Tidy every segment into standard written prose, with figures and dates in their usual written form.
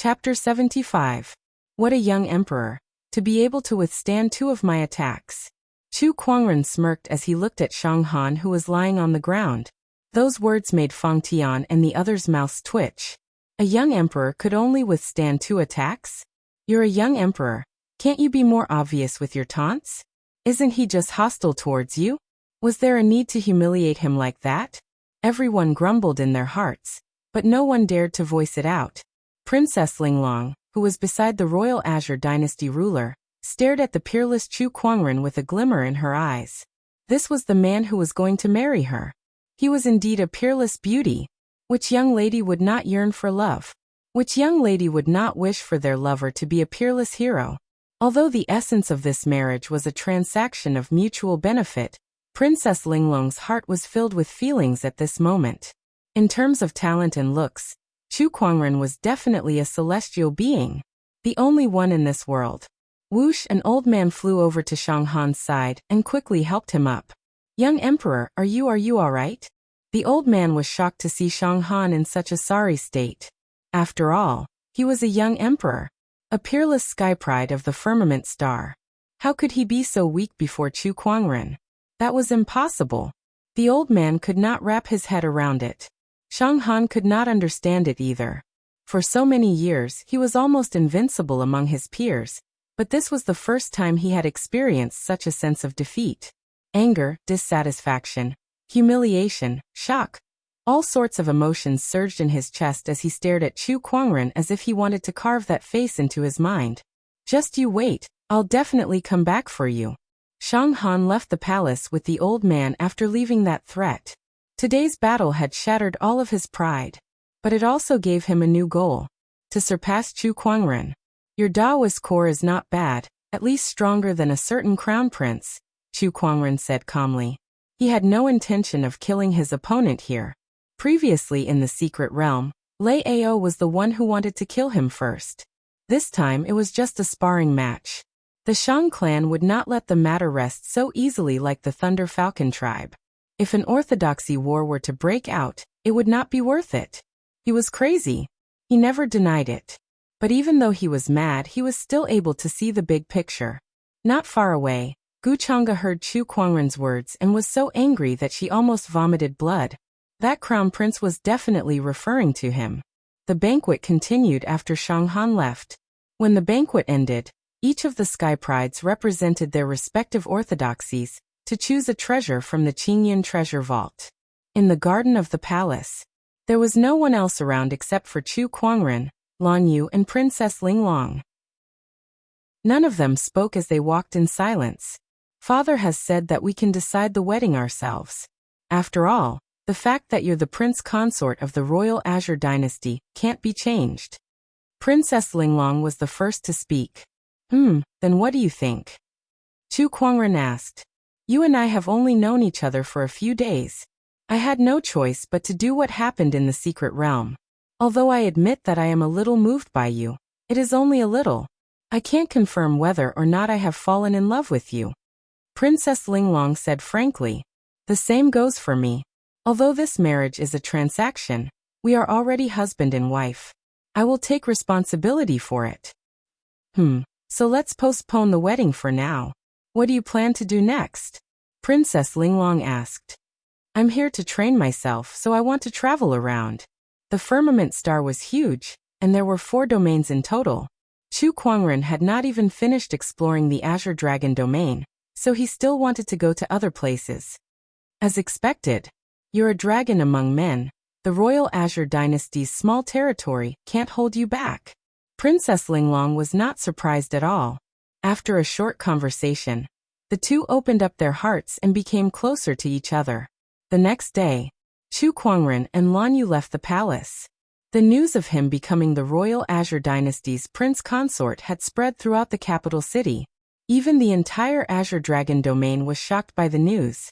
Chapter 75. What a young emperor, to be able to withstand 2 of my attacks. Chu Kuangren smirked as he looked at Shang Han, who was lying on the ground. Those words made Fang Tian and the others' mouths twitch. A young emperor could only withstand 2 attacks? You're a young emperor. Can't you be more obvious with your taunts? Isn't he just hostile towards you? Was there a need to humiliate him like that? Everyone grumbled in their hearts, but no one dared to voice it out. Princess Linglong, who was beside the royal Azure Dynasty ruler, stared at the peerless Chu Kuangren with a glimmer in her eyes. This was the man who was going to marry her. He was indeed a peerless beauty. Which young lady would not yearn for love? Which young lady would not wish for their lover to be a peerless hero? Although the essence of this marriage was a transaction of mutual benefit, Princess Linglong's heart was filled with feelings at this moment. In terms of talent and looks, Chu Kuangren was definitely a celestial being, the only one in this world. Whoosh, an old man flew over to Shang Han's side and quickly helped him up. Young Emperor, are you all right? The old man was shocked to see Shang Han in such a sorry state. After all, he was a young emperor, a peerless sky pride of the firmament star. How could he be so weak before Chu Kuangren? That was impossible. The old man could not wrap his head around it. Shang Han could not understand it either. For so many years he was almost invincible among his peers, but this was the first time he had experienced such a sense of defeat. Anger, dissatisfaction, humiliation, shock. All sorts of emotions surged in his chest as he stared at Chu Kuangren as if he wanted to carve that face into his mind. Just you wait, I'll definitely come back for you. Shang Han left the palace with the old man after leaving that threat. Today's battle had shattered all of his pride, but it also gave him a new goal: to surpass Chu Kuangren. Your Daoist core is not bad, at least stronger than a certain crown prince, Chu Kuangren said calmly. He had no intention of killing his opponent here. Previously in the secret realm, Lei Ao was the one who wanted to kill him first. This time it was just a sparring match. The Shang clan would not let the matter rest so easily like the Thunder Falcon tribe. If an orthodoxy war were to break out, it would not be worth it. He was crazy. He never denied it. But even though he was mad, he was still able to see the big picture. Not far away, Gu Chang'e heard Chu Kuangren's words and was so angry that she almost vomited blood. That crown prince was definitely referring to him. The banquet continued after Shang Han left. When the banquet ended, each of the sky prides represented their respective orthodoxies to choose a treasure from the Qingyan treasure vault. In the garden of the palace, there was no one else around except for Chu Kuangren, Lan Yu and Princess Linglong. None of them spoke as they walked in silence. Father has said that we can decide the wedding ourselves. After all, the fact that you're the prince consort of the royal Azure Dynasty can't be changed. Princess Linglong was the first to speak. Then what do you think? Chu Kuangren asked. You and I have only known each other for a few days. I had no choice but to do what happened in the secret realm. Although I admit that I am a little moved by you, it is only a little. I can't confirm whether or not I have fallen in love with you. Princess Linglong said frankly. The same goes for me. Although this marriage is a transaction, we are already husband and wife. I will take responsibility for it. So let's postpone the wedding for now. What do you plan to do next? Princess Linglong asked. I'm here to train myself, so I want to travel around. The firmament star was huge, and there were 4 domains in total. Chu Kuangren had not even finished exploring the Azure Dragon domain, so he still wanted to go to other places. As expected, you're a dragon among men. The royal Azure Dynasty's small territory can't hold you back. Princess Linglong was not surprised at all. After a short conversation, the two opened up their hearts and became closer to each other. The next day, Chu Kuangren and Lan Yu left the palace. The news of him becoming the royal Azure Dynasty's prince consort had spread throughout the capital city. Even the entire Azure Dragon domain was shocked by the news.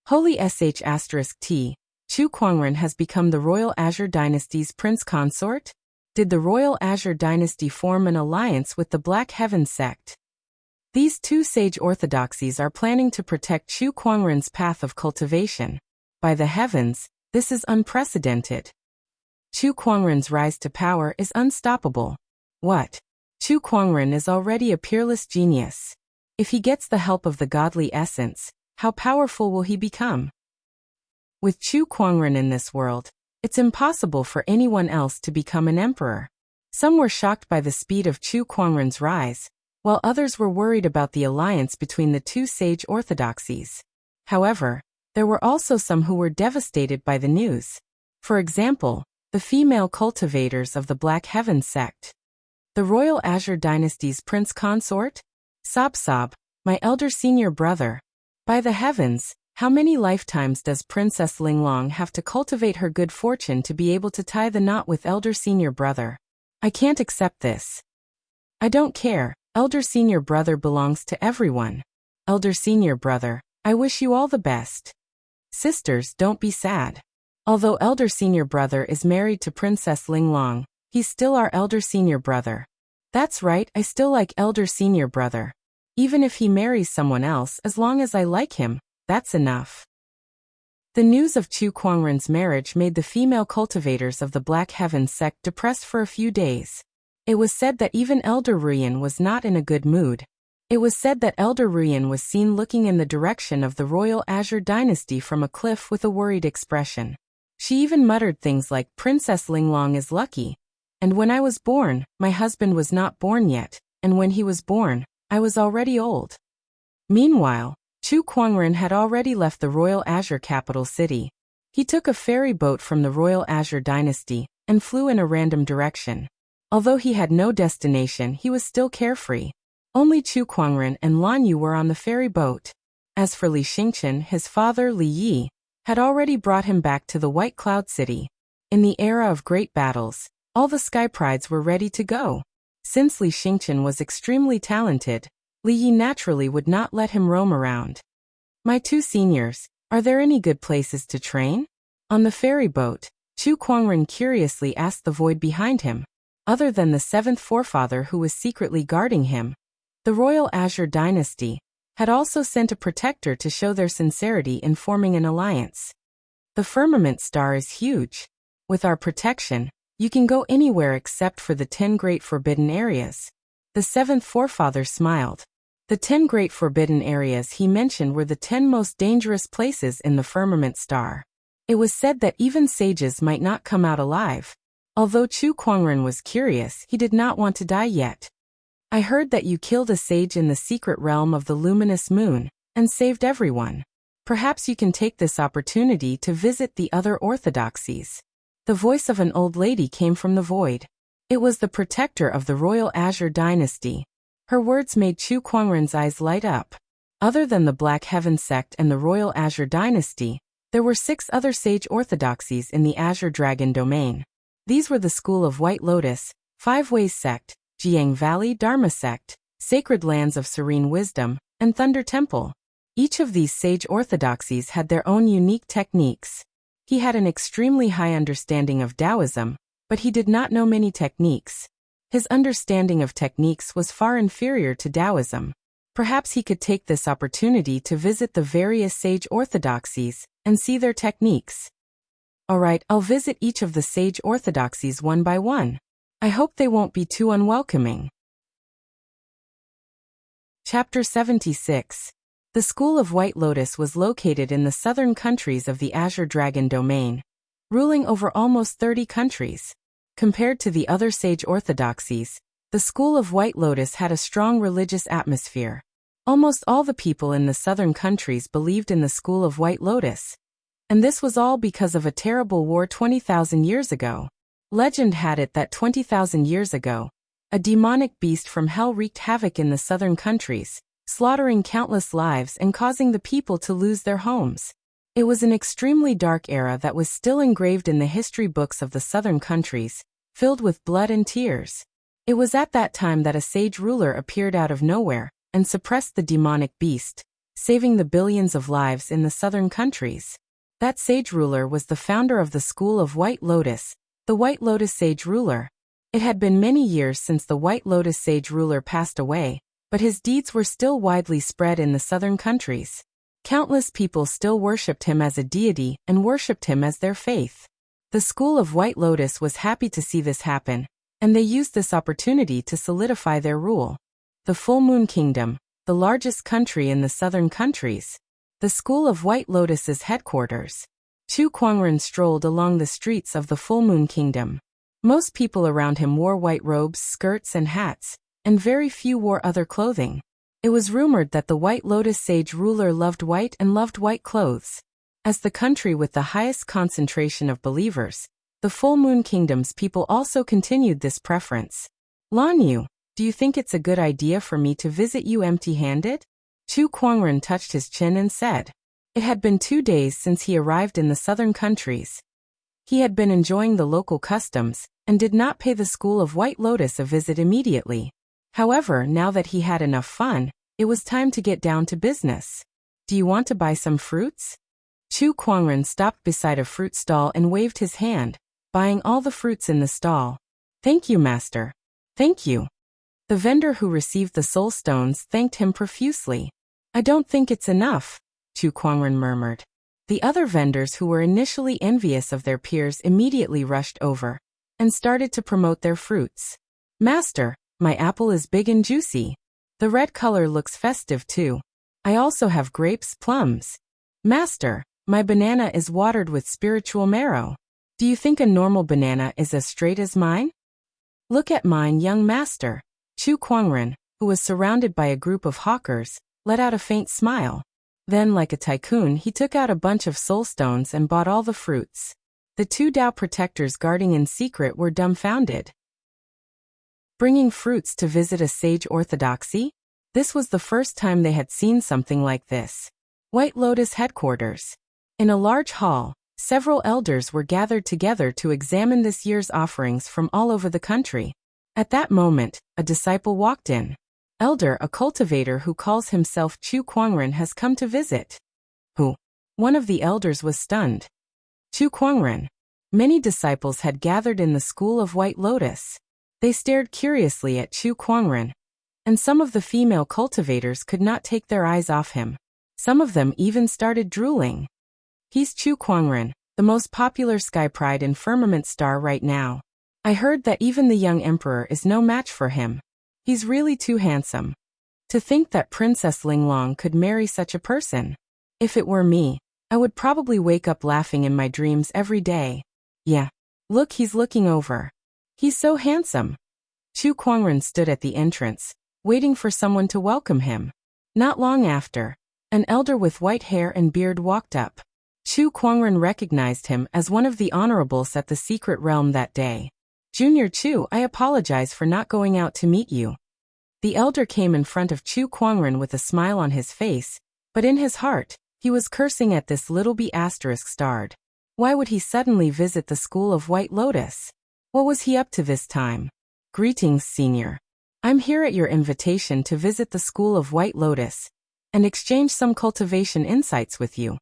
Holy **T, Chu Kuangren has become the royal Azure Dynasty's prince consort? Did the royal Azure Dynasty form an alliance with the Black Heaven sect? These 2 sage orthodoxies are planning to protect Chu Kuangren's path of cultivation. By the heavens, this is unprecedented. Chu Kuangren's rise to power is unstoppable. What? Chu Kuangren is already a peerless genius. If he gets the help of the godly essence, how powerful will he become? With Chu Kuangren in this world, it's impossible for anyone else to become an emperor. Some were shocked by the speed of Chu Kuangren's rise, while others were worried about the alliance between the two sage orthodoxies. However, there were also some who were devastated by the news. For example, the female cultivators of the Black Heaven sect. The Royal Azure Dynasty's prince consort? Sob, my elder senior brother. By the heavens, how many lifetimes does Princess Linglong have to cultivate her good fortune to be able to tie the knot with elder senior brother? I can't accept this. I don't care, elder senior brother belongs to everyone. Elder senior brother, I wish you all the best. Sisters, don't be sad. Although elder senior brother is married to Princess Linglong, he's still our elder senior brother. That's right, I still like elder senior brother. Even if he marries someone else, as long as I like him, that's enough. The news of Chu Kuangren's marriage made the female cultivators of the Black Heaven sect depressed for a few days. It was said that even Elder Ruyan was not in a good mood. It was said that Elder Ruyan was seen looking in the direction of the Royal Azure Dynasty from a cliff with a worried expression. She even muttered things like, Princess Linglong is lucky. And when I was born, my husband was not born yet, and when he was born, I was already old. Meanwhile, Chu Kuangren had already left the Royal Azure capital city. He took a ferry boat from the Royal Azure Dynasty and flew in a random direction. Although he had no destination, he was still carefree. Only Chu Kuangren and Lan Yu were on the ferry boat. As for Li Xingchen, his father Li Yi had already brought him back to the White Cloud City. In the era of great battles, all the sky prides were ready to go. Since Li Xingchen was extremely talented, Li Yi naturally would not let him roam around. My two seniors, are there any good places to train? On the ferry boat, Chu Kuangren curiously asked the void behind him. Other than the seventh forefather who was secretly guarding him, the Royal Azure Dynasty had also sent a protector to show their sincerity in forming an alliance. The firmament star is huge. With our protection, you can go anywhere except for the 10 great forbidden areas. The seventh forefather smiled. The 10 great forbidden areas he mentioned were the 10 most dangerous places in the firmament star. It was said that even sages might not come out alive. Although Chu Kuangren was curious, he did not want to die yet. I heard that you killed a sage in the secret realm of the luminous moon, and saved everyone. Perhaps you can take this opportunity to visit the other orthodoxies. The voice of an old lady came from the void. It was the protector of the Royal Azure Dynasty. Her words made Chu Kuangren's eyes light up. Other than the Black Heaven sect and the Royal Azure Dynasty, there were 6 other sage orthodoxies in the Azure Dragon domain. These were the School of White Lotus, Five Ways sect, Jiang Valley Dharma sect, Sacred Lands of Serene Wisdom, and Thunder Temple. Each of these sage orthodoxies had their own unique techniques. He had an extremely high understanding of Taoism, but he did not know many techniques. His understanding of techniques was far inferior to Taoism. Perhaps he could take this opportunity to visit the various sage orthodoxies and see their techniques. Alright, I'll visit each of the sage orthodoxies one by one. I hope they won't be too unwelcoming. Chapter 76. The School of White Lotus was located in the southern countries of the Azure Dragon domain, ruling over almost 30 countries. Compared to the other sage orthodoxies, the School of White Lotus had a strong religious atmosphere. Almost all the people in the southern countries believed in the School of White Lotus. And this was all because of a terrible war 20,000 years ago. Legend had it that 20,000 years ago, a demonic beast from hell wreaked havoc in the southern countries, slaughtering countless lives and causing the people to lose their homes. It was an extremely dark era that was still engraved in the history books of the southern countries, filled with blood and tears. It was at that time that a sage ruler appeared out of nowhere and suppressed the demonic beast, saving the billions of lives in the southern countries. That sage ruler was the founder of the School of White Lotus, the White Lotus Sage Ruler. It had been many years since the White Lotus Sage Ruler passed away, but his deeds were still widely spread in the southern countries. Countless people still worshipped him as a deity and worshipped him as their faith. The School of White Lotus was happy to see this happen, and they used this opportunity to solidify their rule. The Full Moon Kingdom, the largest country in the southern countries. The School of White Lotus's headquarters. Chu Kuangren strolled along the streets of the Full Moon Kingdom. Most people around him wore white robes, skirts, and hats, and very few wore other clothing. It was rumored that the White Lotus sage ruler loved white and loved white clothes. As the country with the highest concentration of believers, the Full Moon Kingdom's people also continued this preference. Lan Yu, do you think it's a good idea for me to visit you empty-handed? Chu Kuangren touched his chin and said. It had been 2 days since he arrived in the southern countries. He had been enjoying the local customs, and did not pay the School of White Lotus a visit immediately. However, now that he had enough fun, it was time to get down to business. Do you want to buy some fruits? Chu Kuangren stopped beside a fruit stall and waved his hand, buying all the fruits in the stall. Thank you, master. Thank you. The vendor who received the soul stones thanked him profusely. I don't think it's enough, Chu Kuangren murmured. The other vendors who were initially envious of their peers immediately rushed over and started to promote their fruits. Master, my apple is big and juicy. The red color looks festive too. I also have grapes, plums. Master, my banana is watered with spiritual marrow. Do you think a normal banana is as straight as mine? Look at mine, young master. Chu Kuangren, who was surrounded by a group of hawkers, let out a faint smile. Then, like a tycoon, he took out a bunch of soul stones and bought all the fruits. The 2 Tao protectors guarding in secret were dumbfounded. Bringing fruits to visit a sage orthodoxy? This was the first time they had seen something like this. White Lotus headquarters. In a large hall, several elders were gathered together to examine this year's offerings from all over the country. At that moment, a disciple walked in. Elder, a cultivator who calls himself Chu Kuangren, has come to visit. Who? One of the elders was stunned. Chu Kuangren. Many disciples had gathered in the School of White Lotus. They stared curiously at Chu Kuangren, and some of the female cultivators could not take their eyes off him. Some of them even started drooling. He's Chu Kuangren, the most popular sky pride and firmament star right now. I heard that even the young emperor is no match for him. He's really too handsome. To think that Princess Linglong could marry such a person. If it were me, I would probably wake up laughing in my dreams every day. Yeah. Look, he's looking over. He's so handsome. Chu Kuangren stood at the entrance, waiting for someone to welcome him. Not long after, an elder with white hair and beard walked up. Chu Kuangren recognized him as one of the honorables at the secret realm that day. Junior Chu, I apologize for not going out to meet you. The elder came in front of Chu Kuangren with a smile on his face, but in his heart, he was cursing at this little b** starred. Why would he suddenly visit the School of White Lotus? What was he up to this time? Greetings, senior. I'm here at your invitation to visit the School of White Lotus and exchange some cultivation insights with you.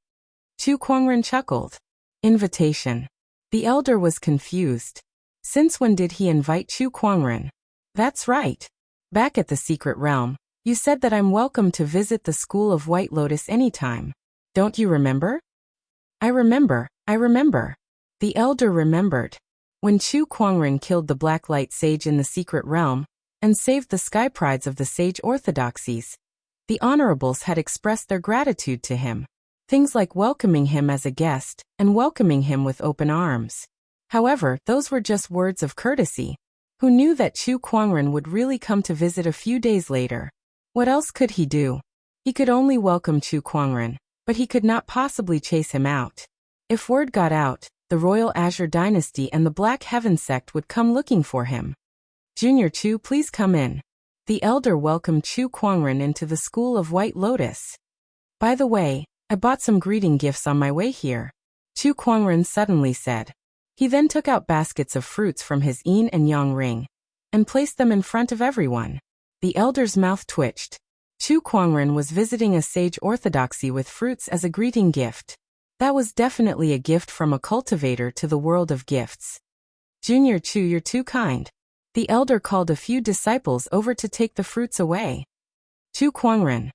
Chu Kuangren chuckled. Invitation. The elder was confused. Since when did he invite Chu Kuangren? That's right. Back at the secret realm, you said that I'm welcome to visit the School of White Lotus anytime. Don't you remember? I remember. The elder remembered. When Chu Kuangren killed the Black Light Sage in the secret realm, and saved the sky prides of the sage orthodoxies, the honorables had expressed their gratitude to him. Things like welcoming him as a guest, and welcoming him with open arms. However, those were just words of courtesy. Who knew that Chu Kuangren would really come to visit a few days later? What else could he do? He could only welcome Chu Kuangren, but he could not possibly chase him out. If word got out, the Royal Azure Dynasty and the Black Heaven sect would come looking for him. Junior Chu, please come in. The elder welcomed Chu Kuangren into the School of White Lotus. By the way, I bought some greeting gifts on my way here, Chu Kuangren suddenly said. He then took out baskets of fruits from his yin and yang ring and placed them in front of everyone. The elder's mouth twitched. Chu Kuangren was visiting a sage orthodoxy with fruits as a greeting gift. That was definitely a gift from a cultivator to the world of gifts. Junior Chu, you're too kind. The elder called a few disciples over to take the fruits away. Chu Kuangren.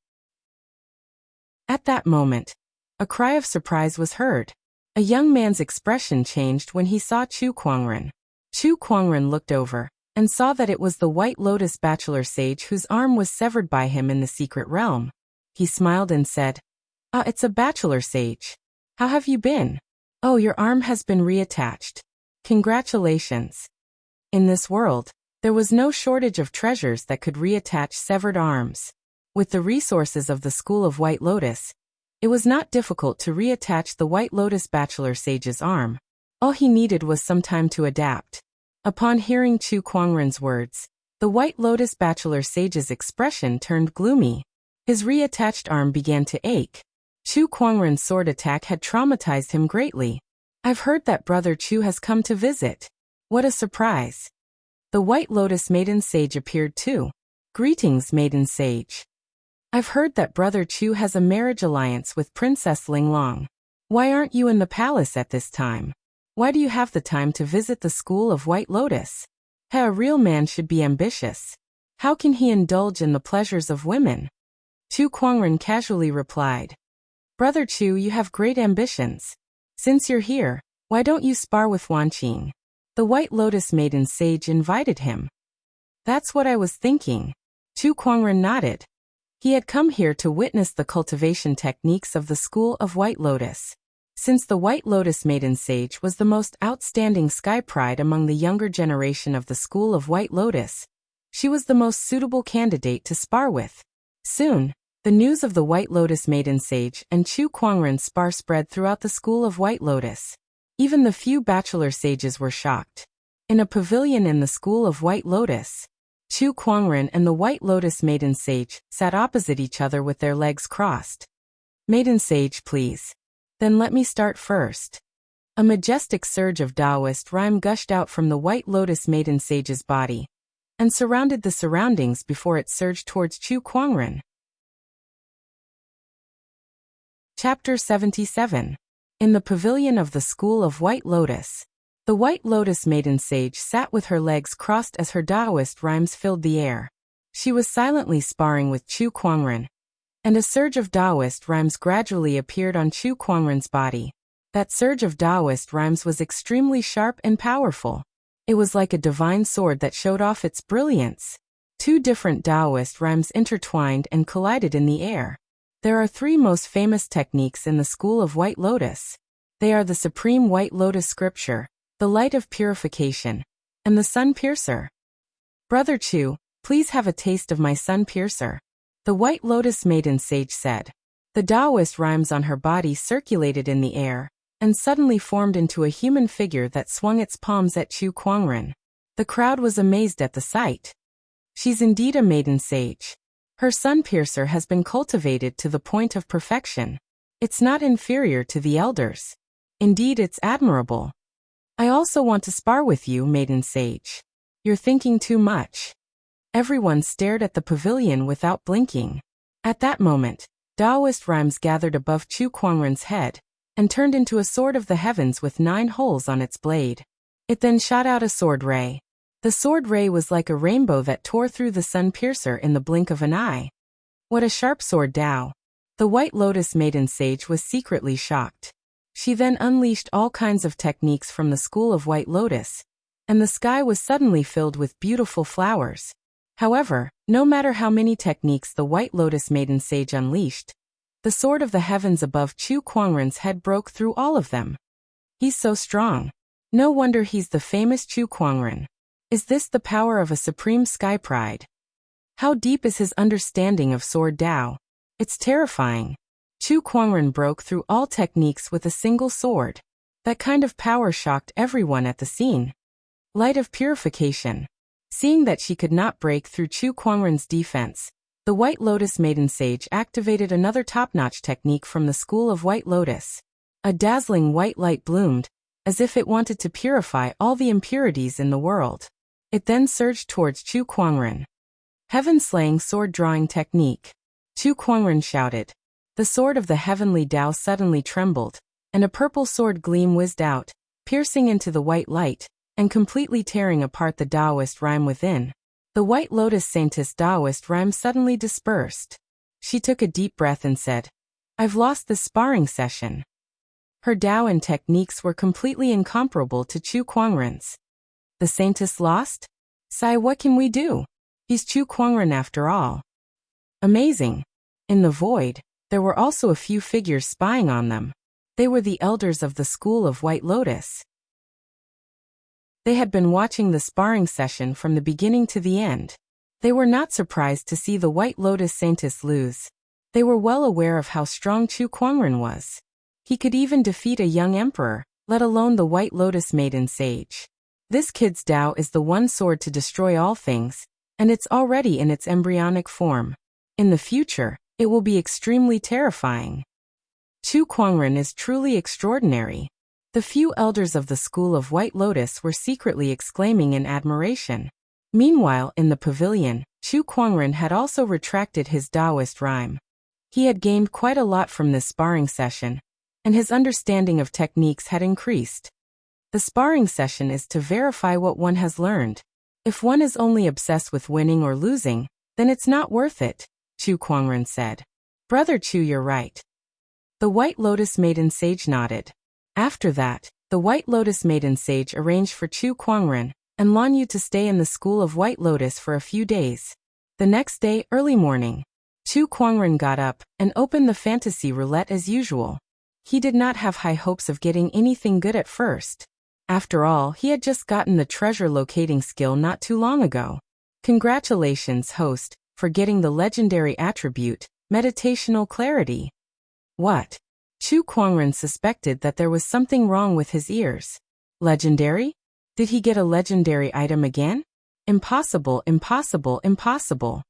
At that moment, a cry of surprise was heard. A young man's expression changed when he saw Chu Kuangren. Chu Kuangren looked over and saw that it was the White Lotus bachelor sage whose arm was severed by him in the secret realm. He smiled and said, "Ah, it's a bachelor sage. How have you been? Oh, your arm has been reattached. Congratulations." In this world, there was no shortage of treasures that could reattach severed arms. With the resources of the School of White Lotus, it was not difficult to reattach the White Lotus bachelor sage's arm. All he needed was some time to adapt. Upon hearing Chu Kuangren's words, the White Lotus bachelor sage's expression turned gloomy. His reattached arm began to ache. Chu Kuangren's sword attack had traumatized him greatly. "I've heard that Brother Chu has come to visit. What a surprise." The White Lotus Maiden Sage appeared too. "Greetings, Maiden Sage. I've heard that Brother Chu has a marriage alliance with Princess Linglong. Why aren't you in the palace at this time? Why do you have the time to visit the School of White Lotus? A real man should be ambitious. How can he indulge in the pleasures of women?" Chu Kuangren casually replied, "Brother Chu, you have great ambitions. Since you're here, why don't you spar with Wanqing?" The White Lotus Maiden Sage invited him. "That's what I was thinking." Chu Kuangren nodded. He had come here to witness the cultivation techniques of the School of White Lotus. Since the White Lotus Maiden Sage was the most outstanding sky pride among the younger generation of the School of White Lotus, she was the most suitable candidate to spar with. Soon, the news of the White Lotus Maiden Sage and Chu Kuangren's spar spread throughout the School of White Lotus. Even the few bachelor sages were shocked. In a pavilion in the School of White Lotus, Chu Kuangren and the White Lotus Maiden Sage sat opposite each other with their legs crossed. "Maiden Sage, please. Then let me start first." A majestic surge of Taoist rhyme gushed out from the White Lotus Maiden Sage's body, and surrounded the surroundings before it surged towards Chu Kuangren. Chapter 77. In the pavilion of the School of White Lotus, the White Lotus Maiden Sage sat with her legs crossed as her Taoist rhymes filled the air. She was silently sparring with Chu Kuangren, and a surge of Taoist rhymes gradually appeared on Chu Kuangren's body. That surge of Taoist rhymes was extremely sharp and powerful. It was like a divine sword that showed off its brilliance. Two different Taoist rhymes intertwined and collided in the air. There are three most famous techniques in the School of White Lotus. They are the Supreme White Lotus Scripture, the Light of Purification, and the Sun Piercer. "Brother Chu, please have a taste of my Sun Piercer," the White Lotus Maiden Sage said. The Taoist rhymes on her body circulated in the air, and suddenly formed into a human figure that swung its palms at Chu Kuangren. The crowd was amazed at the sight. "She's indeed a Maiden Sage. Her Sun Piercer has been cultivated to the point of perfection. It's not inferior to the elders. Indeed, it's admirable. I also want to spar with you, Maiden Sage. You're thinking too much." Everyone stared at the pavilion without blinking. At that moment, Taoist rhymes gathered above Chu Kuangren's head, and turned into a sword of the heavens with 9 holes on its blade. It then shot out a sword ray. The sword ray was like a rainbow that tore through the Sun Piercer in the blink of an eye. What a sharp sword, Tao! The White Lotus Maiden Sage was secretly shocked. She then unleashed all kinds of techniques from the School of White Lotus, and the sky was suddenly filled with beautiful flowers. However, no matter how many techniques the White Lotus Maiden Sage unleashed, the sword of the heavens above Chu Kuangren's head broke through all of them. "He's so strong. No wonder he's the famous Chu Kuangren. Is this the power of a supreme sky pride? How deep is his understanding of sword Tao? It's terrifying." Chu Kuangren broke through all techniques with a single sword. That kind of power shocked everyone at the scene. Light of Purification. Seeing that she could not break through Chu Kuangren's defense, the White Lotus Maiden Sage activated another top-notch technique from the School of White Lotus. A dazzling white light bloomed, as if it wanted to purify all the impurities in the world. It then surged towards Chu Kuangren. Heaven-slaying sword-drawing technique. Chu Kuangren shouted. The sword of the heavenly Tao suddenly trembled, and a purple sword gleam whizzed out, piercing into the white light, and completely tearing apart the Taoist rhyme within. The White Lotus Saintess Taoist rhyme suddenly dispersed. She took a deep breath and said, "I've lost this sparring session." Her Tao and techniques were completely incomparable to Chu Kuangren's. The Saintess lost? Sai, what can we do? He's Chu Kuangren after all. Amazing. In the void, there were also a few figures spying on them. They were the elders of the School of White Lotus. They had been watching the sparring session from the beginning to the end. They were not surprised to see the White Lotus Saintess lose. They were well aware of how strong Chu Kuangren was. He could even defeat a young emperor, let alone the White Lotus Maiden Sage. This kid's Tao is the one sword to destroy all things, and it's already in its embryonic form. In the future, it will be extremely terrifying. Chu Kuangren is truly extraordinary. The few elders of the School of White Lotus were secretly exclaiming in admiration. Meanwhile, in the pavilion, Chu Kuangren had also retracted his Taoist rhyme. He had gained quite a lot from this sparring session, and his understanding of techniques had increased. The sparring session is to verify what one has learned. If one is only obsessed with winning or losing, then it's not worth it, Chu Kuangren said. Brother Chu, you're right. The White Lotus Maiden Sage nodded. After that, the White Lotus Maiden Sage arranged for Chu Kuangren and Lan Yu to stay in the School of White Lotus for a few days. The next day, early morning, Chu Kuangren got up and opened the fantasy roulette as usual. He did not have high hopes of getting anything good at first. After all, he had just gotten the treasure locating skill not too long ago. Congratulations, host, for getting the legendary attribute, meditational clarity. What? Chu Kuangren suspected that there was something wrong with his ears. Legendary? Did he get a legendary item again? Impossible, impossible, impossible.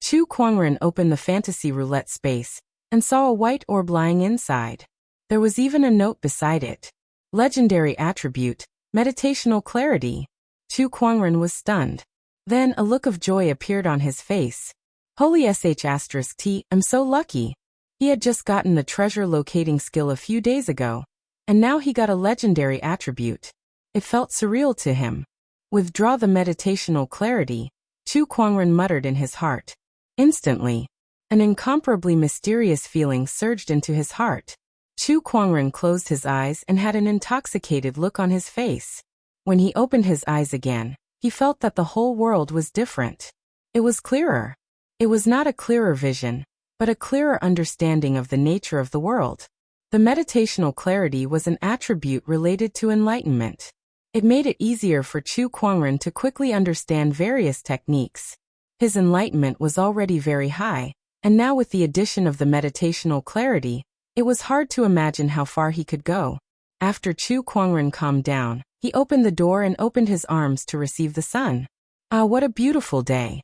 Chu Kuangren opened the fantasy roulette space and saw a white orb lying inside. There was even a note beside it. Legendary attribute, meditational clarity. Chu Kuangren was stunned. Then a look of joy appeared on his face. Holy sh*T, I'm so lucky. He had just gotten the treasure locating skill a few days ago, and now he got a legendary attribute. It felt surreal to him. Withdraw the meditational clarity, Chu Kuangren muttered in his heart. Instantly, an incomparably mysterious feeling surged into his heart. Chu Kuangren closed his eyes and had an intoxicated look on his face. When he opened his eyes again, he felt that the whole world was different. It was clearer. It was not a clearer vision, but a clearer understanding of the nature of the world. The meditational clarity was an attribute related to enlightenment. It made it easier for Chu Kuangren to quickly understand various techniques. His enlightenment was already very high, and now with the addition of the meditational clarity, it was hard to imagine how far he could go. After Chu Kuangren calmed down, he opened the door and opened his arms to receive the sun. Ah, what a beautiful day.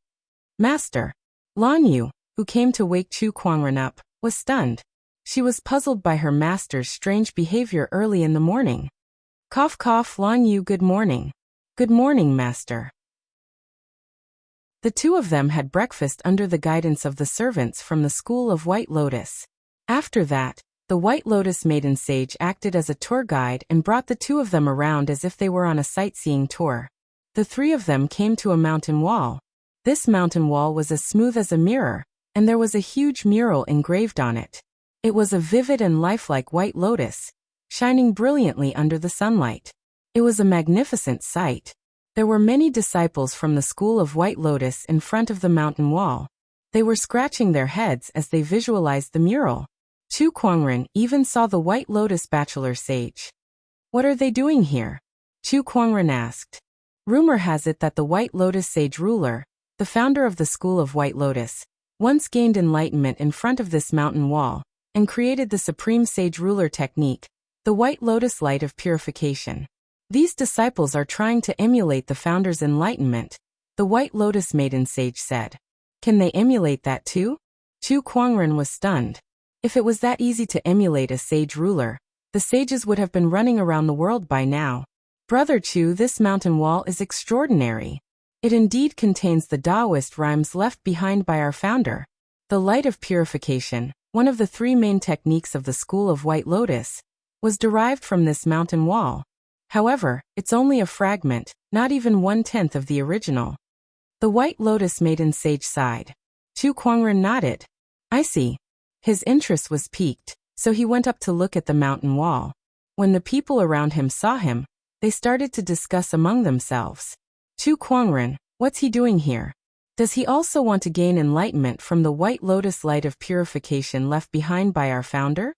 Master. Lan Yu, who came to wake Chu Kuangren up, was stunned. She was puzzled by her master's strange behavior early in the morning. Cough cough, Lan Yu, good morning. Good morning, master. The two of them had breakfast under the guidance of the servants from the School of White Lotus. After that, the White Lotus Maiden Sage acted as a tour guide and brought the two of them around as if they were on a sightseeing tour. The three of them came to a mountain wall. This mountain wall was as smooth as a mirror, and there was a huge mural engraved on it. It was a vivid and lifelike white lotus, shining brilliantly under the sunlight. It was a magnificent sight. There were many disciples from the School of White Lotus in front of the mountain wall. They were scratching their heads as they visualized the mural. Chu Kuangren even saw the White Lotus Bachelor Sage. What are they doing here? Chu Kuangren asked. Rumor has it that the White Lotus Sage ruler, the founder of the School of White Lotus, once gained enlightenment in front of this mountain wall, and created the Supreme Sage Ruler technique, the White Lotus Light of Purification. These disciples are trying to emulate the founder's enlightenment, the White Lotus Maiden Sage said. Can they emulate that too? Chu Kuangren was stunned. If it was that easy to emulate a sage ruler, the sages would have been running around the world by now. Brother Chu, this mountain wall is extraordinary. It indeed contains the Taoist rhymes left behind by our founder. The light of purification, one of the three main techniques of the School of White Lotus, was derived from this mountain wall. However, it's only a fragment, not even 1/10 of the original. The White Lotus Maiden Sage sighed. Chu Kuangren nodded. I see. His interest was piqued, so he went up to look at the mountain wall. When the people around him saw him, they started to discuss among themselves. Chu Kuangren, what's he doing here? Does he also want to gain enlightenment from the White Lotus light of purification left behind by our founder?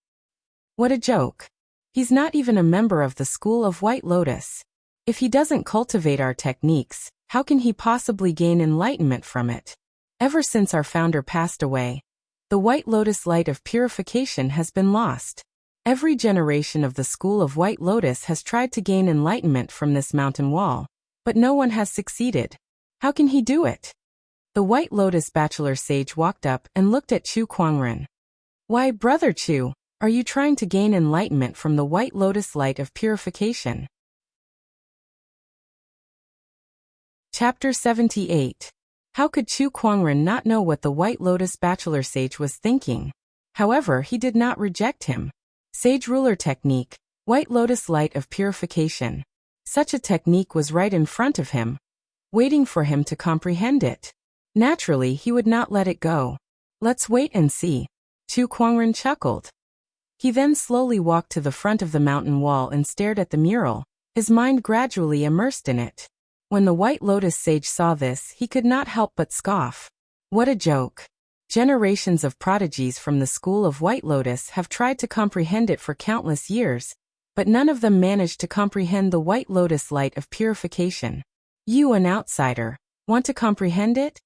What a joke. He's not even a member of the School of White Lotus. If he doesn't cultivate our techniques, how can he possibly gain enlightenment from it? Ever since our founder passed away, the White Lotus light of purification has been lost. Every generation of the School of White Lotus has tried to gain enlightenment from this mountain wall, but no one has succeeded. How can he do it? The White Lotus Bachelor Sage walked up and looked at Chu Kuangren. Why, Brother Chu, are you trying to gain enlightenment from the White Lotus light of purification? Chapter 78. How could Chu Kuangren not know what the White Lotus Bachelor Sage was thinking? However, he did not reject him. Sage Ruler Technique, White Lotus Light of Purification. Such a technique was right in front of him, waiting for him to comprehend it. Naturally, he would not let it go. Let's wait and see. Chu Kuangren chuckled. He then slowly walked to the front of the mountain wall and stared at the mural, his mind gradually immersed in it. When the White Lotus Sage saw this, he could not help but scoff. What a joke. Generations of prodigies from the School of White Lotus have tried to comprehend it for countless years, but none of them managed to comprehend the White Lotus light of purification. You, an outsider, want to comprehend it?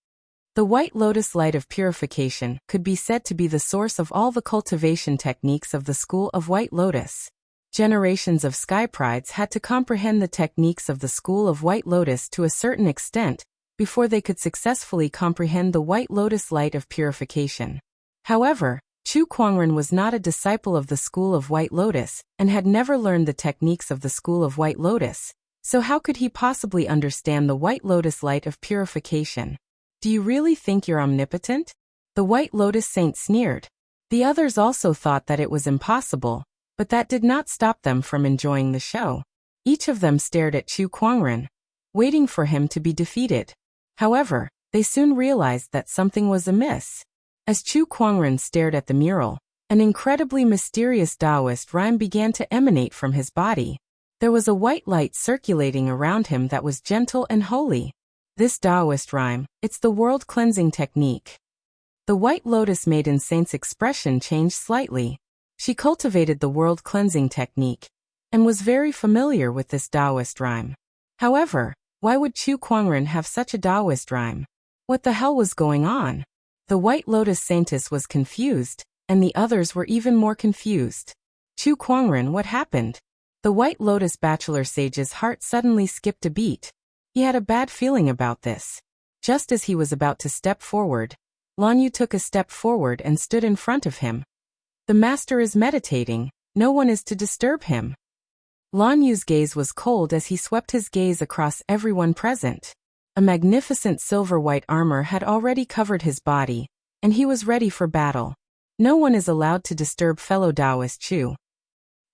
The White Lotus light of purification could be said to be the source of all the cultivation techniques of the School of White Lotus. Generations of sky prides had to comprehend the techniques of the School of White Lotus to a certain extent before they could successfully comprehend the White Lotus light of purification. However, Chu Kuangren was not a disciple of the School of White Lotus and had never learned the techniques of the School of White Lotus, so how could he possibly understand the White Lotus light of purification? Do you really think you're omnipotent? The White Lotus Saint sneered. The others also thought that it was impossible, but that did not stop them from enjoying the show. Each of them stared at Chu Kuangren, waiting for him to be defeated. However, they soon realized that something was amiss. As Chu Kuangren stared at the mural, an incredibly mysterious Taoist rhyme began to emanate from his body. There was a white light circulating around him that was gentle and holy. This Taoist rhyme, it's the world cleansing technique. The White Lotus Maiden Saint's expression changed slightly. She cultivated the world cleansing technique and was very familiar with this Taoist rhyme. However, why would Chu Kuangren have such a Taoist rhyme? What the hell was going on? The White Lotus Saintess was confused, and the others were even more confused. Chu Kuangren, what happened? The White Lotus Bachelor Sage's heart suddenly skipped a beat. He had a bad feeling about this. Just as he was about to step forward, Lan Yu took a step forward and stood in front of him. The master is meditating, no one is to disturb him. Lan Yu's gaze was cold as he swept his gaze across everyone present. A magnificent silver-white armor had already covered his body, and he was ready for battle. No one is allowed to disturb fellow Taoist Chu.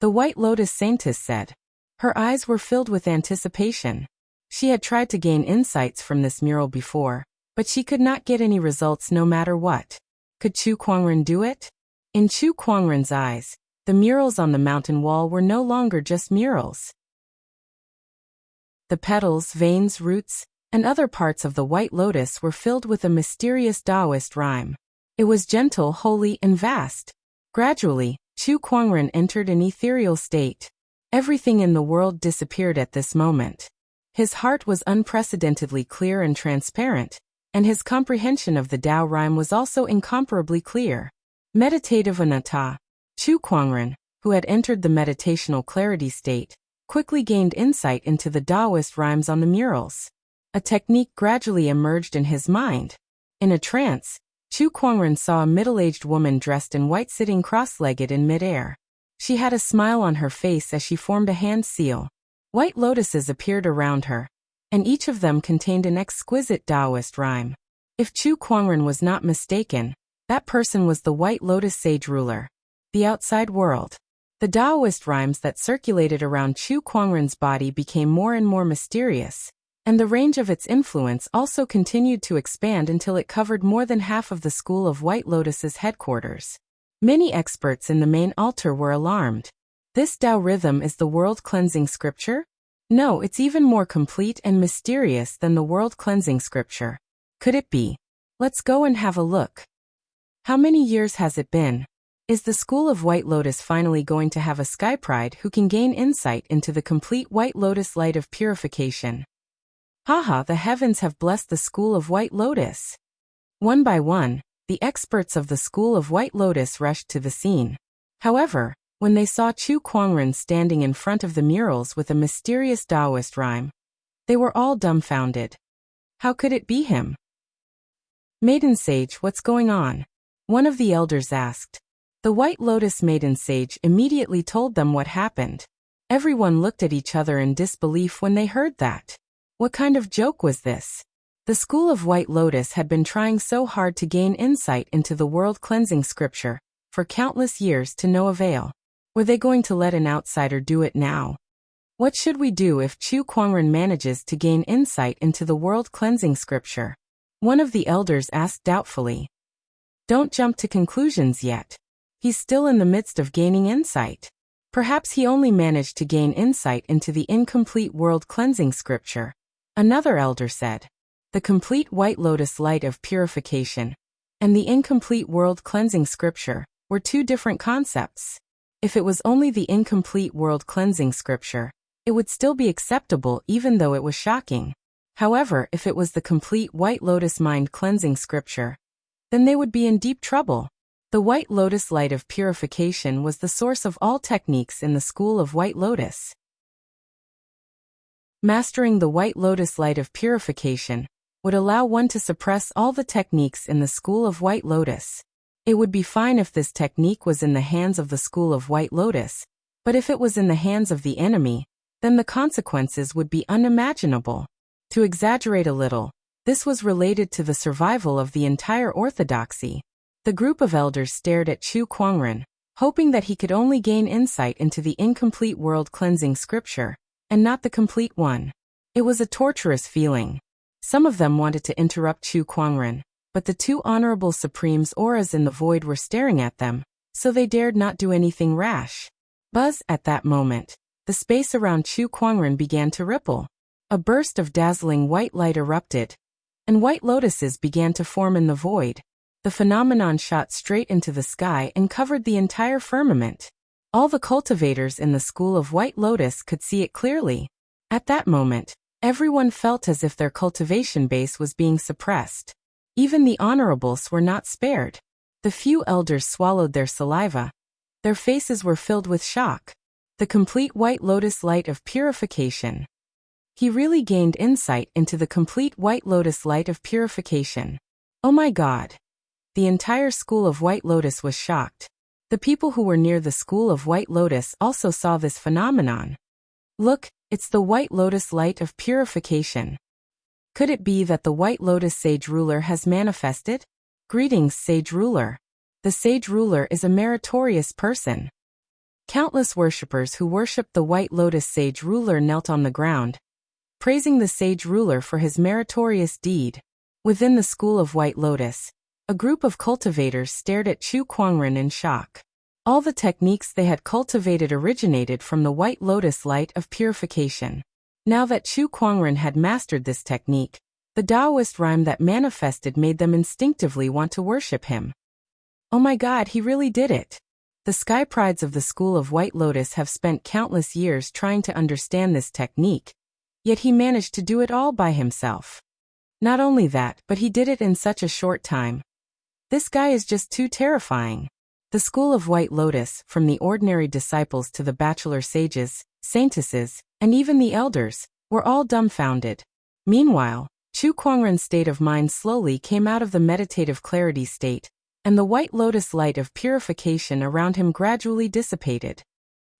The White Lotus Saintess said. Her eyes were filled with anticipation. She had tried to gain insights from this mural before, but she could not get any results no matter what. Could Chu Kuangren do it? In Chu Kuangren's eyes, the murals on the mountain wall were no longer just murals. The petals, veins, roots, and other parts of the White Lotus were filled with a mysterious Taoist rhyme. It was gentle, holy, and vast. Gradually, Chu Kuangren entered an ethereal state. Everything in the world disappeared at this moment. His heart was unprecedentedly clear and transparent, and his comprehension of the Tao rhyme was also incomparably clear. Meditative anatta. Chu Kuangren, who had entered the meditational clarity state, quickly gained insight into the Taoist rhymes on the murals. A technique gradually emerged in his mind. In a trance, Chu Kuangren saw a middle-aged woman dressed in white sitting cross-legged in mid-air. She had a smile on her face as she formed a hand seal. White lotuses appeared around her, and each of them contained an exquisite Taoist rhyme. If Chu Kuangren was not mistaken, that person was the White Lotus Sage ruler. The outside world. The Taoist rhymes that circulated around Chu Kuangren's body became more and more mysterious, and the range of its influence also continued to expand until it covered more than half of the School of White Lotus's headquarters. Many experts in the main altar were alarmed. This Tao rhythm is the world-cleansing scripture? No, it's even more complete and mysterious than the world-cleansing scripture. Could it be? Let's go and have a look. How many years has it been? Is the School of White Lotus finally going to have a sky pride who can gain insight into the complete White Lotus light of purification? Haha, the heavens have blessed the School of White Lotus. One by one, the experts of the School of White Lotus rushed to the scene. However, when they saw Chu Kuangren standing in front of the murals with a mysterious Taoist rhyme, they were all dumbfounded. How could it be him? Maiden Sage, what's going on? One of the elders asked. The White Lotus Maiden Sage immediately told them what happened. Everyone looked at each other in disbelief when they heard that. What kind of joke was this? The School of White Lotus had been trying so hard to gain insight into the world-cleansing scripture for countless years to no avail. Were they going to let an outsider do it now? What should we do if Chu Kuangren manages to gain insight into the world-cleansing scripture? One of the elders asked doubtfully. Don't jump to conclusions yet. He's still in the midst of gaining insight. Perhaps he only managed to gain insight into the incomplete world-cleansing scripture. Another elder said. The complete White Lotus light of purification and the incomplete world-cleansing scripture were two different concepts. If it was only the incomplete world-cleansing scripture, it would still be acceptable even though it was shocking. However, if it was the complete White Lotus mind-cleansing scripture, then they would be in deep trouble. The White Lotus light of purification was the source of all techniques in the School of White Lotus. Mastering the White Lotus light of purification would allow one to suppress all the techniques in the School of White Lotus. It would be fine if this technique was in the hands of the School of White Lotus, but if it was in the hands of the enemy, then the consequences would be unimaginable. To exaggerate a little, this was related to the survival of the entire orthodoxy. The group of elders stared at Chu Kuangren, hoping that he could only gain insight into the incomplete world-cleansing scripture, and not the complete one. It was a torturous feeling. Some of them wanted to interrupt Chu Kuangren, but the two honorable supremes' auras in the void were staring at them, so they dared not do anything rash. Buzz, at that moment, the space around Chu Kuangren began to ripple. A burst of dazzling white light erupted, and white lotuses began to form in the void. The phenomenon shot straight into the sky and covered the entire firmament. All the cultivators in the School of White Lotus could see it clearly. At that moment, everyone felt as if their cultivation base was being suppressed. Even the honorables were not spared. The few elders swallowed their saliva. Their faces were filled with shock. The complete White Lotus light of purification. He really gained insight into the complete White Lotus light of purification. Oh my God! The entire School of White Lotus was shocked. The people who were near the School of White Lotus also saw this phenomenon. Look, it's the White Lotus light of purification. Could it be that the White Lotus Sage Ruler has manifested? Greetings, Sage Ruler. The Sage Ruler is a meritorious person. Countless worshippers who worshipped the White Lotus Sage Ruler knelt on the ground, praising the Sage Ruler for his meritorious deed. Within the School of White Lotus, a group of cultivators stared at Chu Kuangren in shock. All the techniques they had cultivated originated from the White Lotus light of purification. Now that Chu Kuangren had mastered this technique, the Taoist rhyme that manifested made them instinctively want to worship him. Oh my God, he really did it! The sky prides of the School of White Lotus have spent countless years trying to understand this technique, yet he managed to do it all by himself. Not only that, but he did it in such a short time. This guy is just too terrifying. The School of White Lotus, from the ordinary disciples to the bachelor sages, saintesses, and even the elders, were all dumbfounded. Meanwhile, Chu Kuangren's state of mind slowly came out of the meditative clarity state, and the White Lotus light of purification around him gradually dissipated.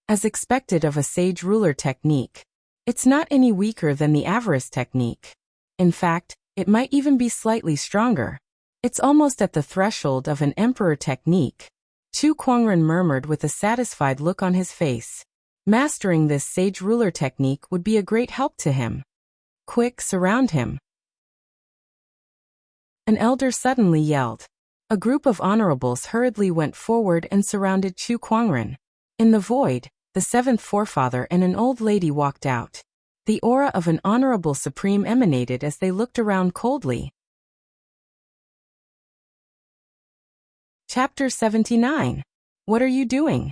As expected of a Sage Ruler technique, it's not any weaker than the Avarice technique. In fact, it might even be slightly stronger. It's almost at the threshold of an Emperor technique. Chu Kuangren murmured with a satisfied look on his face. Mastering this Sage Ruler technique would be a great help to him. Quick, surround him. An elder suddenly yelled. A group of honorables hurriedly went forward and surrounded Chu Kuangren. In the void, the seventh forefather and an old lady walked out. The aura of an honorable supreme emanated as they looked around coldly. Chapter 79. What are you doing?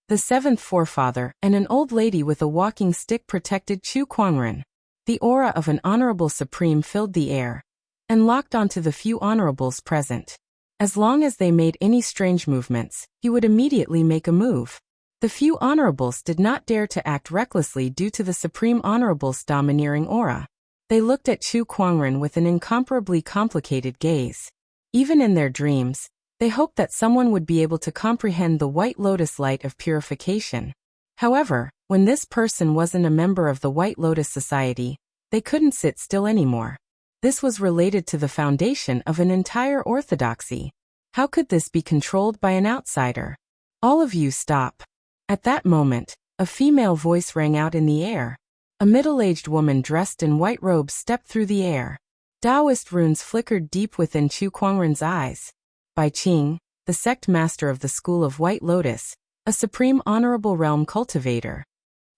The seventh forefather and an old lady with a walking stick protected Chu Kuangren. The aura of an honorable supreme filled the air and locked onto the few honorables present. As long as they made any strange movements, he would immediately make a move. The few honorables did not dare to act recklessly due to the supreme honorable's domineering aura. They looked at Chu Kuangren with an incomparably complicated gaze. Even in their dreams, they hoped that someone would be able to comprehend the White Lotus light of purification. However, when this person wasn't a member of the White Lotus Society, they couldn't sit still anymore. This was related to the foundation of an entire orthodoxy. How could this be controlled by an outsider? All of you stop. At that moment, a female voice rang out in the air. A middle-aged woman dressed in white robes stepped through the air. Taoist runes flickered deep within Chu Kuangren's eyes. Bai Qing, the sect master of the School of White Lotus, a supreme honorable realm cultivator.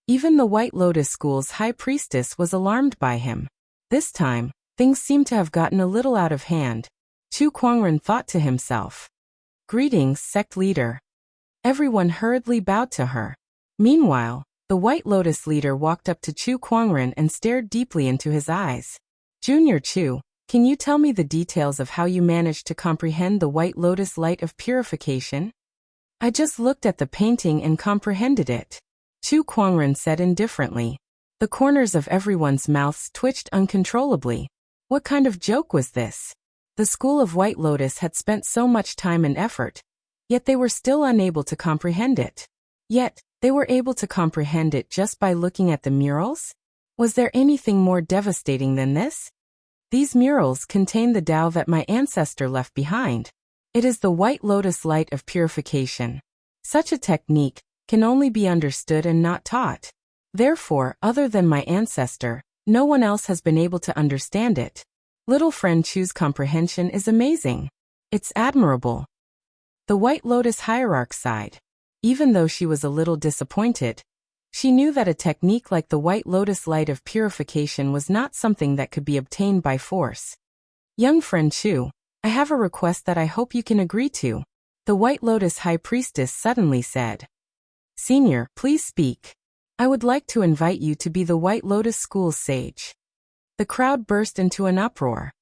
Even the White Lotus School's high priestess was alarmed by him. This time, things seemed to have gotten a little out of hand. Chu Kuangren thought to himself. Greetings, sect leader. Everyone hurriedly bowed to her. Meanwhile, the White Lotus leader walked up to Chu Kuangren and stared deeply into his eyes. Junior Chu, can you tell me the details of how you managed to comprehend the White Lotus light of purification? I just looked at the painting and comprehended it. Chu Kuangren said indifferently. The corners of everyone's mouths twitched uncontrollably. What kind of joke was this? The School of White Lotus had spent so much time and effort, yet they were still unable to comprehend it. Yet, they were able to comprehend it just by looking at the murals? Was there anything more devastating than this? These murals contain the Tao that my ancestor left behind. It is the White Lotus light of purification. Such a technique can only be understood and not taught. Therefore, other than my ancestor, no one else has been able to understand it. Little friend Chu's comprehension is amazing. It's admirable. The White Lotus hierarch sighed. Even though she was a little disappointed, she knew that a technique like the White Lotus light of purification was not something that could be obtained by force. Young friend Chu, I have a request that I hope you can agree to, the White Lotus high priestess suddenly said. Senior, please speak. I would like to invite you to be the White Lotus School's sage. The crowd burst into an uproar.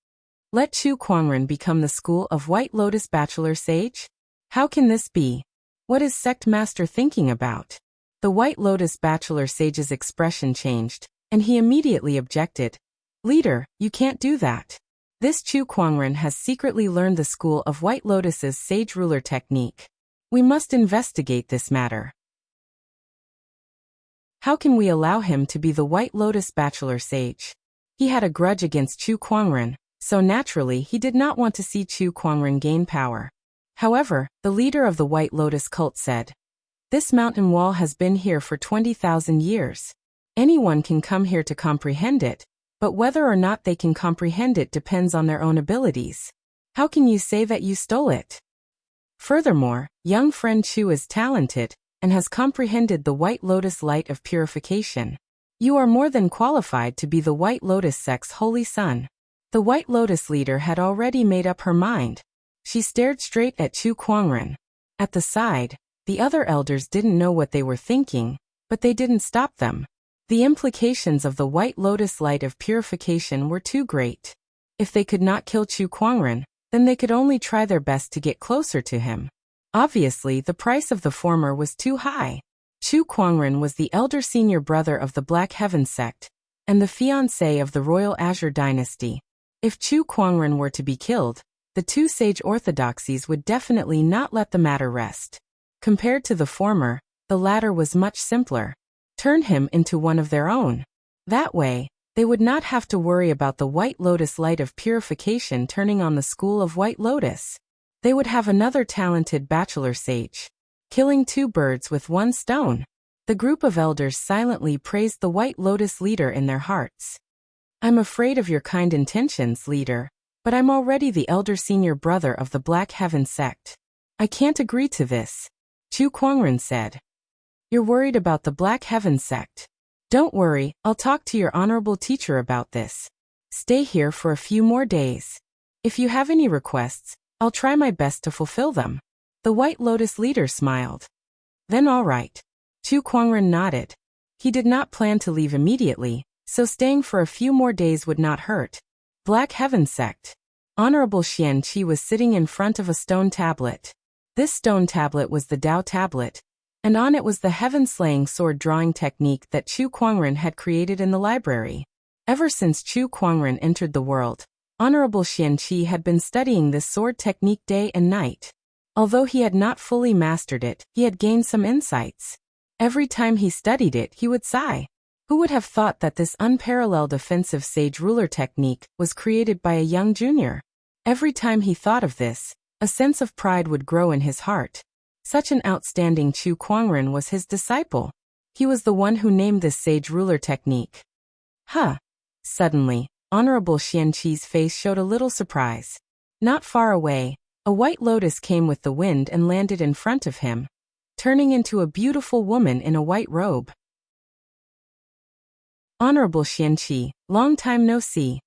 Let Chu Kuangren become the School of White Lotus Bachelor Sage? How can this be? What is Sect Master thinking about? The White Lotus Bachelor Sage's expression changed, and he immediately objected. Leader, you can't do that. This Chu Kuangren has secretly learned the School of White Lotus's Sage Ruler technique. We must investigate this matter. How can we allow him to be the White Lotus Bachelor Sage? He had a grudge against Chu Kuangren, so naturally he did not want to see Chu Kuangren gain power. However, the leader of the White Lotus cult said, this mountain wall has been here for 20,000 years. Anyone can come here to comprehend it, but whether or not they can comprehend it depends on their own abilities. How can you say that you stole it? Furthermore, young friend Chu is talented and has comprehended the White Lotus light of purification. You are more than qualified to be the White Lotus sect's holy son. The White Lotus leader had already made up her mind. She stared straight at Chu Kuangren. At the side, the other elders didn't know what they were thinking, but they didn't stop them. The implications of the White Lotus light of purification were too great. If they could not kill Chu Kuangren, then they could only try their best to get closer to him. Obviously, the price of the former was too high. Chu Kuangren was the elder senior brother of the Black Heaven sect, and the fiancé of the Royal Azure dynasty. If Chu Kuangren were to be killed, the two sage orthodoxies would definitely not let the matter rest. Compared to the former, the latter was much simpler. Turn him into one of their own. That way, they would not have to worry about the White Lotus light of purification turning on the School of White Lotus. They would have another talented bachelor sage. Killing two birds with one stone. The group of elders silently praised the White Lotus leader in their hearts. I'm afraid of your kind intentions, leader, but I'm already the elder senior brother of the Black Heaven sect. I can't agree to this, Chu Kuangren said. You're worried about the Black Heaven sect. Don't worry, I'll talk to your honorable teacher about this. Stay here for a few more days. If you have any requests, I'll try my best to fulfill them. The White Lotus leader smiled. Then all right. Chu Kuangren nodded. He did not plan to leave immediately, so staying for a few more days would not hurt. Black Heaven Sect. Honorable Xian Qi was sitting in front of a stone tablet. This stone tablet was the Dao tablet, and on it was the heaven-slaying sword drawing technique that Chu Kuangren had created in the library. Ever since Chu Kuangren entered the world, Honorable Xian Qi had been studying this sword technique day and night. Although he had not fully mastered it, he had gained some insights. Every time he studied it, he would sigh. Who would have thought that this unparalleled offensive sage ruler technique was created by a young junior? Every time he thought of this, a sense of pride would grow in his heart. Such an outstanding Chu Kuangren was his disciple. He was the one who named this sage ruler technique. Huh. Suddenly, Honorable Xian Qi's face showed a little surprise. Not far away, a white lotus came with the wind and landed in front of him, turning into a beautiful woman in a white robe. Honorable Xian Qi, long time no see.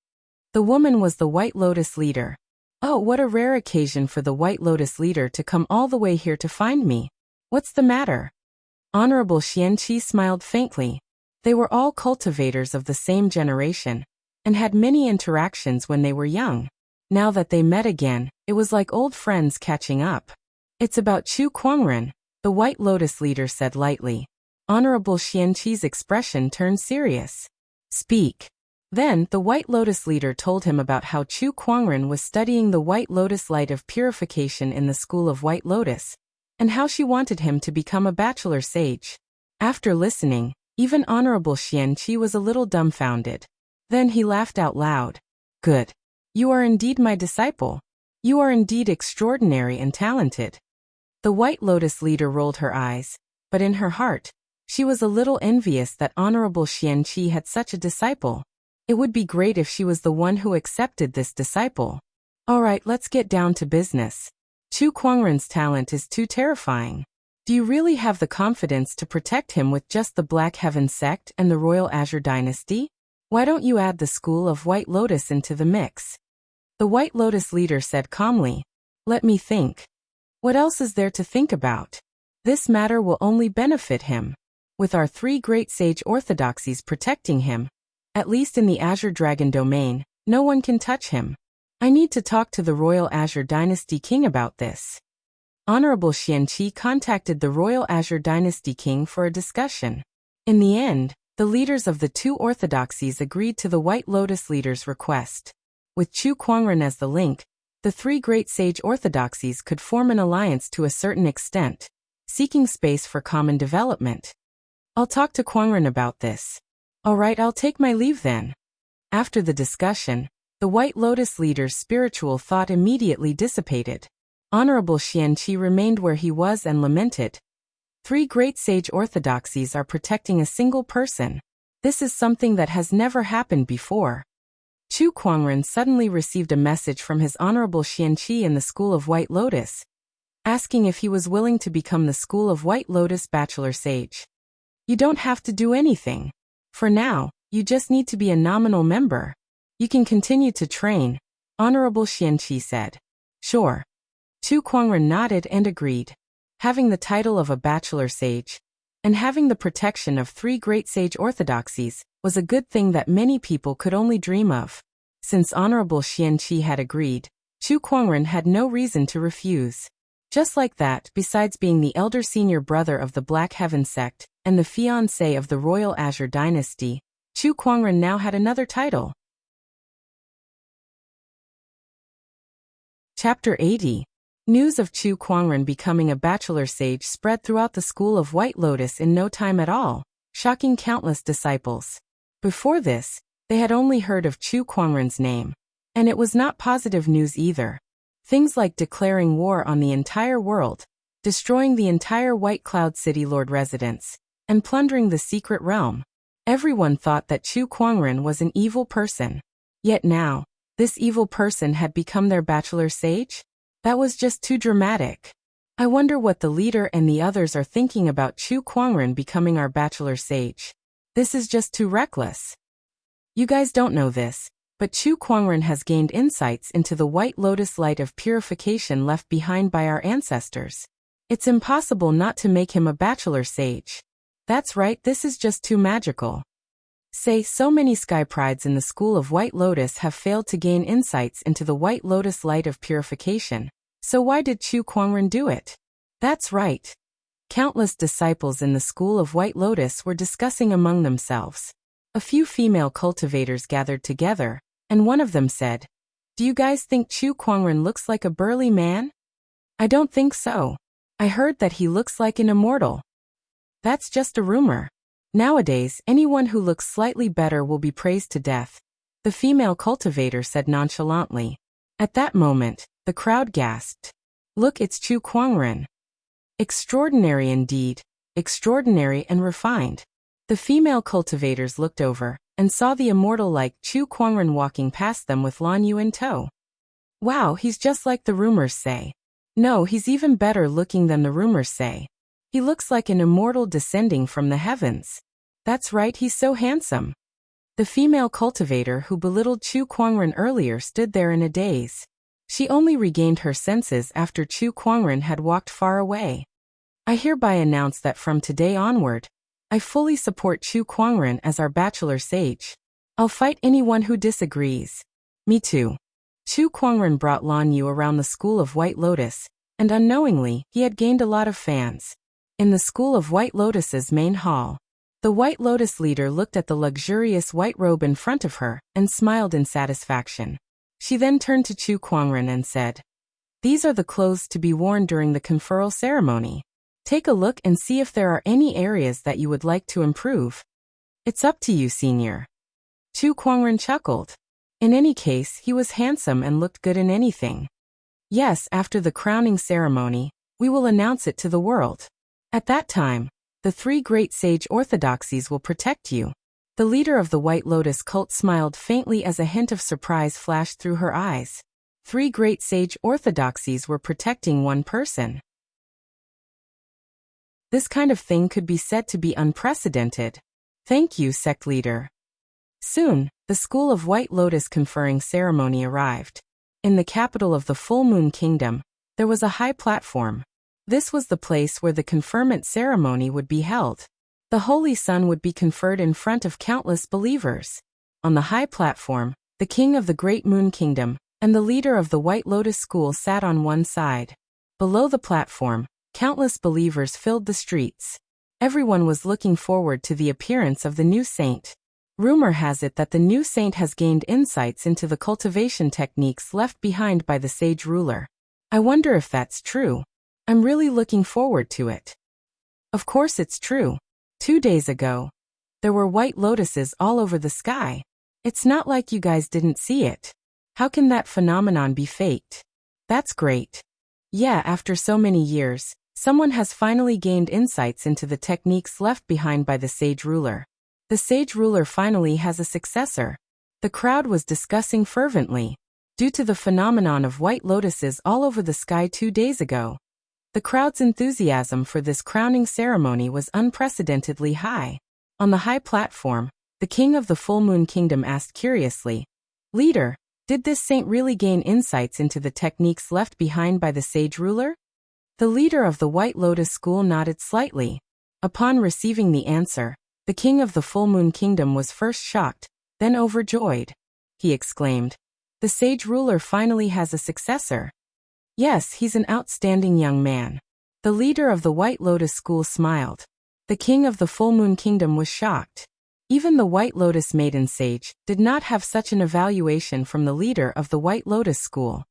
The woman was the White Lotus leader. Oh, what a rare occasion for the White Lotus leader to come all the way here to find me. What's the matter? Honorable Xian Qi smiled faintly. They were all cultivators of the same generation, and had many interactions when they were young. Now that they met again, it was like old friends catching up. It's about Chu Kuangren, the White Lotus leader said lightly. Honorable Xian Qi's expression turned serious. Speak. Then, the White Lotus leader told him about how Chu Kuangren was studying the White Lotus light of purification in the school of White Lotus, and how she wanted him to become a bachelor sage. After listening, even Honorable Xian Qi was a little dumbfounded. Then he laughed out loud. Good. You are indeed my disciple. You are indeed extraordinary and talented. The White Lotus leader rolled her eyes, but in her heart, she was a little envious that Honorable Xian Qi had such a disciple. It would be great if she was the one who accepted this disciple. All right, let's get down to business. Chu Kuangren's talent is too terrifying. Do you really have the confidence to protect him with just the Black Heaven Sect and the Royal Azure Dynasty? Why don't you add the School of White Lotus into the mix? The White Lotus leader said calmly. Let me think. What else is there to think about? This matter will only benefit him. With our 3 great sage orthodoxies protecting him, at least in the Azure Dragon domain, no one can touch him. I need to talk to the Royal Azure Dynasty King about this. Honorable Xian Qi contacted the Royal Azure Dynasty King for a discussion. In the end, the leaders of the 2 orthodoxies agreed to the White Lotus leader's request. With Chu Kuangren as the link, the 3 great sage orthodoxies could form an alliance to a certain extent, seeking space for common development. I'll talk to Kuangren about this. All right, I'll take my leave then. After the discussion, the White Lotus leader's spiritual thought immediately dissipated. Honorable Xian Qi remained where he was and lamented. 3 great sage orthodoxies are protecting a single person. This is something that has never happened before. Chu Kuangren suddenly received a message from his Honorable Xian Qi in the School of White Lotus, asking if he was willing to become the School of White Lotus Bachelor Sage. You don't have to do anything. For now, you just need to be a nominal member. You can continue to train, Honorable Xian Qi said. Sure. Chu Kuangren nodded and agreed. Having the title of a bachelor sage, and having the protection of 3 great sage orthodoxies, was a good thing that many people could only dream of. Since Honorable Xian Qi had agreed, Chu Kuangren had no reason to refuse. Just like that, besides being the elder senior brother of the Black Heaven Sect, and the fiancé of the Royal Azure Dynasty, Chu Kuangren now had another title. Chapter 80. News of Chu Kuangren becoming a bachelor sage spread throughout the School of White Lotus in no time at all, shocking countless disciples. Before this, they had only heard of Chu Kuangren's name, and it was not positive news either. Things like declaring war on the entire world, destroying the entire White Cloud City Lord residence, and plundering the secret realm. Everyone thought that Chu Kuangren was an evil person. Yet now, this evil person had become their bachelor sage? That was just too dramatic. I wonder what the leader and the others are thinking about Chu Kuangren becoming our bachelor sage. This is just too reckless. You guys don't know this, but Chu Kuangren has gained insights into the White Lotus light of purification left behind by our ancestors. It's impossible not to make him a bachelor sage. That's right, this is just too magical. So many sky prides in the school of White Lotus have failed to gain insights into the White Lotus light of purification. So why did Chu Kuangren do it? That's right. Countless disciples in the school of White Lotus were discussing among themselves. A few female cultivators gathered together, and one of them said, "Do you guys think Chu Kuangren looks like a burly man?" "I don't think so. I heard that he looks like an immortal." "That's just a rumor. Nowadays, anyone who looks slightly better will be praised to death," the female cultivator said nonchalantly. At that moment, the crowd gasped. "Look, it's Chu Kuangren. Extraordinary indeed, extraordinary and refined." The female cultivators looked over and saw the immortal-like Chu Kuangren walking past them with Lan Yu in tow. "Wow, he's just like the rumors say. No, he's even better looking than the rumors say. He looks like an immortal descending from the heavens. That's right, he's so handsome." The female cultivator who belittled Chu Kuangren earlier stood there in a daze. She only regained her senses after Chu Kuangren had walked far away. "I hereby announce that from today onward, I fully support Chu Kuangren as our bachelor sage. I'll fight anyone who disagrees." "Me too." Chu Kuangren brought Lan Yu around the school of White Lotus, and unknowingly, he had gained a lot of fans. In the school of White Lotus's main hall, the White Lotus leader looked at the luxurious white robe in front of her and smiled in satisfaction. She then turned to Chu Kuangren and said, "These are the clothes to be worn during the conferral ceremony. Take a look and see if there are any areas that you would like to improve." "It's up to you, senior." Chu Kuangren chuckled. In any case, he was handsome and looked good in anything. "Yes, after the crowning ceremony, we will announce it to the world. At that time, the 3 great sage orthodoxies will protect you." The leader of the White Lotus cult smiled faintly as a hint of surprise flashed through her eyes. 3 great sage orthodoxies were protecting one person. This kind of thing could be said to be unprecedented. "Thank you, sect leader." Soon, the school of White Lotus conferring ceremony arrived. In the capital of the Full Moon Kingdom, there was a high platform. This was the place where the conferment ceremony would be held. The Holy Sun would be conferred in front of countless believers. On the high platform, the king of the Great Moon Kingdom and the leader of the White Lotus School sat on one side. Below the platform, countless believers filled the streets. Everyone was looking forward to the appearance of the new saint. Rumor has it that the new saint has gained insights into the cultivation techniques left behind by the sage ruler. I wonder if that's true. I'm really looking forward to it. Of course it's true. 2 days ago, there were white lotuses all over the sky. It's not like you guys didn't see it. How can that phenomenon be faked? That's great. Yeah, after so many years, someone has finally gained insights into the techniques left behind by the sage ruler. The sage ruler finally has a successor. The crowd was discussing fervently. Due to the phenomenon of white lotuses all over the sky 2 days ago, the crowd's enthusiasm for this crowning ceremony was unprecedentedly high. On the high platform, the king of the Full Moon Kingdom asked curiously, "Leader, did this saint really gain insights into the techniques left behind by the sage ruler?" The leader of the White Lotus School nodded slightly. Upon receiving the answer, the king of the Full Moon Kingdom was first shocked, then overjoyed. He exclaimed, "The sage ruler finally has a successor." "Yes, he's an outstanding young man." The leader of the White Lotus School smiled. The king of the Full Moon Kingdom was shocked. Even the White Lotus Maiden Sage did not have such an evaluation from the leader of the White Lotus School.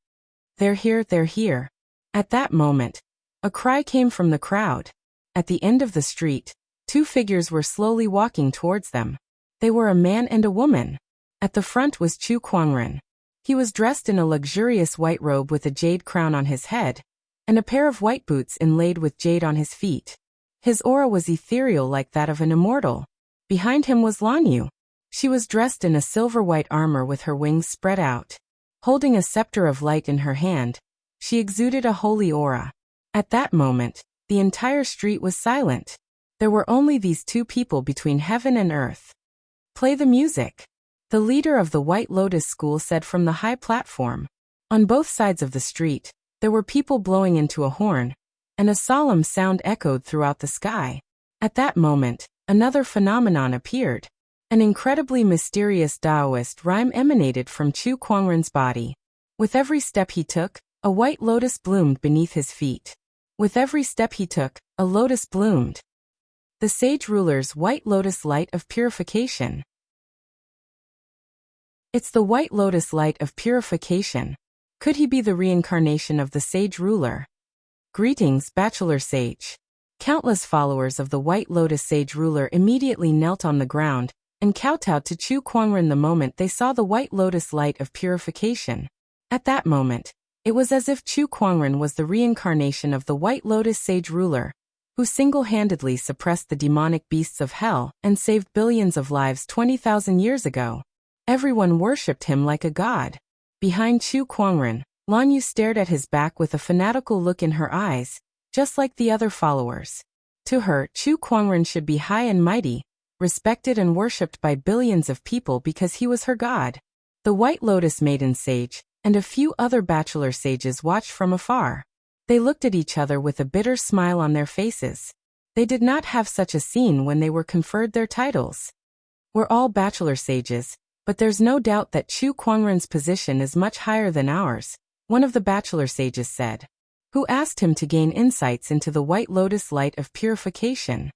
"They're here, they're here." At that moment, a cry came from the crowd. At the end of the street, 2 figures were slowly walking towards them. They were a man and a woman. At the front was Chu Kuangren. He was dressed in a luxurious white robe with a jade crown on his head, and a pair of white boots inlaid with jade on his feet. His aura was ethereal like that of an immortal. Behind him was Lan Yu. She was dressed in a silver-white armor with her wings spread out. Holding a scepter of light in her hand, she exuded a holy aura. At that moment, the entire street was silent. There were only these two people between heaven and earth. Play the music, the leader of the White Lotus School said from the high platform. On both sides of the street, there were people blowing into a horn, and a solemn sound echoed throughout the sky. At that moment, another phenomenon appeared. An incredibly mysterious Taoist rhyme emanated from Chu Kuangren's body. With every step he took, a white lotus bloomed beneath his feet. With every step he took, a lotus bloomed. The sage ruler's white lotus light of purification. It's the white lotus light of purification. Could he be the reincarnation of the sage ruler? Greetings, Bachelor Sage. Countless followers of the White Lotus Sage ruler immediately knelt on the ground and kowtowed to Chu Kuangren the moment they saw the White Lotus light of purification. At that moment, it was as if Chu Kuangren was the reincarnation of the White Lotus Sage ruler, who single-handedly suppressed the demonic beasts of hell and saved billions of lives 20,000 years ago. Everyone worshipped him like a god. Behind Chu Kuangren, Lan Yu stared at his back with a fanatical look in her eyes, just like the other followers. To her, Chu Kuangren should be high and mighty, respected and worshipped by billions of people because he was her god. The White Lotus Maiden Sage and a few other bachelor sages watched from afar. They looked at each other with a bitter smile on their faces. They did not have such a scene when they were conferred their titles. We're all bachelor sages, but there's no doubt that Chu Kuangren's position is much higher than ours, one of the bachelor sages said. Who asked him to gain insights into the White Lotus light of purification.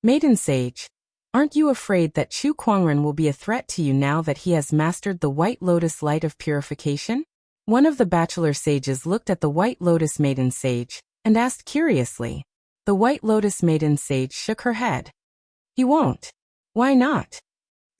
Maiden Sage, aren't you afraid that Chu Kuangren will be a threat to you now that he has mastered the White Lotus light of purification? One of the bachelor sages looked at the White Lotus Maiden Sage and asked curiously. The White Lotus Maiden Sage shook her head. He won't. Why not?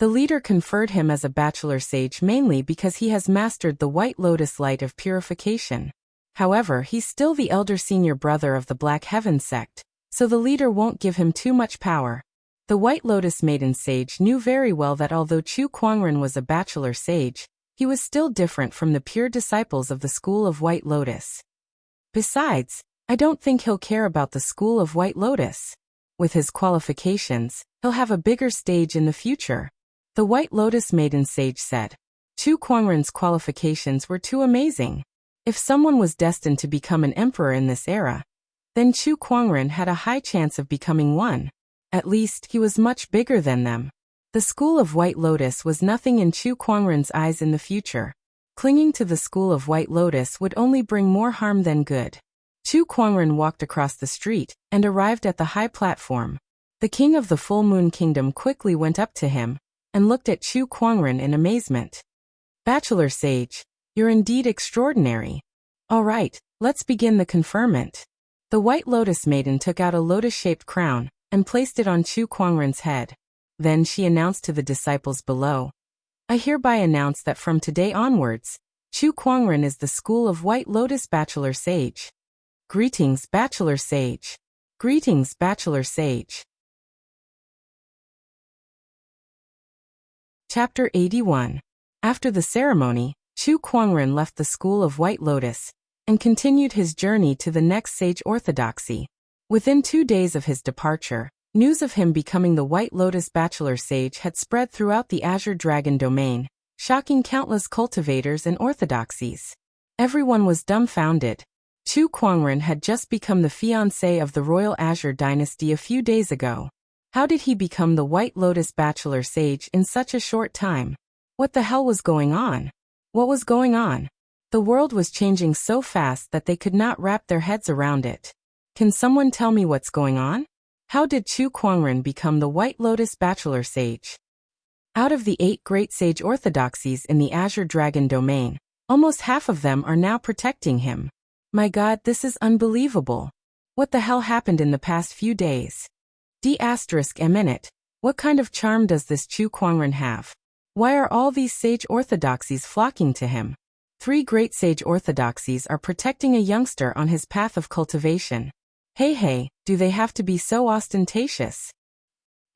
The leader conferred him as a bachelor sage mainly because he has mastered the White Lotus light of purification. However, he's still the elder senior brother of the Black Heaven sect, so the leader won't give him too much power. The White Lotus Maiden Sage knew very well that although Chu Kuangren was a bachelor sage, he was still different from the pure disciples of the School of White Lotus. Besides, I don't think he'll care about the School of White Lotus. With his qualifications, he'll have a bigger stage in the future. The White Lotus Maiden Sage said. Chu Kuangren's qualifications were too amazing. If someone was destined to become an emperor in this era, then Chu Kuangren had a high chance of becoming one. At least, he was much bigger than them. The School of White Lotus was nothing in Chu Kuangren's eyes in the future. Clinging to the School of White Lotus would only bring more harm than good. Chu Kuangren walked across the street and arrived at the high platform. The king of the Full Moon Kingdom quickly went up to him and looked at Chu Kuangren in amazement. Bachelor Sage, you're indeed extraordinary. All right, let's begin the conferment. The White Lotus Maiden took out a lotus-shaped crown and placed it on Chu Kuangren's head. Then she announced to the disciples below, I hereby announce that from today onwards, Chu Kuangren is the School of White Lotus Bachelor Sage. Greetings, Bachelor Sage. Greetings, Bachelor Sage. Chapter 81. After the ceremony, Chu Kuangren left the School of White Lotus and continued his journey to the next sage orthodoxy. Within 2 days of his departure, news of him becoming the White Lotus Bachelor Sage had spread throughout the Azure Dragon domain, shocking countless cultivators and orthodoxies. Everyone was dumbfounded. Chu Kuangren had just become the fiancé of the Royal Azure Dynasty a few days ago. How did he become the White Lotus Bachelor Sage in such a short time? What the hell was going on? What was going on? The world was changing so fast that they could not wrap their heads around it. Can someone tell me what's going on? How did Chu Kuangren become the White Lotus Bachelor Sage? Out of the 8 great sage orthodoxies in the Azure Dragon domain, almost half of them are now protecting him. My God, this is unbelievable. What the hell happened in the past few days? D***. What kind of charm does this Chu Kuangren have? Why are all these sage orthodoxies flocking to him? 3 great sage orthodoxies are protecting a youngster on his path of cultivation. Hey, do they have to be so ostentatious?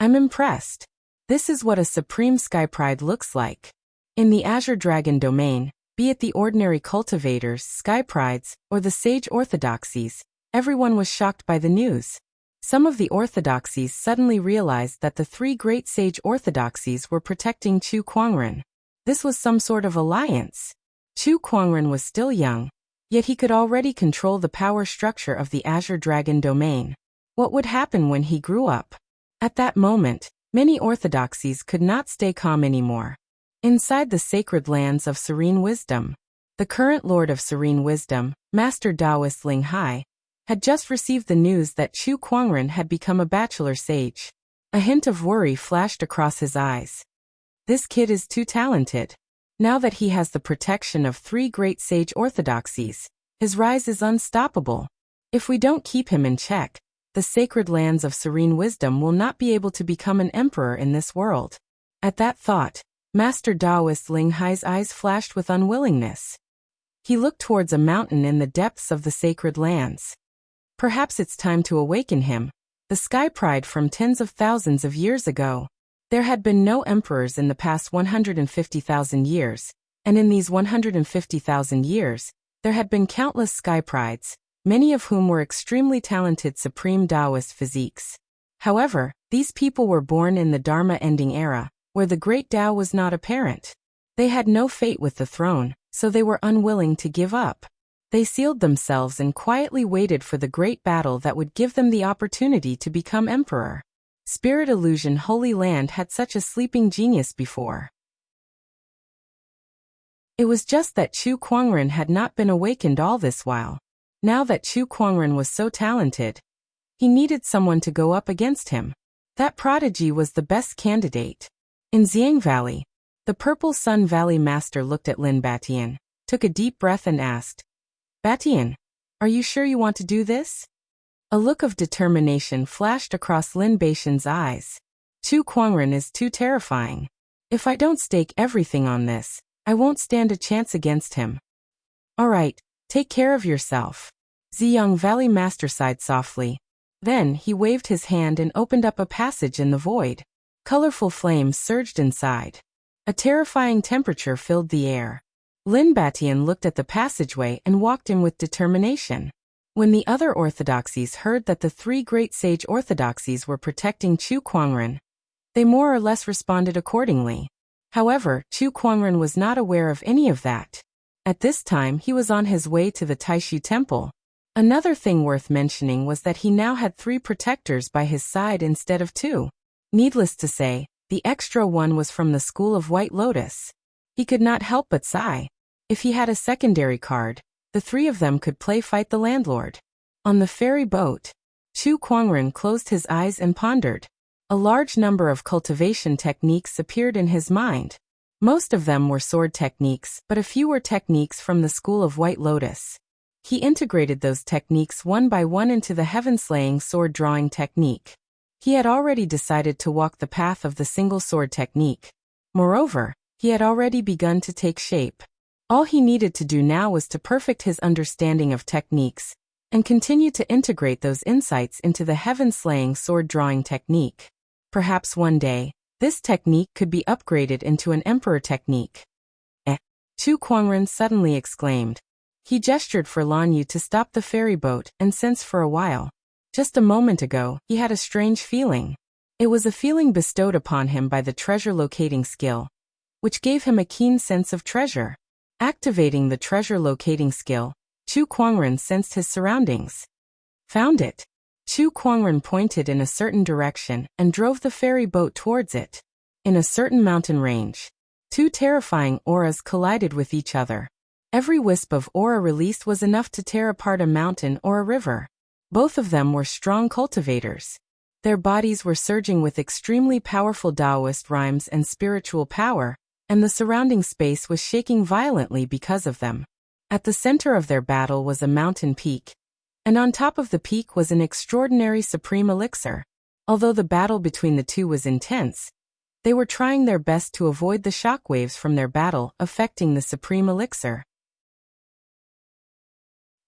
I'm impressed. This is what a supreme sky pride looks like. In the Azure Dragon domain, be it the ordinary cultivators, sky prides, or the sage orthodoxies, everyone was shocked by the news. Some of the orthodoxies suddenly realized that the three great sage orthodoxies were protecting Chu Kuangren. This was some sort of alliance. Chu Kuangren was still young, yet he could already control the power structure of the Azure Dragon domain. What would happen when he grew up? At that moment, many orthodoxies could not stay calm anymore. Inside the sacred lands of Serene Wisdom, the current Lord of Serene Wisdom, Master Taoist Ling Hai, had just received the news that Chu Kuangren had become a bachelor sage. A hint of worry flashed across his eyes. This kid is too talented. Now that he has the protection of three great sage orthodoxies, his rise is unstoppable. If we don't keep him in check, the sacred lands of Serene Wisdom will not be able to become an emperor in this world. At that thought, Master Taoist Ling Hai's eyes flashed with unwillingness. He looked towards a mountain in the depths of the sacred lands. Perhaps it's time to awaken him, the sky pride from tens of thousands of years ago. There had been no emperors in the past 150,000 years, and in these 150,000 years, there had been countless sky prides, many of whom were extremely talented supreme Taoist physiques. However, these people were born in the Dharma-ending era, where the great Tao was not apparent. They had no fate with the throne, so they were unwilling to give up. They sealed themselves and quietly waited for the great battle that would give them the opportunity to become emperor. Spirit Illusion Holy Land had such a sleeping genius before. It was just that Chu Kuangren had not been awakened all this while. Now that Chu Kuangren was so talented, he needed someone to go up against him. That prodigy was the best candidate. In Xiang Valley, the Purple Sun Valley Master looked at Lin Batian, took a deep breath and asked, "Batian, are you sure you want to do this?" A look of determination flashed across Lin Batian's eyes. Chu Kuangren is too terrifying. If I don't stake everything on this, I won't stand a chance against him. All right, take care of yourself. Ziyang Valley Master sighed softly. Then he waved his hand and opened up a passage in the void. Colorful flames surged inside. A terrifying temperature filled the air. Lin Batian looked at the passageway and walked in with determination. When the other orthodoxies heard that the three great sage orthodoxies were protecting Chu Kuangren, they more or less responded accordingly. However, Chu Kuangren was not aware of any of that. At this time he was on his way to the Taishu Temple. Another thing worth mentioning was that he now had 3 protectors by his side instead of 2. Needless to say, the extra one was from the School of White Lotus. He could not help but sigh. If he had a secondary card, the 3 of them could play fight the landlord. On the ferry boat, Chu Kuangren closed his eyes and pondered. A large number of cultivation techniques appeared in his mind. Most of them were sword techniques, but a few were techniques from the School of White Lotus. He integrated those techniques one by one into the heaven-slaying sword drawing technique. He had already decided to walk the path of the single sword technique. Moreover, he had already begun to take shape. All he needed to do now was to perfect his understanding of techniques, and continue to integrate those insights into the heaven-slaying sword drawing technique. Perhaps one day, this technique could be upgraded into an emperor technique. Chu Kuangren suddenly exclaimed. He gestured for Lan Yu to stop the ferry boat and sensed for a while. Just a moment ago, he had a strange feeling. It was a feeling bestowed upon him by the treasure locating skill, which gave him a keen sense of treasure. Activating the treasure locating skill, Chu Kuangren sensed his surroundings. Found it. Chu Kuangren pointed in a certain direction and drove the ferry boat towards it. In a certain mountain range, 2 terrifying auras collided with each other. Every wisp of aura released was enough to tear apart a mountain or a river. Both of them were strong cultivators. Their bodies were surging with extremely powerful Taoist rhymes and spiritual power, and the surrounding space was shaking violently because of them. At the center of their battle was a mountain peak, and on top of the peak was an extraordinary supreme elixir. Although the battle between the 2 was intense, they were trying their best to avoid the shockwaves from their battle affecting the supreme elixir.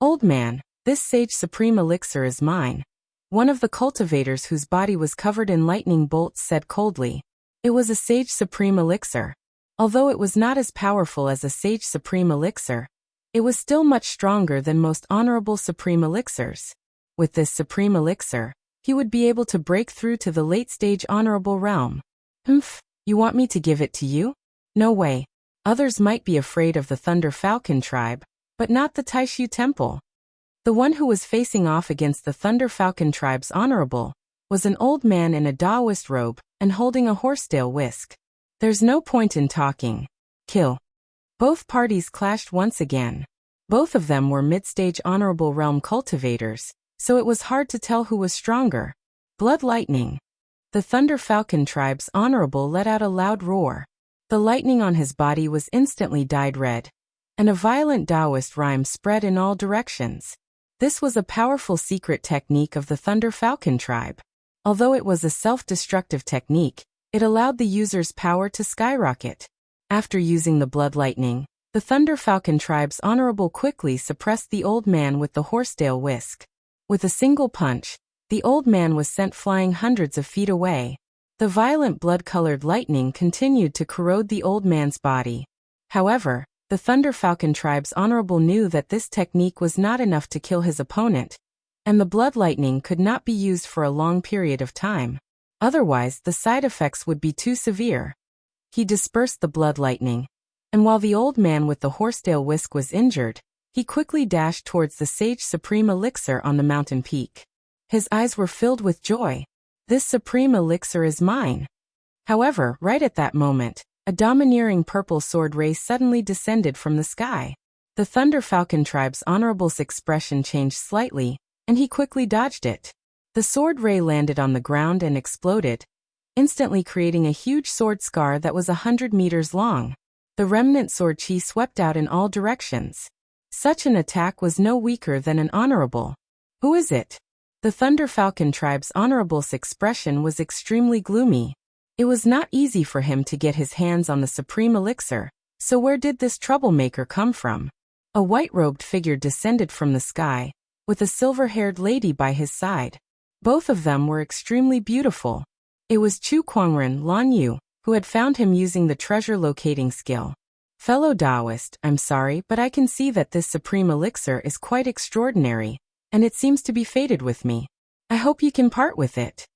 Old man, this sage supreme elixir is mine. One of the cultivators whose body was covered in lightning bolts said coldly. It was a sage supreme elixir. Although it was not as powerful as a sage supreme elixir, it was still much stronger than most honorable supreme elixirs. With this supreme elixir, he would be able to break through to the late-stage honorable realm. Humph, you want me to give it to you? No way. Others might be afraid of the Thunder Falcon tribe, but not the Taishu Temple. The one who was facing off against the Thunder Falcon tribe's honorable was an old man in a Taoist robe and holding a horsetail whisk. There's no point in talking. Kill. Both parties clashed once again. Both of them were mid-stage honorable realm cultivators, so it was hard to tell who was stronger. Blood lightning. The Thunder Falcon tribe's honorable let out a loud roar. The lightning on his body was instantly dyed red, and a violent Taoist rhyme spread in all directions. This was a powerful secret technique of the Thunder Falcon tribe. Although it was a self-destructive technique, it allowed the user's power to skyrocket. After using the blood lightning, the Thunder Falcon tribe's honorable quickly suppressed the old man with the horsetail whisk. With a single punch, the old man was sent flying hundreds of feet away. The violent blood-colored lightning continued to corrode the old man's body. However, the Thunder Falcon tribe's honorable knew that this technique was not enough to kill his opponent, and the blood lightning could not be used for a long period of time. Otherwise, the side effects would be too severe. He dispersed the blood lightning, and while the old man with the horsetail whisk was injured, he quickly dashed towards the Sage Supreme Elixir on the mountain peak. His eyes were filled with joy. This Supreme Elixir is mine. However, right at that moment, a domineering purple sword ray suddenly descended from the sky. The Thunder Falcon tribe's honorable's expression changed slightly, and he quickly dodged it. The sword ray landed on the ground and exploded, instantly creating a huge sword scar that was 100 meters long. The remnant sword chi swept out in all directions. Such an attack was no weaker than an honorable. Who is it? The Thunder Falcon tribe's honorable's expression was extremely gloomy. It was not easy for him to get his hands on the Supreme Elixir, so where did this troublemaker come from? A white-robed figure descended from the sky, with a silver-haired lady by his side. Both of them were extremely beautiful. It was Chu Kuangren Lan Yu, who had found him using the treasure locating skill. Fellow Taoist, I'm sorry, but I can see that this Supreme Elixir is quite extraordinary, and it seems to be fated with me. I hope you can part with it.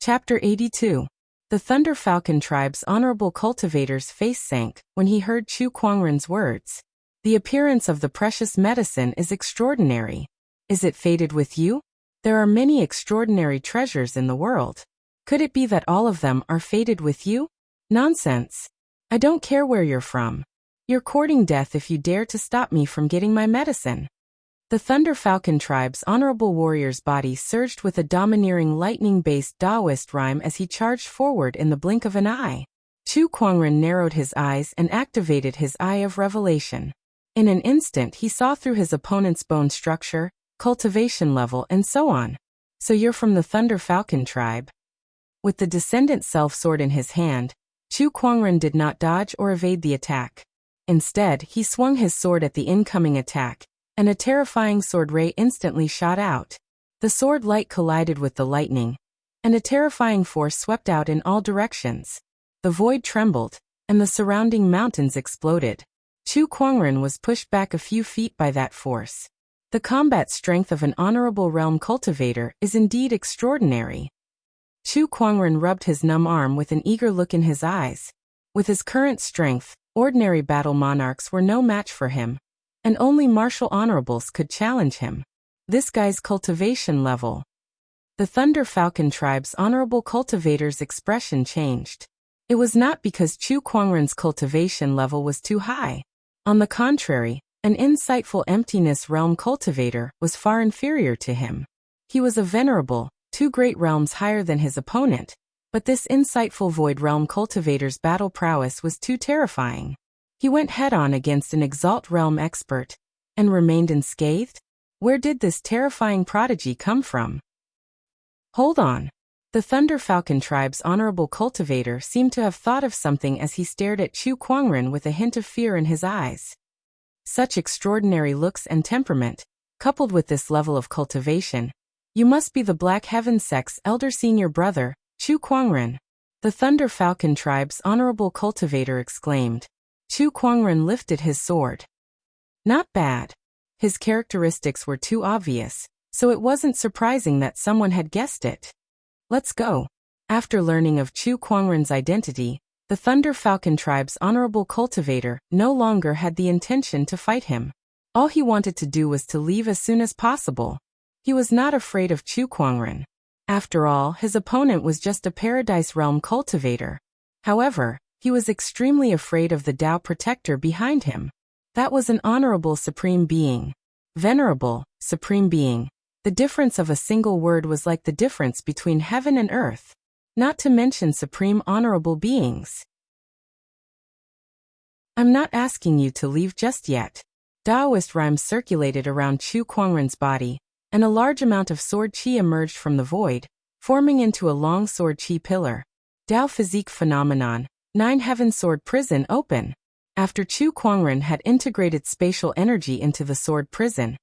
Chapter 82. The Thunder Falcon tribe's honorable cultivator's face sank when he heard Chu Kuangren's words. The appearance of the precious medicine is extraordinary. Is it fated with you? There are many extraordinary treasures in the world. Could it be that all of them are fated with you? Nonsense. I don't care where you're from. You're courting death if you dare to stop me from getting my medicine. The Thunder Falcon tribe's honorable warrior's body surged with a domineering lightning-based Taoist rhyme as he charged forward in the blink of an eye. Chu Kuangren narrowed his eyes and activated his Eye of Revelation. In an instant he saw through his opponent's bone structure, cultivation level and so on. So you're from the Thunder Falcon tribe? With the Descendant Self-Sword in his hand, Chu Kuangren did not dodge or evade the attack. Instead, he swung his sword at the incoming attack, and a terrifying sword ray instantly shot out. The sword light collided with the lightning, and a terrifying force swept out in all directions. The void trembled, and the surrounding mountains exploded. Chu Kuangren was pushed back a few feet by that force. The combat strength of an honorable realm cultivator is indeed extraordinary. Chu Kuangren rubbed his numb arm with an eager look in his eyes. With his current strength, ordinary battle monarchs were no match for him, and only martial honorables could challenge him. This guy's cultivation level. The Thunder Falcon tribe's honorable cultivator's expression changed. It was not because Chu Kuangren's cultivation level was too high. On the contrary, an insightful emptiness realm cultivator was far inferior to him. He was a venerable, 2 great realms higher than his opponent, but this insightful void realm cultivator's battle prowess was too terrifying. He went head-on against an exalt realm expert, and remained unscathed? Where did this terrifying prodigy come from? Hold on. The Thunder Falcon tribe's honorable cultivator seemed to have thought of something as he stared at Chu Kuangren with a hint of fear in his eyes. Such extraordinary looks and temperament, coupled with this level of cultivation. You must be the Black Heaven Sect's elder senior brother, Chu Kuangren. The Thunder Falcon tribe's honorable cultivator exclaimed. Chu Kuangren lifted his sword. Not bad. His characteristics were too obvious, so it wasn't surprising that someone had guessed it. Let's go. After learning of Chu Kuangren's identity, the Thunder Falcon tribe's honorable cultivator no longer had the intention to fight him. All he wanted to do was to leave as soon as possible. He was not afraid of Chu Kuangren. After all, his opponent was just a Paradise Realm cultivator. However, he was extremely afraid of the Tao protector behind him. That was an honorable supreme being. Venerable, supreme being. The difference of a single word was like the difference between heaven and earth. Not to mention supreme honorable beings. I'm not asking you to leave just yet. Taoist rhymes circulated around Chu Kuangren's body, and a large amount of sword qi emerged from the void, forming into a long sword qi pillar. Tao physique phenomenon, 9 heaven sword prison open. After Chu Kuangren had integrated spatial energy into the sword prison,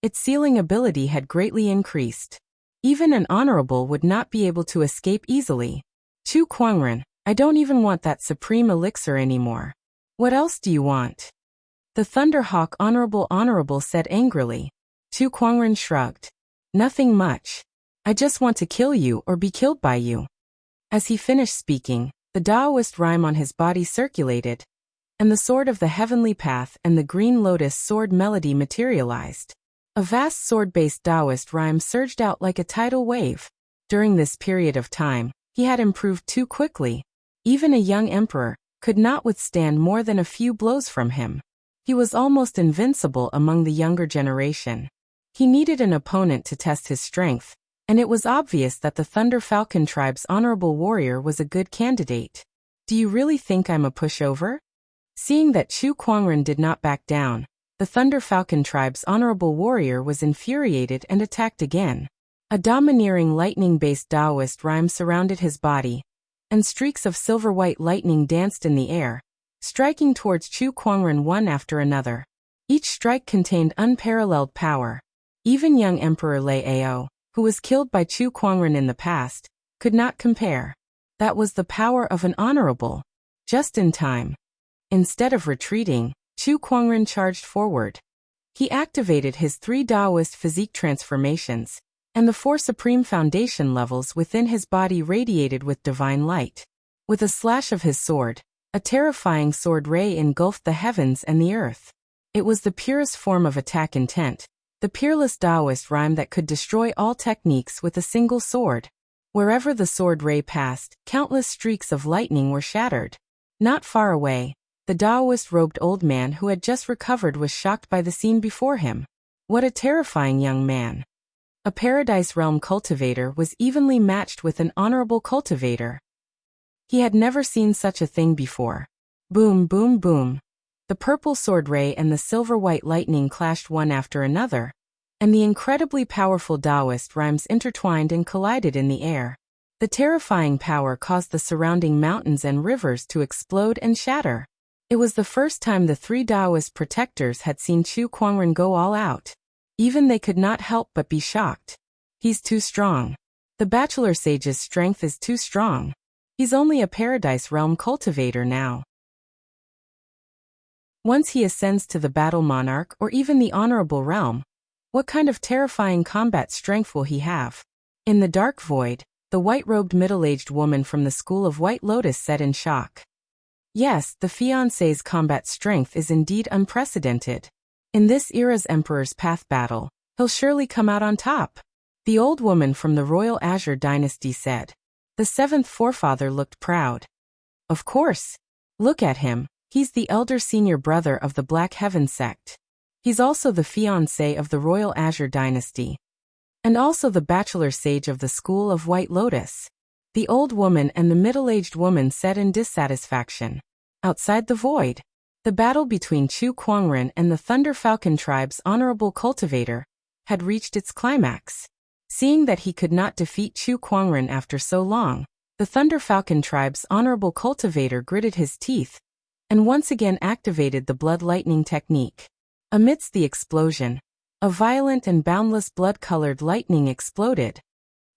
its sealing ability had greatly increased. Even an honorable would not be able to escape easily. Chu Kuangren, I don't even want that supreme elixir anymore. What else do you want? The Thunderhawk honorable said angrily. Chu Kuangren shrugged. Nothing much. I just want to kill you or be killed by you. As he finished speaking, the Taoist rhyme on his body circulated, and the sword of the heavenly path and the green lotus sword melody materialized. A vast sword-based Taoist rhyme surged out like a tidal wave. During this period of time, he had improved too quickly. Even a young emperor could not withstand more than a few blows from him. He was almost invincible among the younger generation. He needed an opponent to test his strength, and it was obvious that the Thunder Falcon tribe's honorable warrior was a good candidate. Do you really think I'm a pushover? Seeing that Chu Kuangren did not back down, the Thunder Falcon tribe's honorable warrior was infuriated and attacked again. A domineering lightning-based Taoist rhyme surrounded his body, and streaks of silver-white lightning danced in the air, striking towards Chu Kuangren one after another. Each strike contained unparalleled power. Even young Emperor Lei Ao, who was killed by Chu Kuangren in the past, could not compare. That was the power of an honorable. Just in time. Instead of retreating, Chu Kuangren charged forward. He activated his 3 Taoist physique transformations, and the 4 supreme foundation levels within his body radiated with divine light. With a slash of his sword, a terrifying sword ray engulfed the heavens and the earth. It was the purest form of attack intent, the peerless Taoist rhyme that could destroy all techniques with a single sword. Wherever the sword ray passed, countless streaks of lightning were shattered. Not far away, the Taoist-robed old man who had just recovered was shocked by the scene before him. What a terrifying young man. A Paradise Realm cultivator was evenly matched with an honorable cultivator. He had never seen such a thing before. Boom, boom, boom. The purple sword ray and the silver-white lightning clashed one after another, and the incredibly powerful Taoist rhymes intertwined and collided in the air. The terrifying power caused the surrounding mountains and rivers to explode and shatter. It was the first time the 3 Taoist protectors had seen Chu Kuangren go all out. Even they could not help but be shocked. He's too strong. The Bachelor Sage's strength is too strong. He's only a Paradise Realm cultivator now. Once he ascends to the Battle Monarch or even the Honorable Realm, what kind of terrifying combat strength will he have? In the dark void, the white-robed middle-aged woman from the School of White Lotus said in shock. Yes, the fiancé's combat strength is indeed unprecedented. In this era's Emperor's Path battle, he'll surely come out on top. The old woman from the Royal Azure dynasty said. The 7th forefather looked proud. Of course. Look at him, he's the elder senior brother of the Black Heaven sect. He's also the fiancé of the Royal Azure dynasty. And also the Bachelor Sage of the School of White Lotus. The old woman and the middle-aged woman said in dissatisfaction. Outside the void, the battle between Chu Kuangren and the Thunder Falcon tribe's honorable cultivator had reached its climax. Seeing that he could not defeat Chu Kuangren after so long, the Thunder Falcon tribe's honorable cultivator gritted his teeth and once again activated the blood lightning technique. Amidst the explosion, a violent and boundless blood-colored lightning exploded.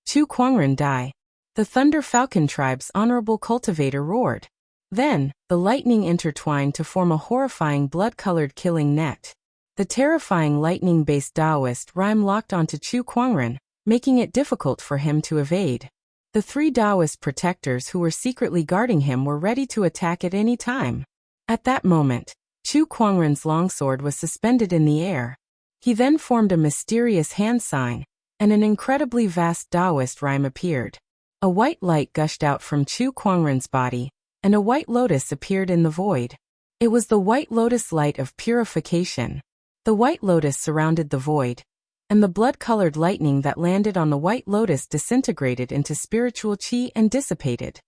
Chu Kuangren die. The Thunder Falcon tribe's honorable cultivator roared. Then, the lightning intertwined to form a horrifying blood-colored killing net. The terrifying lightning-based Taoist rhyme locked onto Chu Kuangren, making it difficult for him to evade. The three Taoist protectors who were secretly guarding him were ready to attack at any time. At that moment, Chu Kuangren's longsword was suspended in the air. He then formed a mysterious hand sign, and an incredibly vast Taoist rhyme appeared. A white light gushed out from Chu Kuangren's body, and a white lotus appeared in the void. It was the white lotus light of purification. The white lotus surrounded the void, and the blood-colored lightning that landed on the white lotus disintegrated into spiritual qi and dissipated.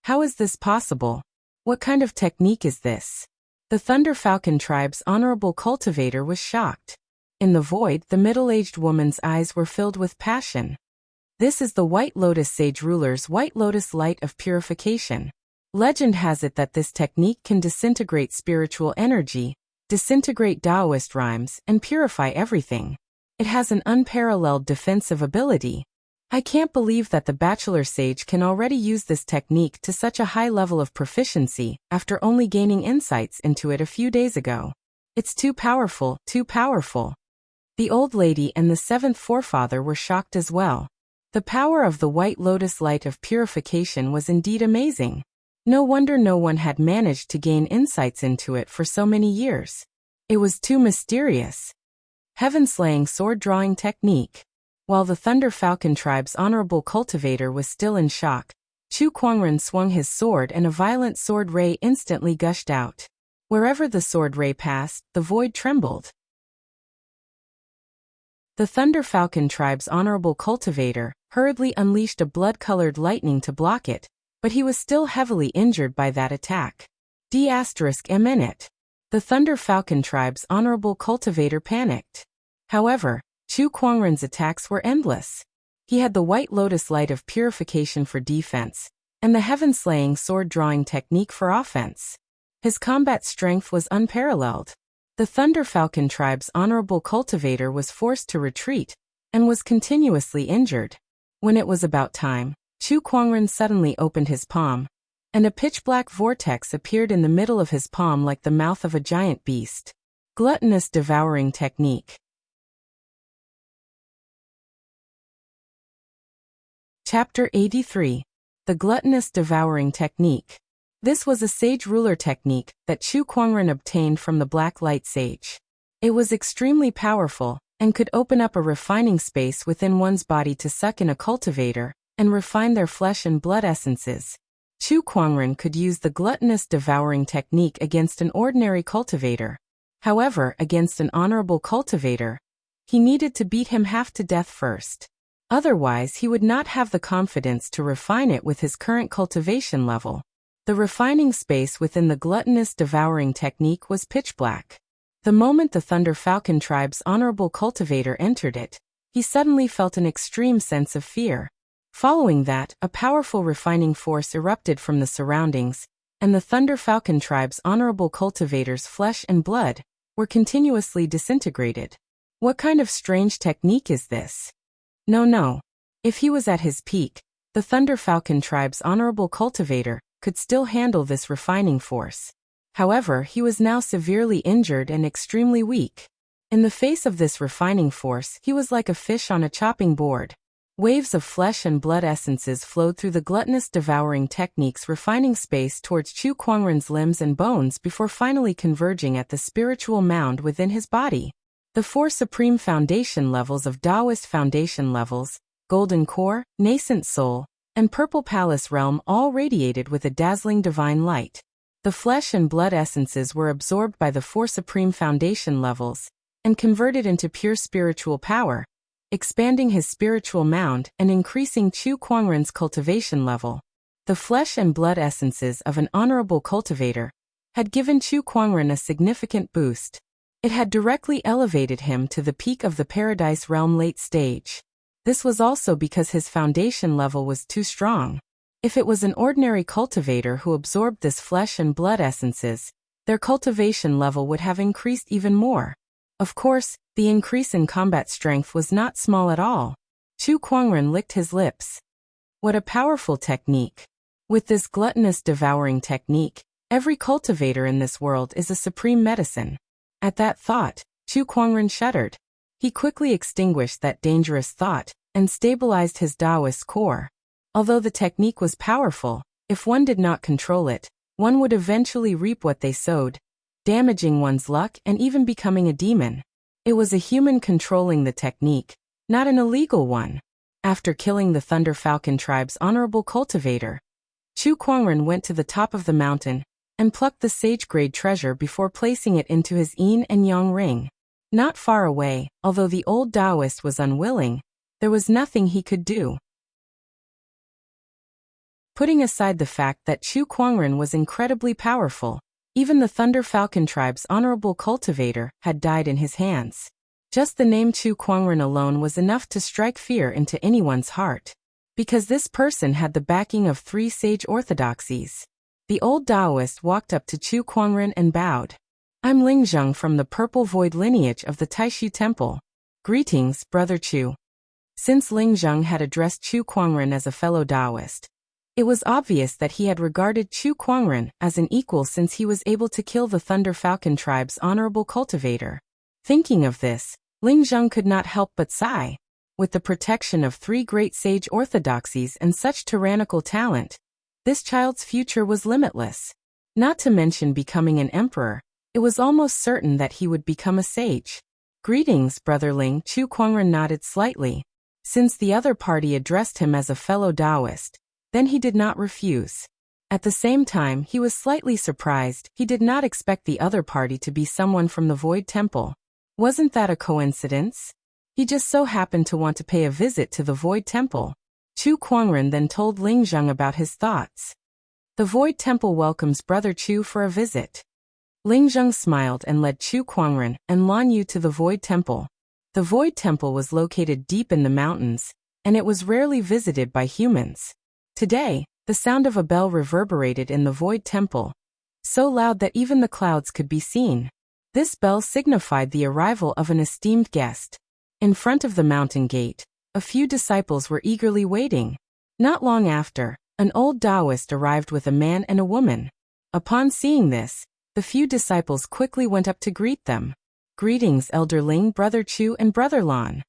How is this possible? What kind of technique is this? The Thunder Falcon tribe's honorable cultivator was shocked. In the void, the middle-aged woman's eyes were filled with passion. This is the White Lotus Sage Ruler's White Lotus Light of Purification. Legend has it that this technique can disintegrate spiritual energy, disintegrate Taoist rhymes, and purify everything. It has an unparalleled defensive ability. I can't believe that the Bachelor Sage can already use this technique to such a high level of proficiency after only gaining insights into it a few days ago. It's too powerful, too powerful. The old lady and the seventh forefather were shocked as well. The power of the White Lotus Light of Purification was indeed amazing. No wonder no one had managed to gain insights into it for so many years. It was too mysterious. Heaven-slaying sword-drawing technique. While the Thunder Falcon tribe's honorable cultivator was still in shock, Chu Kuangren swung his sword and a violent sword ray instantly gushed out. Wherever the sword ray passed, the void trembled. The Thunder Falcon tribe's honorable cultivator hurriedly unleashed a blood-colored lightning to block it, but he was still heavily injured by that attack. D***MN. The Thunder Falcon tribe's honorable cultivator panicked. However, Chu Kuangren's attacks were endless. He had the White Lotus Light of Purification for defense, and the heaven-slaying sword-drawing technique for offense. His combat strength was unparalleled. The Thunder Falcon tribe's honorable cultivator was forced to retreat, and was continuously injured. When it was about time, Chu Kuangren suddenly opened his palm, and a pitch-black vortex appeared in the middle of his palm like the mouth of a giant beast. Gluttonous devouring technique. Chapter 83. The Gluttonous Devouring Technique. This was a sage ruler technique that Chu Kuangren obtained from the Black Light Sage. It was extremely powerful, and could open up a refining space within one's body to suck in a cultivator, and refine their flesh and blood essences. Chu Kuangren could use the gluttonous devouring technique against an ordinary cultivator. However, against an honorable cultivator, he needed to beat him half to death first. Otherwise, he would not have the confidence to refine it with his current cultivation level. The refining space within the gluttonous devouring technique was pitch black. The moment the Thunder Falcon tribe's honorable cultivator entered it, he suddenly felt an extreme sense of fear. Following that, a powerful refining force erupted from the surroundings, and the Thunder Falcon tribe's honorable cultivator's flesh and blood were continuously disintegrated. What kind of strange technique is this? No. If he was at his peak, the Thunder Falcon tribe's honorable cultivator could still handle this refining force. However, he was now severely injured and extremely weak. In the face of this refining force, he was like a fish on a chopping board. Waves of flesh and blood essences flowed through the gluttonous devouring technique's refining space towards Chu Kuangren's limbs and bones before finally converging at the spiritual mound within his body. The four supreme foundation levels of Taoist foundation levels, Golden Core, Nascent Soul, and Purple Palace Realm all radiated with a dazzling divine light. The flesh and blood essences were absorbed by the four supreme foundation levels and converted into pure spiritual power, expanding his spiritual mound and increasing Chu Kuangren's cultivation level. The flesh and blood essences of an honorable cultivator had given Chu Kuangren a significant boost. It had directly elevated him to the peak of the Paradise Realm late stage. This was also because his foundation level was too strong. If it was an ordinary cultivator who absorbed this flesh and blood essences, their cultivation level would have increased even more. Of course, the increase in combat strength was not small at all. Chu Kuangren licked his lips. What a powerful technique. With this gluttonous devouring technique, every cultivator in this world is a supreme medicine. At that thought, Chu Kuangren shuddered. He quickly extinguished that dangerous thought and stabilized his Taoist core. Although the technique was powerful, if one did not control it, one would eventually reap what they sowed, damaging one's luck and even becoming a demon. It was a human controlling the technique, not an illegal one. After killing the Thunder Falcon tribe's honorable cultivator, Chu Kuangren went to the top of the mountain and plucked the sage-grade treasure before placing it into his yin and yang ring. Not far away, although the old Taoist was unwilling, there was nothing he could do. Putting aside the fact that Chu Kuangren was incredibly powerful, even the Thunder Falcon tribe's honorable cultivator had died in his hands. Just the name Chu Kuangren alone was enough to strike fear into anyone's heart. Because this person had the backing of 3 sage orthodoxies. The old Taoist walked up to Chu Kuangren and bowed. I'm Lingzheng from the Purple Void lineage of the Taishu Temple. Greetings, Brother Chu. Since Lingzheng had addressed Chu Kuangren as a fellow Taoist, it was obvious that he had regarded Chu Kuangren as an equal since he was able to kill the Thunder Falcon tribe's honorable cultivator. Thinking of this, Lingzheng could not help but sigh. With the protection of 3 great sage orthodoxies and such tyrannical talent, this child's future was limitless. Not to mention becoming an emperor, it was almost certain that he would become a sage. Greetings, Brother Ling. Chu Kuangren nodded slightly. Since the other party addressed him as a fellow Taoist, then he did not refuse. At the same time, he was slightly surprised. He did not expect the other party to be someone from the Void Temple. Wasn't that a coincidence? He just so happened to want to pay a visit to the Void Temple. Chu Kuangren then told Lingzheng about his thoughts. The Void Temple welcomes Brother Chu for a visit. Lingzheng smiled and led Chu Kuangren and Lan Yu to the Void Temple. The Void Temple was located deep in the mountains, and it was rarely visited by humans. Today, the sound of a bell reverberated in the Void Temple, so loud that even the clouds could be seen. This bell signified the arrival of an esteemed guest. In front of the mountain gate, a few disciples were eagerly waiting. Not long after, an old Taoist arrived with a man and a woman. Upon seeing this, the few disciples quickly went up to greet them. Greetings, Elder Ling, Brother Chu and Brother Lan.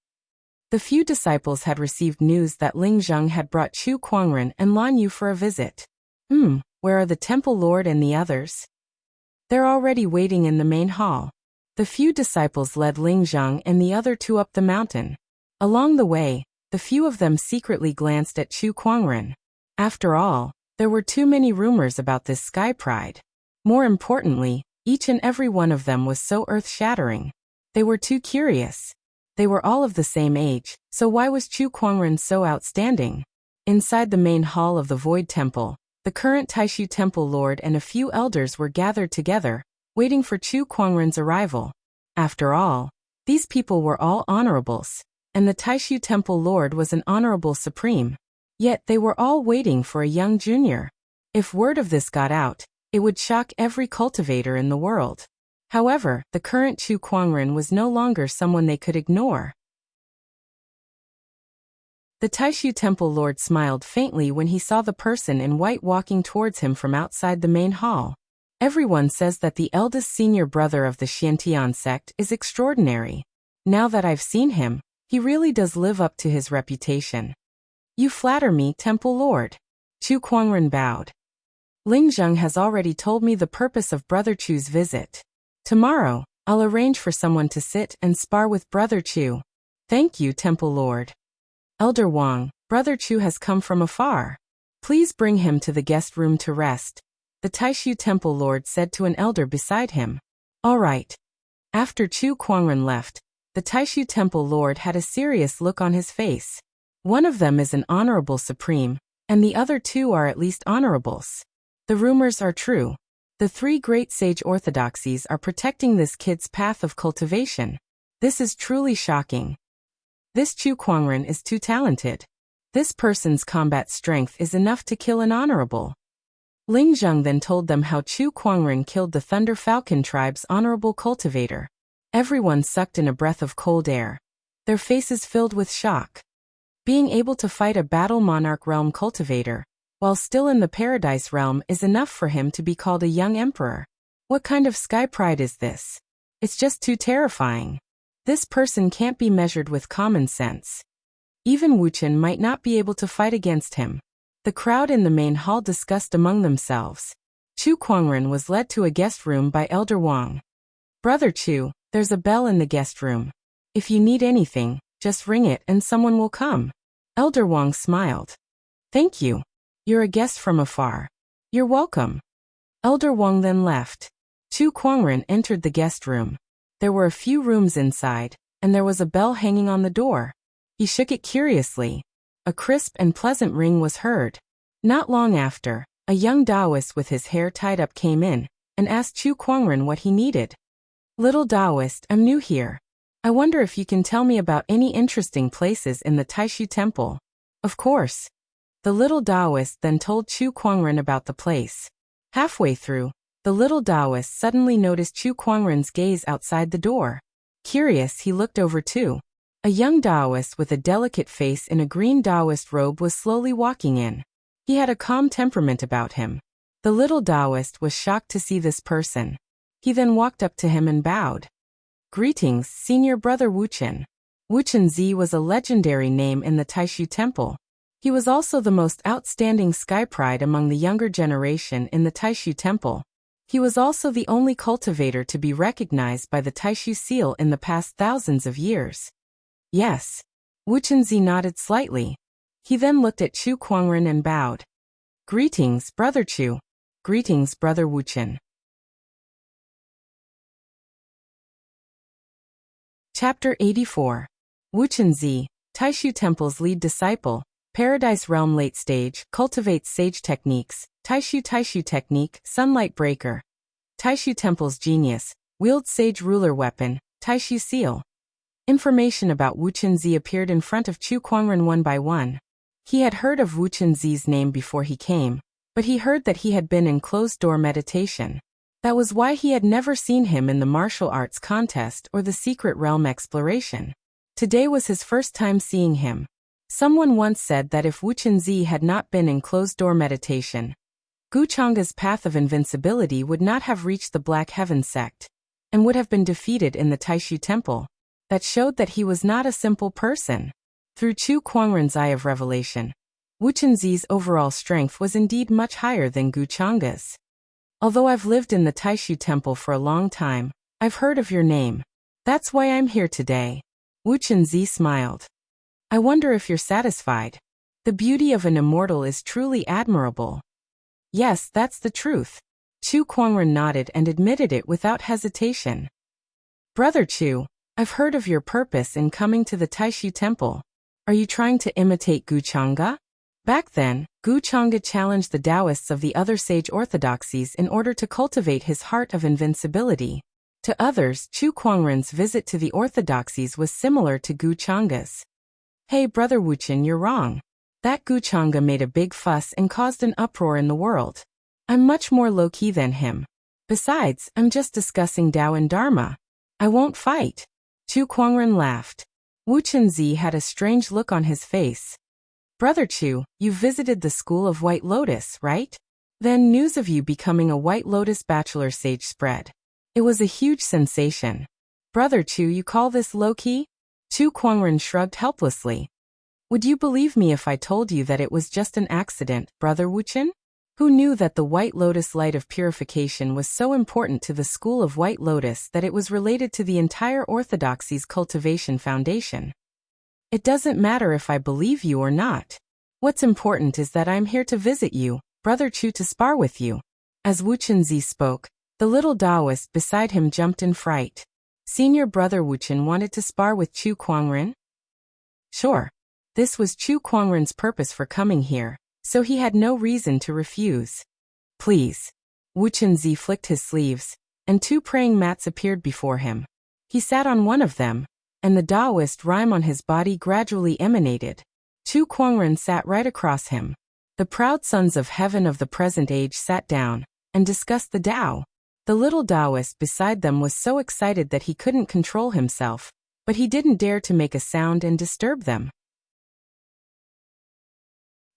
The few disciples had received news that Lingzheng had brought Chu Kuangren and Lan Yu for a visit. Where are the temple lord and the others? They're already waiting in the main hall. The few disciples led Lingzheng and the other 2 up the mountain. Along the way, the few of them secretly glanced at Chu Kuangren. After all, there were too many rumors about this sky pride. More importantly, each and every one of them was so earth-shattering. They were too curious. They were all of the same age, so why was Chu Kuangren so outstanding? Inside the main hall of the Void Temple, the current Taishu Temple Lord and a few elders were gathered together, waiting for Chu Kuangren's arrival. After all, these people were all honorables, and the Taishu Temple Lord was an honorable supreme. Yet they were all waiting for a young junior. If word of this got out, it would shock every cultivator in the world. However, the current Chu Kuangren was no longer someone they could ignore. The Taishu Temple Lord smiled faintly when he saw the person in white walking towards him from outside the main hall. Everyone says that the eldest senior brother of the Xiantian sect is extraordinary. Now that I've seen him, he really does live up to his reputation. You flatter me, Temple Lord. Chu Kuangren bowed. Lingzheng has already told me the purpose of Brother Chu's visit. Tomorrow, I'll arrange for someone to sit and spar with Brother Chu. Thank you, Temple Lord. Elder Wang, Brother Chu has come from afar. Please bring him to the guest room to rest, the Taishu Temple Lord said to an elder beside him. All right. After Chu Kuangren left, the Taishu Temple Lord had a serious look on his face. One of them is an honorable supreme, and the other 2 are at least honorables. The rumors are true. The 3 great sage orthodoxies are protecting this kid's path of cultivation. This is truly shocking. This Chu Kuangren is too talented. This person's combat strength is enough to kill an honorable. Lingzheng then told them how Chu Kuangren killed the Thunder Falcon tribe's honorable cultivator. Everyone sucked in a breath of cold air, their faces filled with shock. Being able to fight a battle monarch realm cultivator, while still in the paradise realm, is enough for him to be called a young emperor. What kind of sky pride is this? It's just too terrifying. This person can't be measured with common sense. Even Wuchen might not be able to fight against him. The crowd in the main hall discussed among themselves. Chu Kuangren was led to a guest room by Elder Wang. Brother Chu, there's a bell in the guest room. If you need anything, just ring it and someone will come. Elder Wang smiled. Thank you. You're a guest from afar. You're welcome. Elder Wang then left. Chu Kuangren entered the guest room. There were a few rooms inside, and there was a bell hanging on the door. He shook it curiously. A crisp and pleasant ring was heard. Not long after, a young Taoist with his hair tied up came in, and asked Chu Kuangren what he needed. Little Taoist, I'm new here. I wonder if you can tell me about any interesting places in the Taishu Temple. Of course. The little Taoist then told Chu Kuangren about the place. Halfway through, the little Taoist suddenly noticed Chu Kuangren's gaze outside the door. Curious, he looked over too. A young Taoist with a delicate face in a green Taoist robe was slowly walking in. He had a calm temperament about him. The little Taoist was shocked to see this person. He then walked up to him and bowed. Greetings, Senior Brother Wuchen. Wuchen Zi was a legendary name in the Taishu Temple. He was also the most outstanding sky pride among the younger generation in the Taishu Temple. He was also the only cultivator to be recognized by the Taishu seal in the past thousands of years. Yes. Wuchen Zi nodded slightly. He then looked at Chu Kuangren and bowed. Greetings, Brother Chu. Greetings, Brother Wuchen. Chapter 84. Wuchen Zi, Taishu Temple's lead disciple, Paradise Realm late stage, cultivates sage techniques, Taishu technique, sunlight breaker. Taishu Temple's genius, wields sage ruler weapon, Taishu seal. Information about Wuchen Zi appeared in front of Chu Kuangren one by one. He had heard of Wuchen Zi's name before he came, but he heard that he had been in closed-door meditation. That was why he had never seen him in the martial arts contest or the secret realm exploration. Today was his first time seeing him. Someone once said that if Wuchen Zi had not been in closed-door meditation, Guchanga's path of invincibility would not have reached the Black Heaven sect, and would have been defeated in the Taishu Temple. That showed that he was not a simple person. Through Chu Kuangren's eye of revelation, Wuchen Zi's overall strength was indeed much higher than Guchanga's. Although I've lived in the Taishu Temple for a long time, I've heard of your name. That's why I'm here today. Wuchen Zi smiled. I wonder if you're satisfied. The beauty of an immortal is truly admirable. Yes, that's the truth. Chu Kuangren nodded and admitted it without hesitation. Brother Chu, I've heard of your purpose in coming to the Taishu Temple. Are you trying to imitate Guchanga? Back then, Guchanga challenged the Taoists of the other sage orthodoxies in order to cultivate his heart of invincibility. To others, Chu Kuangren's visit to the orthodoxies was similar to Guchanga's. Hey Brother Wuchen, you're wrong. That Guchanga made a big fuss and caused an uproar in the world. I'm much more low-key than him. Besides, I'm just discussing Tao and Dharma. I won't fight. Chu Kuangren laughed. Wuchen Zi had a strange look on his face. Brother Chu, you visited the School of White Lotus, right? Then news of you becoming a White Lotus bachelor sage spread. It was a huge sensation. Brother Chu, you call this low-key? Chu Kuangren shrugged helplessly. Would you believe me if I told you that it was just an accident, Brother Wuchen? Who knew that the White Lotus light of purification was so important to the School of White Lotus that it was related to the entire Orthodoxy's cultivation foundation? It doesn't matter if I believe you or not. What's important is that I'm here to visit you, Brother Chu, to spar with you. As Wuchen Zi spoke, the little Taoist beside him jumped in fright. Senior Brother Wuchen wanted to spar with Chu Kuangren? Sure. This was Chu Kuangren's purpose for coming here, so he had no reason to refuse. Please. Wuchen Zi flicked his sleeves, and 2 praying mats appeared before him. He sat on one of them, and the Taoist rhyme on his body gradually emanated. Chu Kuangren sat right across him. The proud sons of heaven of the present age sat down and discussed the Tao. The little Taoist beside them was so excited that he couldn't control himself, but he didn't dare to make a sound and disturb them.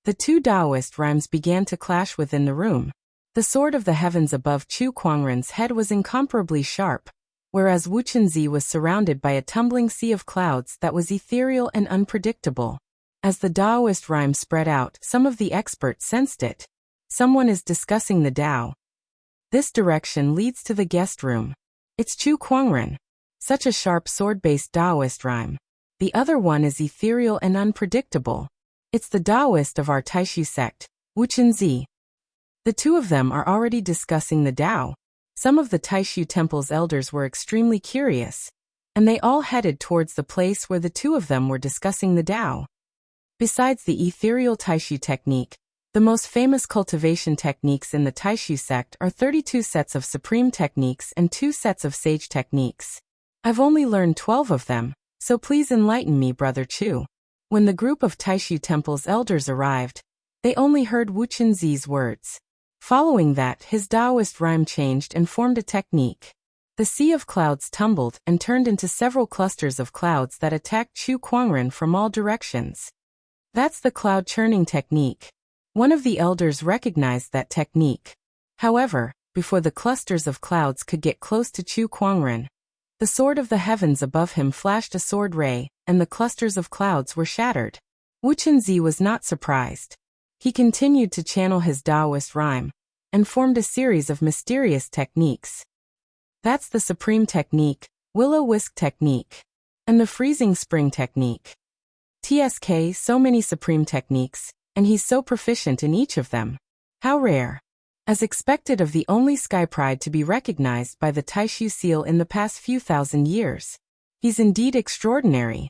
The 2 Taoist rhymes began to clash within the room. The sword of the heavens above Chu Kuangren's head was incomparably sharp, whereas Wuchenzi was surrounded by a tumbling sea of clouds that was ethereal and unpredictable. As the Taoist rhyme spread out, some of the experts sensed it. Someone is discussing the Tao. This direction leads to the guest room. It's Chu Kuangren. Such a sharp sword-based Taoist rhyme. The other one is ethereal and unpredictable. It's the Taoist of our Taishu sect, Wuchenzi. The two of them are already discussing the Tao. Some of the Taishu temple's elders were extremely curious, and they all headed towards the place where the two of them were discussing the Tao. Besides the ethereal Taishu technique, the most famous cultivation techniques in the Taishu sect are 32 sets of supreme techniques and 2 sets of sage techniques. I've only learned 12 of them, so please enlighten me, Brother Chu. When the group of Taishu temple's elders arrived, they only heard Wuchenzi's words. Following that, his Taoist rhyme changed and formed a technique. The sea of clouds tumbled and turned into several clusters of clouds that attacked Chu Kuangren from all directions. That's the cloud churning technique. One of the elders recognized that technique. However, before the clusters of clouds could get close to Chu Kuangren, the sword of the heavens above him flashed a sword ray, and the clusters of clouds were shattered. Wuchenzi was not surprised. He continued to channel his Taoist rhyme, and formed a series of mysterious techniques. That's the supreme technique, will-o-wisp technique, and the freezing spring technique. TSK, so many supreme techniques, and he's so proficient in each of them. How rare. As expected of the only sky pride to be recognized by the Taishu seal in the past few thousand years. He's indeed extraordinary.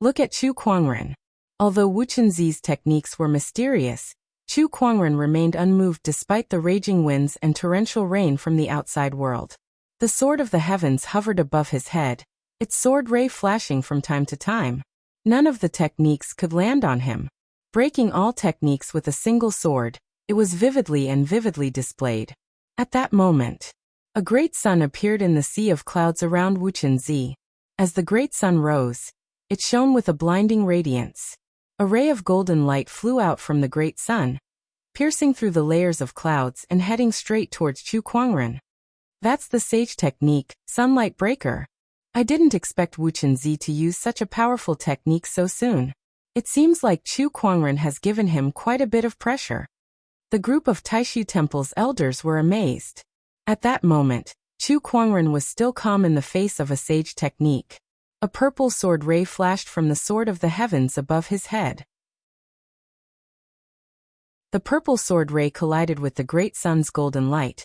Look at Chu Kuangren. Although Wuchenzi's techniques were mysterious, Chu Kuangren remained unmoved despite the raging winds and torrential rain from the outside world. The sword of the heavens hovered above his head, its sword ray flashing from time to time. None of the techniques could land on him. Breaking all techniques with a single sword, it was vividly displayed. At that moment, a great sun appeared in the sea of clouds around Wuchenzi. As the great sun rose, it shone with a blinding radiance. A ray of golden light flew out from the great sun, piercing through the layers of clouds and heading straight towards Chu Kuangren. That's the sage technique, sunlight breaker. I didn't expect Wuchenzi to use such a powerful technique so soon. It seems like Chu Kuangren has given him quite a bit of pressure. The group of Taishu temple's elders were amazed. At that moment, Chu Kuangren was still calm in the face of a sage technique. A purple sword ray flashed from the sword of the heavens above his head. The purple sword ray collided with the great sun's golden light,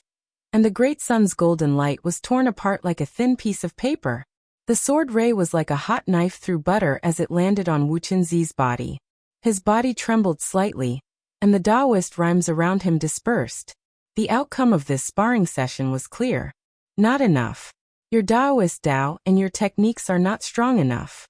and the great sun's golden light was torn apart like a thin piece of paper. The sword ray was like a hot knife through butter as it landed on Wuchenzi's body. His body trembled slightly, and the Taoist rhymes around him dispersed. The outcome of this sparring session was clear. Not enough. Your Taoist Tao and your techniques are not strong enough.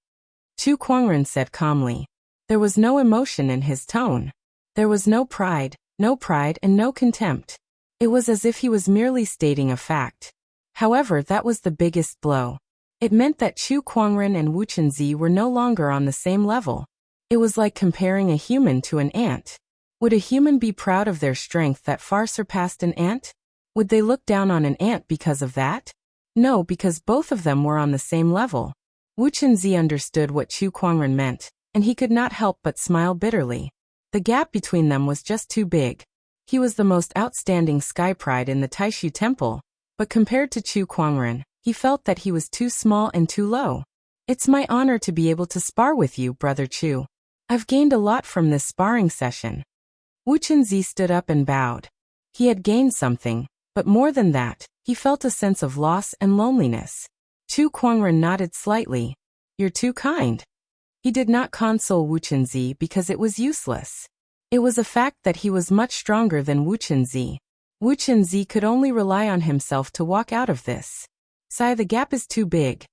Chu Kuangren said calmly. There was no emotion in his tone. There was no pride and no contempt. It was as if he was merely stating a fact. However, that was the biggest blow. It meant that Chu Kuangren and Wuchenzi were no longer on the same level. It was like comparing a human to an ant. Would a human be proud of their strength that far surpassed an ant? Would they look down on an ant because of that? No, because both of them were on the same level. Wuchenzi understood what Chu Kuangren meant, and he could not help but smile bitterly. The gap between them was just too big. He was the most outstanding sky pride in the Taishu temple, but compared to Chu Kuangren, he felt that he was too small and too low. It's my honor to be able to spar with you, Brother Chu. I've gained a lot from this sparring session. Wuchenzi stood up and bowed. He had gained something, but more than that, he felt a sense of loss and loneliness. Chu Kuangren nodded slightly. You're too kind. He did not console Wuchenzi because it was useless. It was a fact that he was much stronger than Wuchenzi. Wuchenzi could only rely on himself to walk out of this. The gap is too big.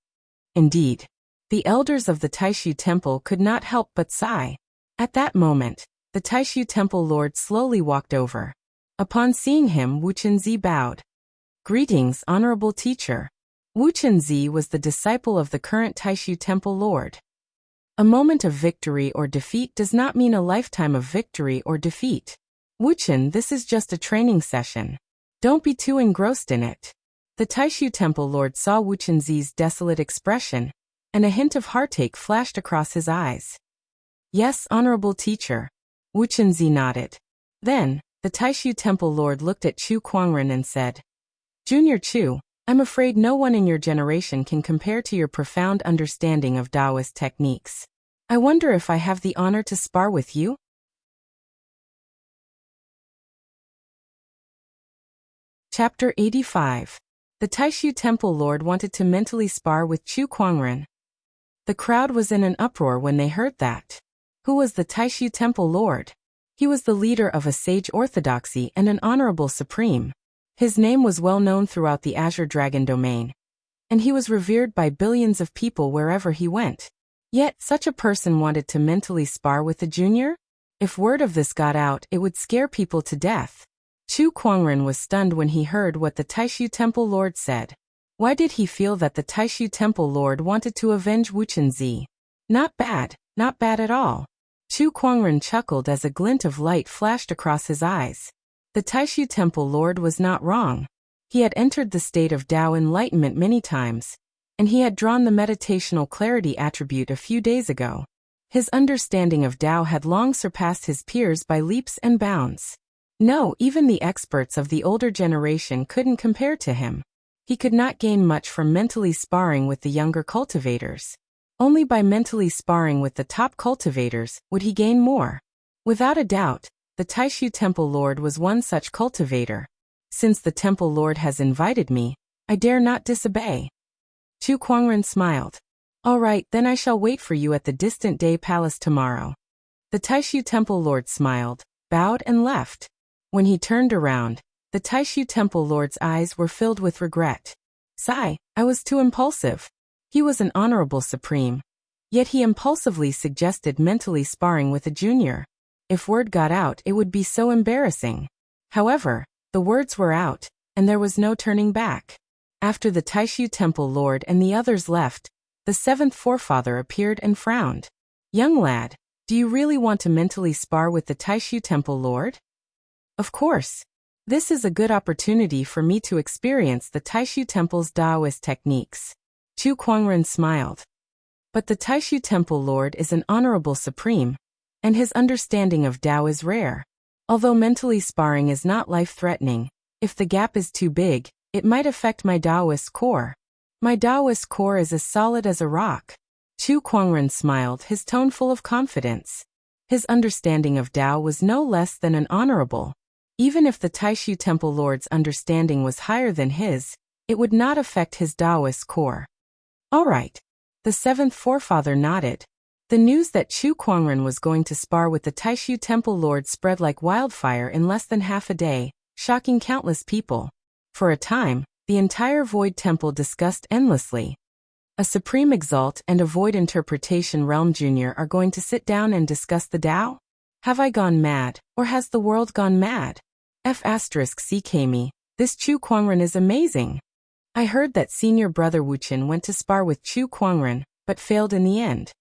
Indeed. The elders of the Taishu temple could not help but sigh. At that moment, the Taishu temple lord slowly walked over. Upon seeing him, Wuchenzi bowed. Greetings, honorable teacher. Wuchenzi was the disciple of the current Taishu temple lord. A moment of victory or defeat does not mean a lifetime of victory or defeat. Wuchen, this is just a training session. Don't be too engrossed in it. The Taishu Temple Lord saw Wu Chenzi's desolate expression, and a hint of heartache flashed across his eyes. Yes, honorable teacher. Wu Chenzi nodded. Then, the Taishu Temple Lord looked at Chu Kuangren and said, Junior Chu, I'm afraid no one in your generation can compare to your profound understanding of Taoist techniques. I wonder if I have the honor to spar with you? Chapter 85. The Taishu Temple Lord wanted to mentally spar with Chu Kuangren. The crowd was in an uproar when they heard that. Who was the Taishu Temple Lord? He was the leader of a sage orthodoxy and an honorable supreme. His name was well known throughout the Azure Dragon domain, and he was revered by billions of people wherever he went. Yet, such a person wanted to mentally spar with a junior? If word of this got out, it would scare people to death. Chu Kuangren was stunned when he heard what the Taishu Temple Lord said. Why did he feel that the Taishu Temple Lord wanted to avenge Wu Chenzi? Not bad at all. Chu Kuangren chuckled as a glint of light flashed across his eyes. The Taishu Temple Lord was not wrong. He had entered the state of Tao enlightenment many times, and he had drawn the meditational clarity attribute a few days ago. His understanding of Tao had long surpassed his peers by leaps and bounds. No, even the experts of the older generation couldn't compare to him. He could not gain much from mentally sparring with the younger cultivators. Only by mentally sparring with the top cultivators would he gain more. Without a doubt, the Taishu Temple Lord was one such cultivator. Since the Temple Lord has invited me, I dare not disobey. Chu Kuangren smiled. All right, then I shall wait for you at the distant Day Palace tomorrow. The Taishu Temple Lord smiled, bowed and left. When he turned around, the Taishu Temple Lord's eyes were filled with regret. Sigh, I was too impulsive. He was an honorable supreme. Yet he impulsively suggested mentally sparring with a junior. If word got out, it would be so embarrassing. However, the words were out, and there was no turning back. After the Taishu Temple Lord and the others left, the seventh forefather appeared and frowned. Young lad, do you really want to mentally spar with the Taishu Temple Lord? Of course. This is a good opportunity for me to experience the Taishu Temple's Taoist techniques. Chu Kuangren smiled. But the Taishu Temple Lord is an honorable supreme, and his understanding of Tao is rare. Although mentally sparring is not life-threatening, if the gap is too big, it might affect my Taoist core. My Taoist core is as solid as a rock. Chu Kuangren smiled, his tone full of confidence. His understanding of Tao was no less than an honorable. Even if the Taishu Temple Lord's understanding was higher than his, it would not affect his Taoist core. All right. The seventh forefather nodded. The news that Chu Kuangren was going to spar with the Taishu Temple Lord spread like wildfire in less than half a day, shocking countless people. For a time, the entire Void Temple discussed endlessly. A Supreme Exalt and a Void Interpretation Realm Junior are going to sit down and discuss the Tao? Have I gone mad, or has the world gone mad? CK me, this Chu Kuangren is amazing. I heard that senior brother Wu Chen went to spar with Chu Kuangren, but failed in the end.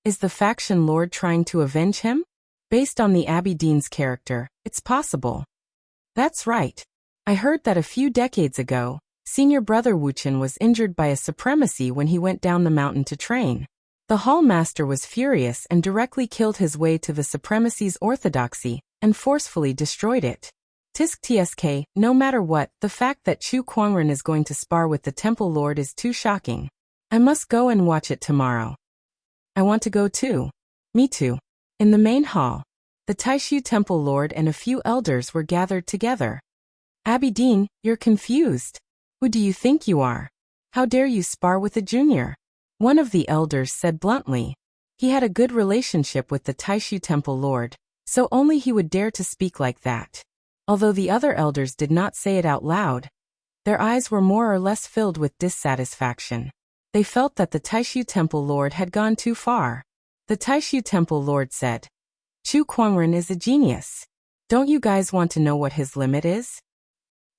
Is the faction lord trying to avenge him? Based on the Abbey Dean's character, it's possible. That's right. I heard that a few decades ago, senior brother Wu Chen was injured by a supremacy when he went down the mountain to train. The Hall Master was furious and directly killed his way to the supremacy's orthodoxy, and forcefully destroyed it. TSK, no matter what, the fact that Chu Kuangren is going to spar with the Temple Lord is too shocking. I must go and watch it tomorrow. I want to go too. Me too. In the main hall, the Taishu Temple Lord and a few elders were gathered together. Abbey Dean, you're confused. Who do you think you are? How dare you spar with a junior? One of the elders said bluntly. He had a good relationship with the Taishu Temple Lord, so only he would dare to speak like that. Although the other elders did not say it out loud, their eyes were more or less filled with dissatisfaction. They felt that the Taishu Temple Lord had gone too far. The Taishu Temple Lord said, Chu Kuangren is a genius. Don't you guys want to know what his limit is?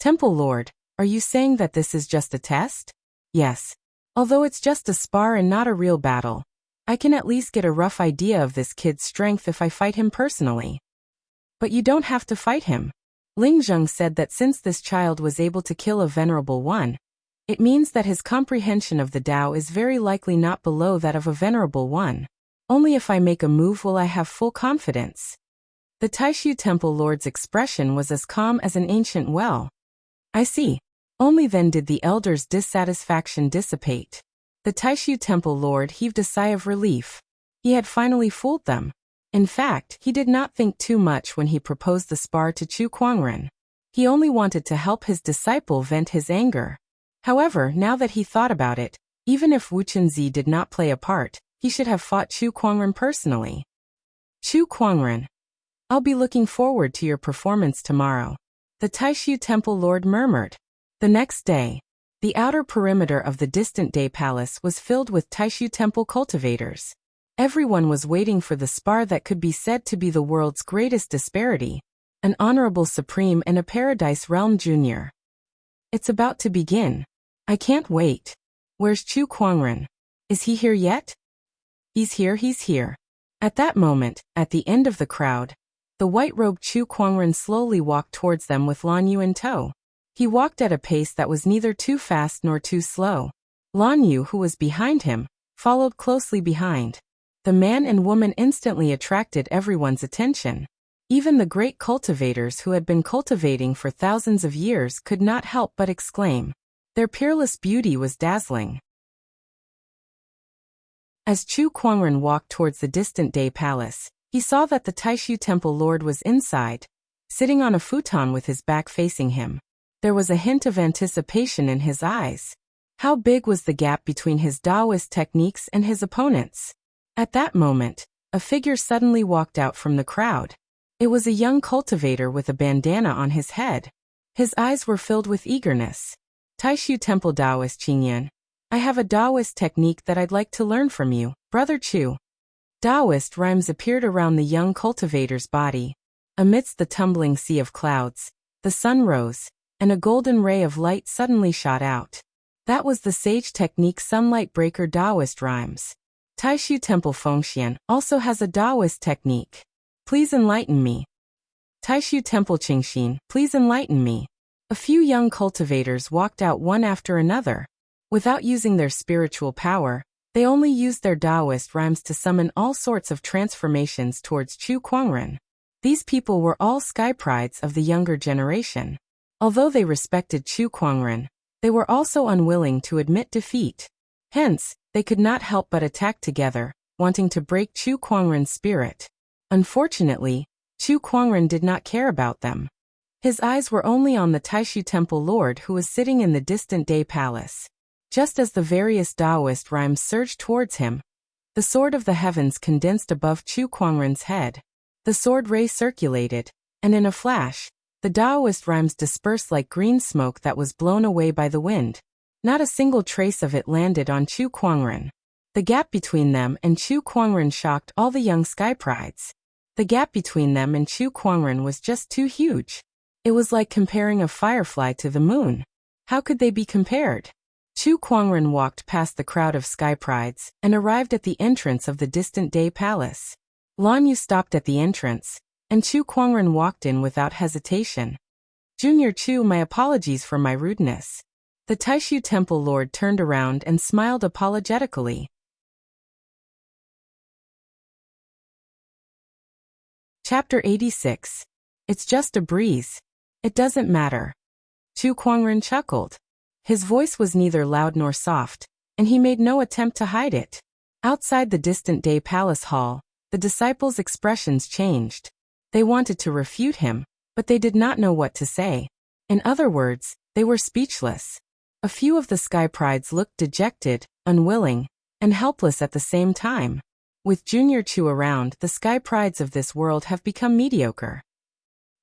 Temple Lord, are you saying that this is just a test? Yes. Although it's just a spar and not a real battle, I can at least get a rough idea of this kid's strength if I fight him personally. But you don't have to fight him. Ling Zheng said that since this child was able to kill a venerable one, it means that his comprehension of the Tao is very likely not below that of a venerable one. Only if I make a move will I have full confidence. The Taishu Temple Lord's expression was as calm as an ancient well. I see. Only then did the elder's dissatisfaction dissipate. The Taishu Temple Lord heaved a sigh of relief. He had finally fooled them. In fact, he did not think too much when he proposed the spar to Chu Kuangren. He only wanted to help his disciple vent his anger. However, now that he thought about it, even if Wu Chunzi did not play a part, he should have fought Chu Kuangren personally. Chu Kuangren, I'll be looking forward to your performance tomorrow, the Taishu Temple Lord murmured. The next day, the outer perimeter of the distant Day Palace was filled with Taishu Temple cultivators. Everyone was waiting for the spar that could be said to be the world's greatest disparity, an honorable supreme and a paradise realm junior. It's about to begin. I can't wait. Where's Chu Kuangren? Is he here yet? He's here. At that moment, at the end of the crowd, the white-robed Chu Kuangren slowly walked towards them with Lan Yu in tow. He walked at a pace that was neither too fast nor too slow. Lan Yu, who was behind him, followed closely behind. The man and woman instantly attracted everyone's attention. Even the great cultivators who had been cultivating for thousands of years could not help but exclaim. Their peerless beauty was dazzling. As Chu Kuangren walked towards the distant Day Palace, he saw that the Taishu Temple Lord was inside, sitting on a futon with his back facing him. There was a hint of anticipation in his eyes. How big was the gap between his Taoist techniques and his opponents? At that moment, a figure suddenly walked out from the crowd. It was a young cultivator with a bandana on his head. His eyes were filled with eagerness. Taishu Temple Taoist Qingyan, I have a Taoist technique that I'd like to learn from you, Brother Chu. Taoist rhymes appeared around the young cultivator's body. Amidst the tumbling sea of clouds, the sun rose, and a golden ray of light suddenly shot out. That was the sage technique Sunlight Breaker Taoist rhymes. Taishu Temple Fengxian also has a Taoist technique. Please enlighten me. Taishu Temple Qingxin, please enlighten me. A few young cultivators walked out one after another. Without using their spiritual power, they only used their Taoist rhymes to summon all sorts of transformations towards Chu Kuangren. These people were all sky prides of the younger generation. Although they respected Chu Kuangren, they were also unwilling to admit defeat. Hence, they could not help but attack together, wanting to break Chu Kuangren's spirit. Unfortunately, Chu Kuangren did not care about them. His eyes were only on the Taishu Temple Lord who was sitting in the distant Day Palace. Just as the various Taoist rhymes surged towards him, the sword of the heavens condensed above Chu Kuangren's head. The sword ray circulated, and in a flash, the Taoist rhymes dispersed like green smoke that was blown away by the wind. Not a single trace of it landed on Chu Kuangren. The gap between them and Chu Kuangren shocked all the young sky prides. The gap between them and Chu Kuangren was just too huge. It was like comparing a firefly to the moon. How could they be compared? Chu Kuangren walked past the crowd of sky prides and arrived at the entrance of the distant Day Palace. Lan Yu stopped at the entrance, and Chu Kuangren walked in without hesitation. Junior Chu, my apologies for my rudeness. The Taishu Temple Lord turned around and smiled apologetically. Chapter 86. It's just a breeze. It doesn't matter. Chu Kuangren chuckled. His voice was neither loud nor soft, and he made no attempt to hide it. Outside the distant Day Palace Hall, the disciples' expressions changed. They wanted to refute him, but they did not know what to say. In other words, they were speechless. A few of the sky prides looked dejected, unwilling, and helpless at the same time. With Junior Chu around, the sky prides of this world have become mediocre.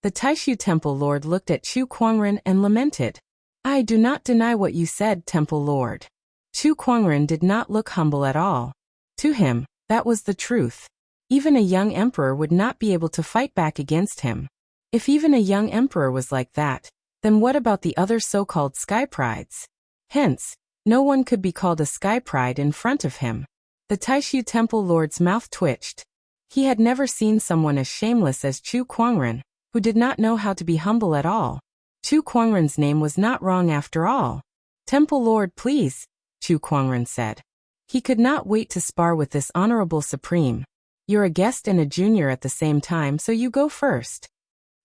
The Taishu Temple Lord looked at Chu Kuangren and lamented. I do not deny what you said, Temple Lord. Chu Kuangren did not look humble at all. To him, that was the truth. Even a young emperor would not be able to fight back against him. If even a young emperor was like that, then what about the other so-called sky prides? Hence, no one could be called a sky pride in front of him. The Taishu Temple Lord's mouth twitched. He had never seen someone as shameless as Chu Kuangren, who did not know how to be humble at all. Chu Kuangren's name was not wrong after all. Temple Lord, please, Chu Kuangren said. He could not wait to spar with this honorable supreme. You're a guest and a junior at the same time, so you go first.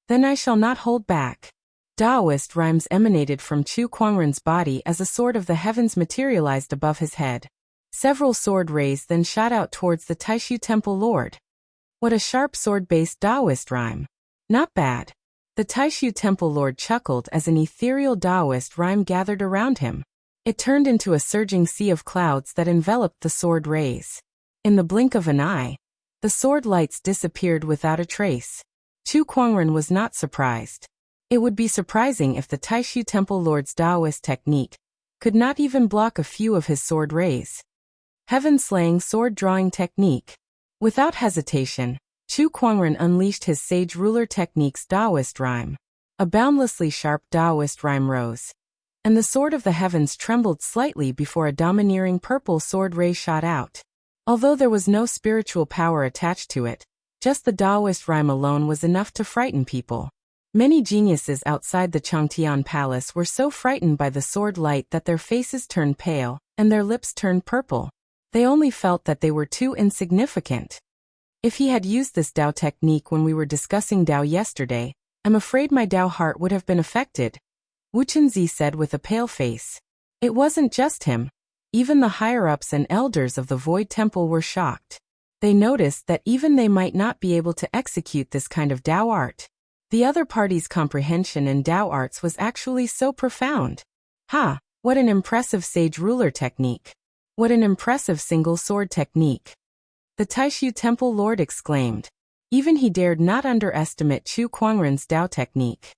Then I shall not hold back. Taoist rhymes emanated from Chu Kuangren's body as a sword of the heavens materialized above his head. Several sword rays then shot out towards the Taishu Temple Lord. What a sharp sword-based Taoist rhyme. Not bad. The Taishu Temple Lord chuckled as an ethereal Taoist rhyme gathered around him. It turned into a surging sea of clouds that enveloped the sword rays. In the blink of an eye, the sword lights disappeared without a trace. Chu Kuangren was not surprised. It would be surprising if the Taishu Temple Lord's Taoist technique could not even block a few of his sword rays. Heaven-slaying sword-drawing technique. Without hesitation, Chu Kuangren unleashed his Sage Ruler Technique's Taoist rhyme. A boundlessly sharp Taoist rhyme rose, and the sword of the heavens trembled slightly before a domineering purple sword ray shot out. Although there was no spiritual power attached to it, just the Taoist rhyme alone was enough to frighten people. Many geniuses outside the Changtian Palace were so frightened by the sword light that their faces turned pale, and their lips turned purple. They only felt that they were too insignificant. If he had used this Dao technique when we were discussing Dao yesterday, I'm afraid my Dao heart would have been affected, Wu Chenzi said with a pale face. It wasn't just him. Even the higher-ups and elders of the Void Temple were shocked. They noticed that even they might not be able to execute this kind of Dao art. The other party's comprehension in Dao arts was actually so profound. Ha! What an impressive Sage Ruler technique. What an impressive single sword technique. The Taishu Temple Lord exclaimed. Even he dared not underestimate Chu Kuangren's Dao technique.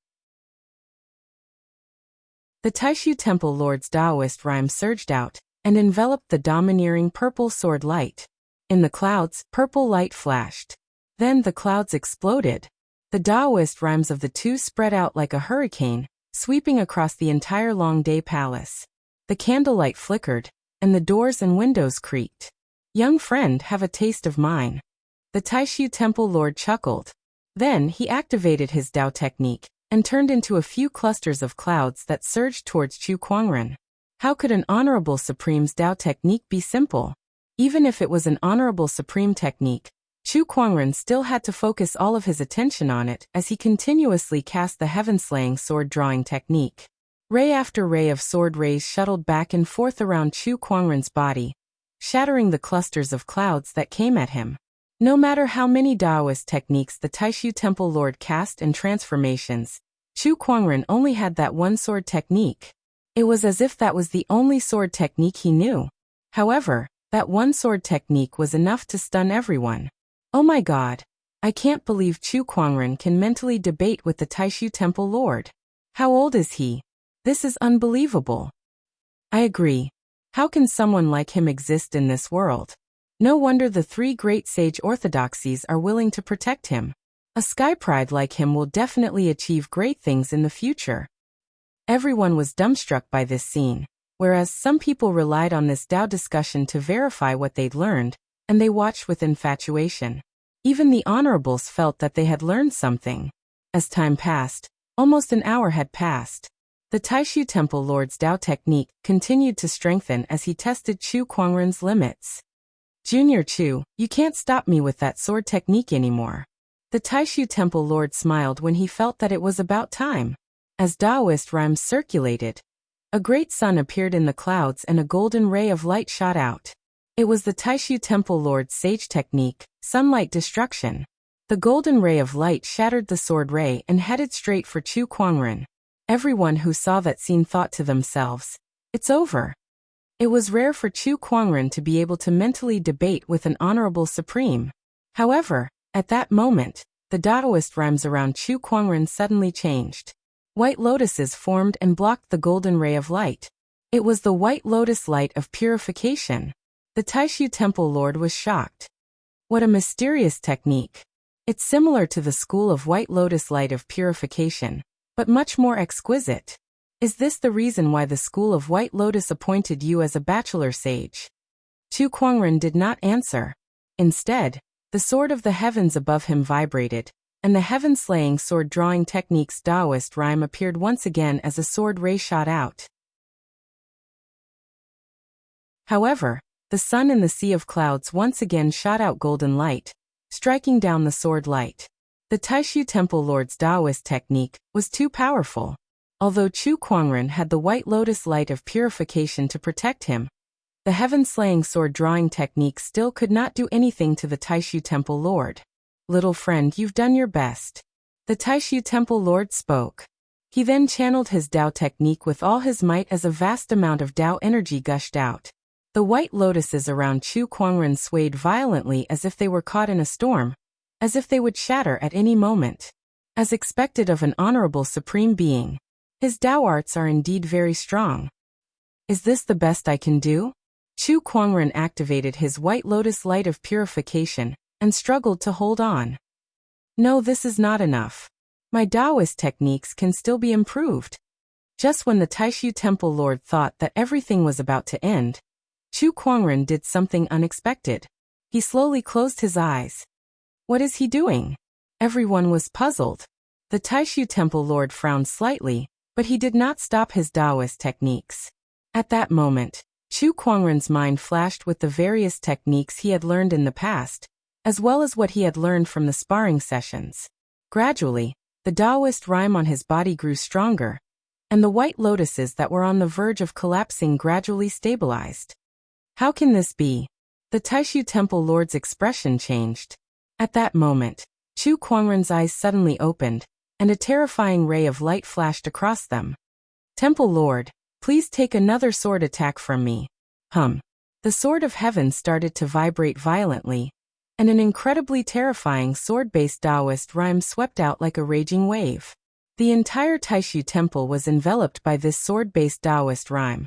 The Taishu Temple Lord's Taoist rhyme surged out and enveloped the domineering purple sword light. In the clouds, purple light flashed. Then the clouds exploded. The Taoist rhymes of the two spread out like a hurricane, sweeping across the entire Longday Palace. The candlelight flickered, and the doors and windows creaked. Young friend, have a taste of mine. The Taishu Temple Lord chuckled. Then he activated his Dao technique and turned into a few clusters of clouds that surged towards Chu Kuangren. How could an honorable supreme's Dao technique be simple? Even if it was an honorable supreme technique, Chu Kuangren still had to focus all of his attention on it as he continuously cast the heaven-slaying sword-drawing technique. Ray after ray of sword rays shuttled back and forth around Chu Kuangren's body, shattering the clusters of clouds that came at him. No matter how many Taoist techniques the Taishu Temple Lord cast and transformations, Chu Kuangren only had that one sword technique. It was as if that was the only sword technique he knew. However, that one sword technique was enough to stun everyone. Oh my god. I can't believe Chu Kuangren can mentally debate with the Taishu Temple Lord. How old is he? This is unbelievable. I agree. How can someone like him exist in this world? No wonder the three great sage orthodoxies are willing to protect him. A sky pride like him will definitely achieve great things in the future. Everyone was dumbstruck by this scene, whereas some people relied on this Dao discussion to verify what they'd learned, and they watched with infatuation. Even the honorables felt that they had learned something. As time passed, almost an hour had passed. The Taishu Temple Lord's Dao technique continued to strengthen as he tested Chu Kuangren's limits. Junior Chu, you can't stop me with that sword technique anymore. The Taishu Temple Lord smiled when he felt that it was about time. As Taoist rhymes circulated, a great sun appeared in the clouds and a golden ray of light shot out. It was the Taishu Temple Lord's sage technique, sunlight destruction. The golden ray of light shattered the sword ray and headed straight for Chu Kuangren. Everyone who saw that scene thought to themselves, "It's over." It was rare for Chu Kuangren to be able to mentally debate with an honorable supreme. However, at that moment, the Taoist rhymes around Chu Kuangren suddenly changed. White lotuses formed and blocked the golden ray of light. It was the white lotus light of purification. The Taishu Temple Lord was shocked. What a mysterious technique. It's similar to the school of white lotus light of purification, but much more exquisite. Is this the reason why the school of white lotus appointed you as a bachelor sage? Chu Kuangren did not answer. Instead, the sword of the heavens above him vibrated, and the heaven-slaying sword-drawing technique's Taoist rhyme appeared once again as a sword ray shot out. However, the sun in the sea of clouds once again shot out golden light, striking down the sword light. The Taishu Temple Lord's Taoist technique was too powerful. Although Chu Kuangren had the white lotus light of purification to protect him, the heaven-slaying sword-drawing technique still could not do anything to the Taishu Temple Lord. Little friend, you've done your best. The Taishu Temple Lord spoke. He then channeled his Tao technique with all his might as a vast amount of Tao energy gushed out. The white lotuses around Chu Kuangren swayed violently as if they were caught in a storm, as if they would shatter at any moment. As expected of an honorable supreme being, his Tao arts are indeed very strong. Is this the best I can do? Chu Kuangren activated his white lotus light of purification and struggled to hold on. No, this is not enough. My Taoist techniques can still be improved. Just when the Taishu Temple Lord thought that everything was about to end, Chu Kuangren did something unexpected. He slowly closed his eyes. What is he doing? Everyone was puzzled. The Taishu Temple Lord frowned slightly, but he did not stop his Taoist techniques. At that moment, Chu Kuangren's mind flashed with the various techniques he had learned in the past, as well as what he had learned from the sparring sessions. Gradually, the Taoist rhyme on his body grew stronger, and the white lotuses that were on the verge of collapsing gradually stabilized. How can this be? The Taishu Temple Lord's expression changed. At that moment, Chu Kuangren's eyes suddenly opened, and a terrifying ray of light flashed across them. Temple Lord, please take another sword attack from me. The sword of heaven started to vibrate violently, and an incredibly terrifying sword-based Taoist rhyme swept out like a raging wave. The entire Taishu Temple was enveloped by this sword-based Taoist rhyme,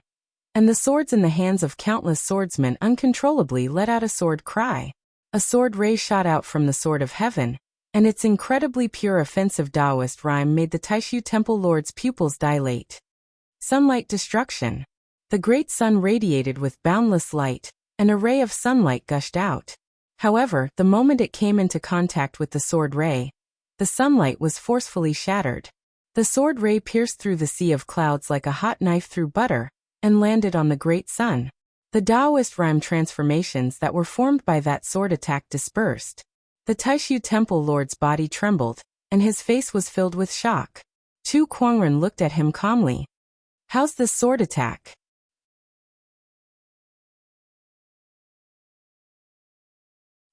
and the swords in the hands of countless swordsmen uncontrollably let out a sword cry. A sword ray shot out from the sword of heaven, and its incredibly pure offensive Taoist rhyme made the Taishu Temple Lord's pupils dilate. Sunlight destruction. The great sun radiated with boundless light, and a ray of sunlight gushed out. However, the moment it came into contact with the sword ray, the sunlight was forcefully shattered. The sword ray pierced through the sea of clouds like a hot knife through butter, and landed on the great sun. The Taoist rhyme transformations that were formed by that sword attack dispersed. The Taishu Temple Lord's body trembled, and his face was filled with shock. Chu Kuangren looked at him calmly. How's this sword attack?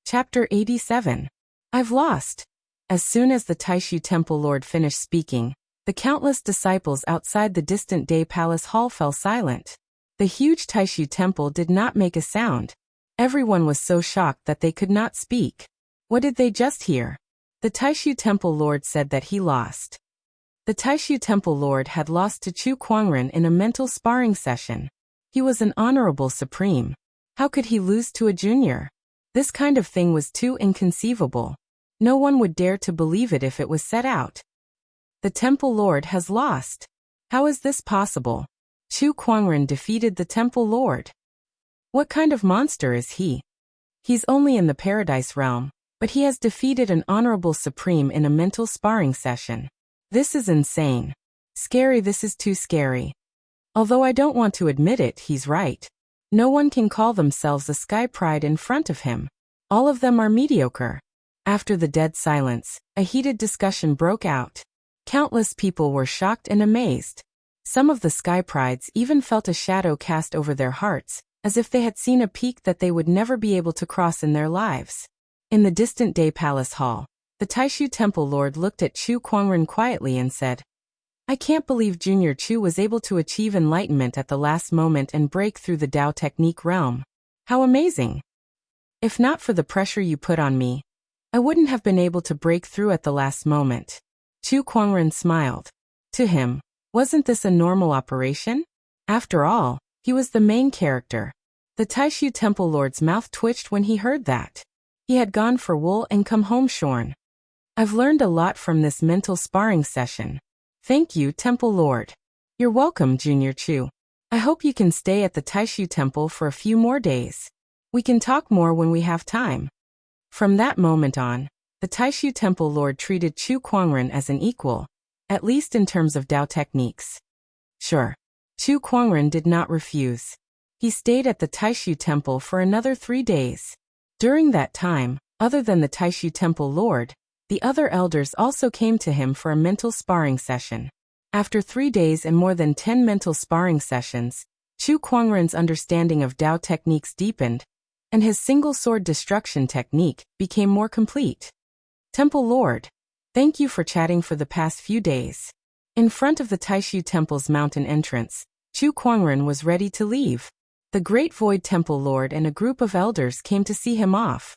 Chapter 87. I've lost. As soon as the Taishu Temple Lord finished speaking, the countless disciples outside the distant Day Palace Hall fell silent. The huge Taishu Temple did not make a sound. Everyone was so shocked that they could not speak. What did they just hear? The Taishu Temple Lord said that he lost. The Taishu Temple Lord had lost to Chu Kuangren in a mental sparring session. He was an honorable supreme. How could he lose to a junior? This kind of thing was too inconceivable. No one would dare to believe it if it was set out. The Temple Lord has lost. How is this possible? Chu Kuangren defeated the Temple Lord. What kind of monster is he? He's only in the Paradise Realm, but he has defeated an honorable supreme in a mental sparring session. This is insane. Scary, this is too scary. Although I don't want to admit it, he's right. No one can call themselves a sky pride in front of him. All of them are mediocre. After the dead silence, a heated discussion broke out. Countless people were shocked and amazed. Some of the sky prides even felt a shadow cast over their hearts, as if they had seen a peak that they would never be able to cross in their lives. In the distant Day Palace Hall, the Taishu Temple Lord looked at Chu Kuangren quietly and said, I can't believe Junior Chu was able to achieve enlightenment at the last moment and break through the Tao technique realm. How amazing! If not for the pressure you put on me, I wouldn't have been able to break through at the last moment. Chu Kuangren smiled. To him, wasn't this a normal operation? After all, he was the main character. The Taishu Temple Lord's mouth twitched when he heard that. He had gone for wool and come home shorn. I've learned a lot from this mental sparring session. Thank you, Temple Lord. You're welcome, Junior Chu. I hope you can stay at the Taishu Temple for a few more days. We can talk more when we have time. From that moment on, The Taishu Temple Lord treated Chu Kuangren as an equal, at least in terms of Dao techniques. Sure. Chu Kuangren did not refuse. He stayed at the Taishu Temple for another 3 days. During that time, other than the Taishu Temple Lord, the other elders also came to him for a mental sparring session. After 3 days and more than 10 mental sparring sessions, Chu Kuangren's understanding of Dao techniques deepened, and his single sword destruction technique became more complete. Temple Lord, thank you for chatting for the past few days. In front of the Taishu Temple's mountain entrance, Chu Kuangren was ready to leave. The Great Void Temple Lord and a group of elders came to see him off.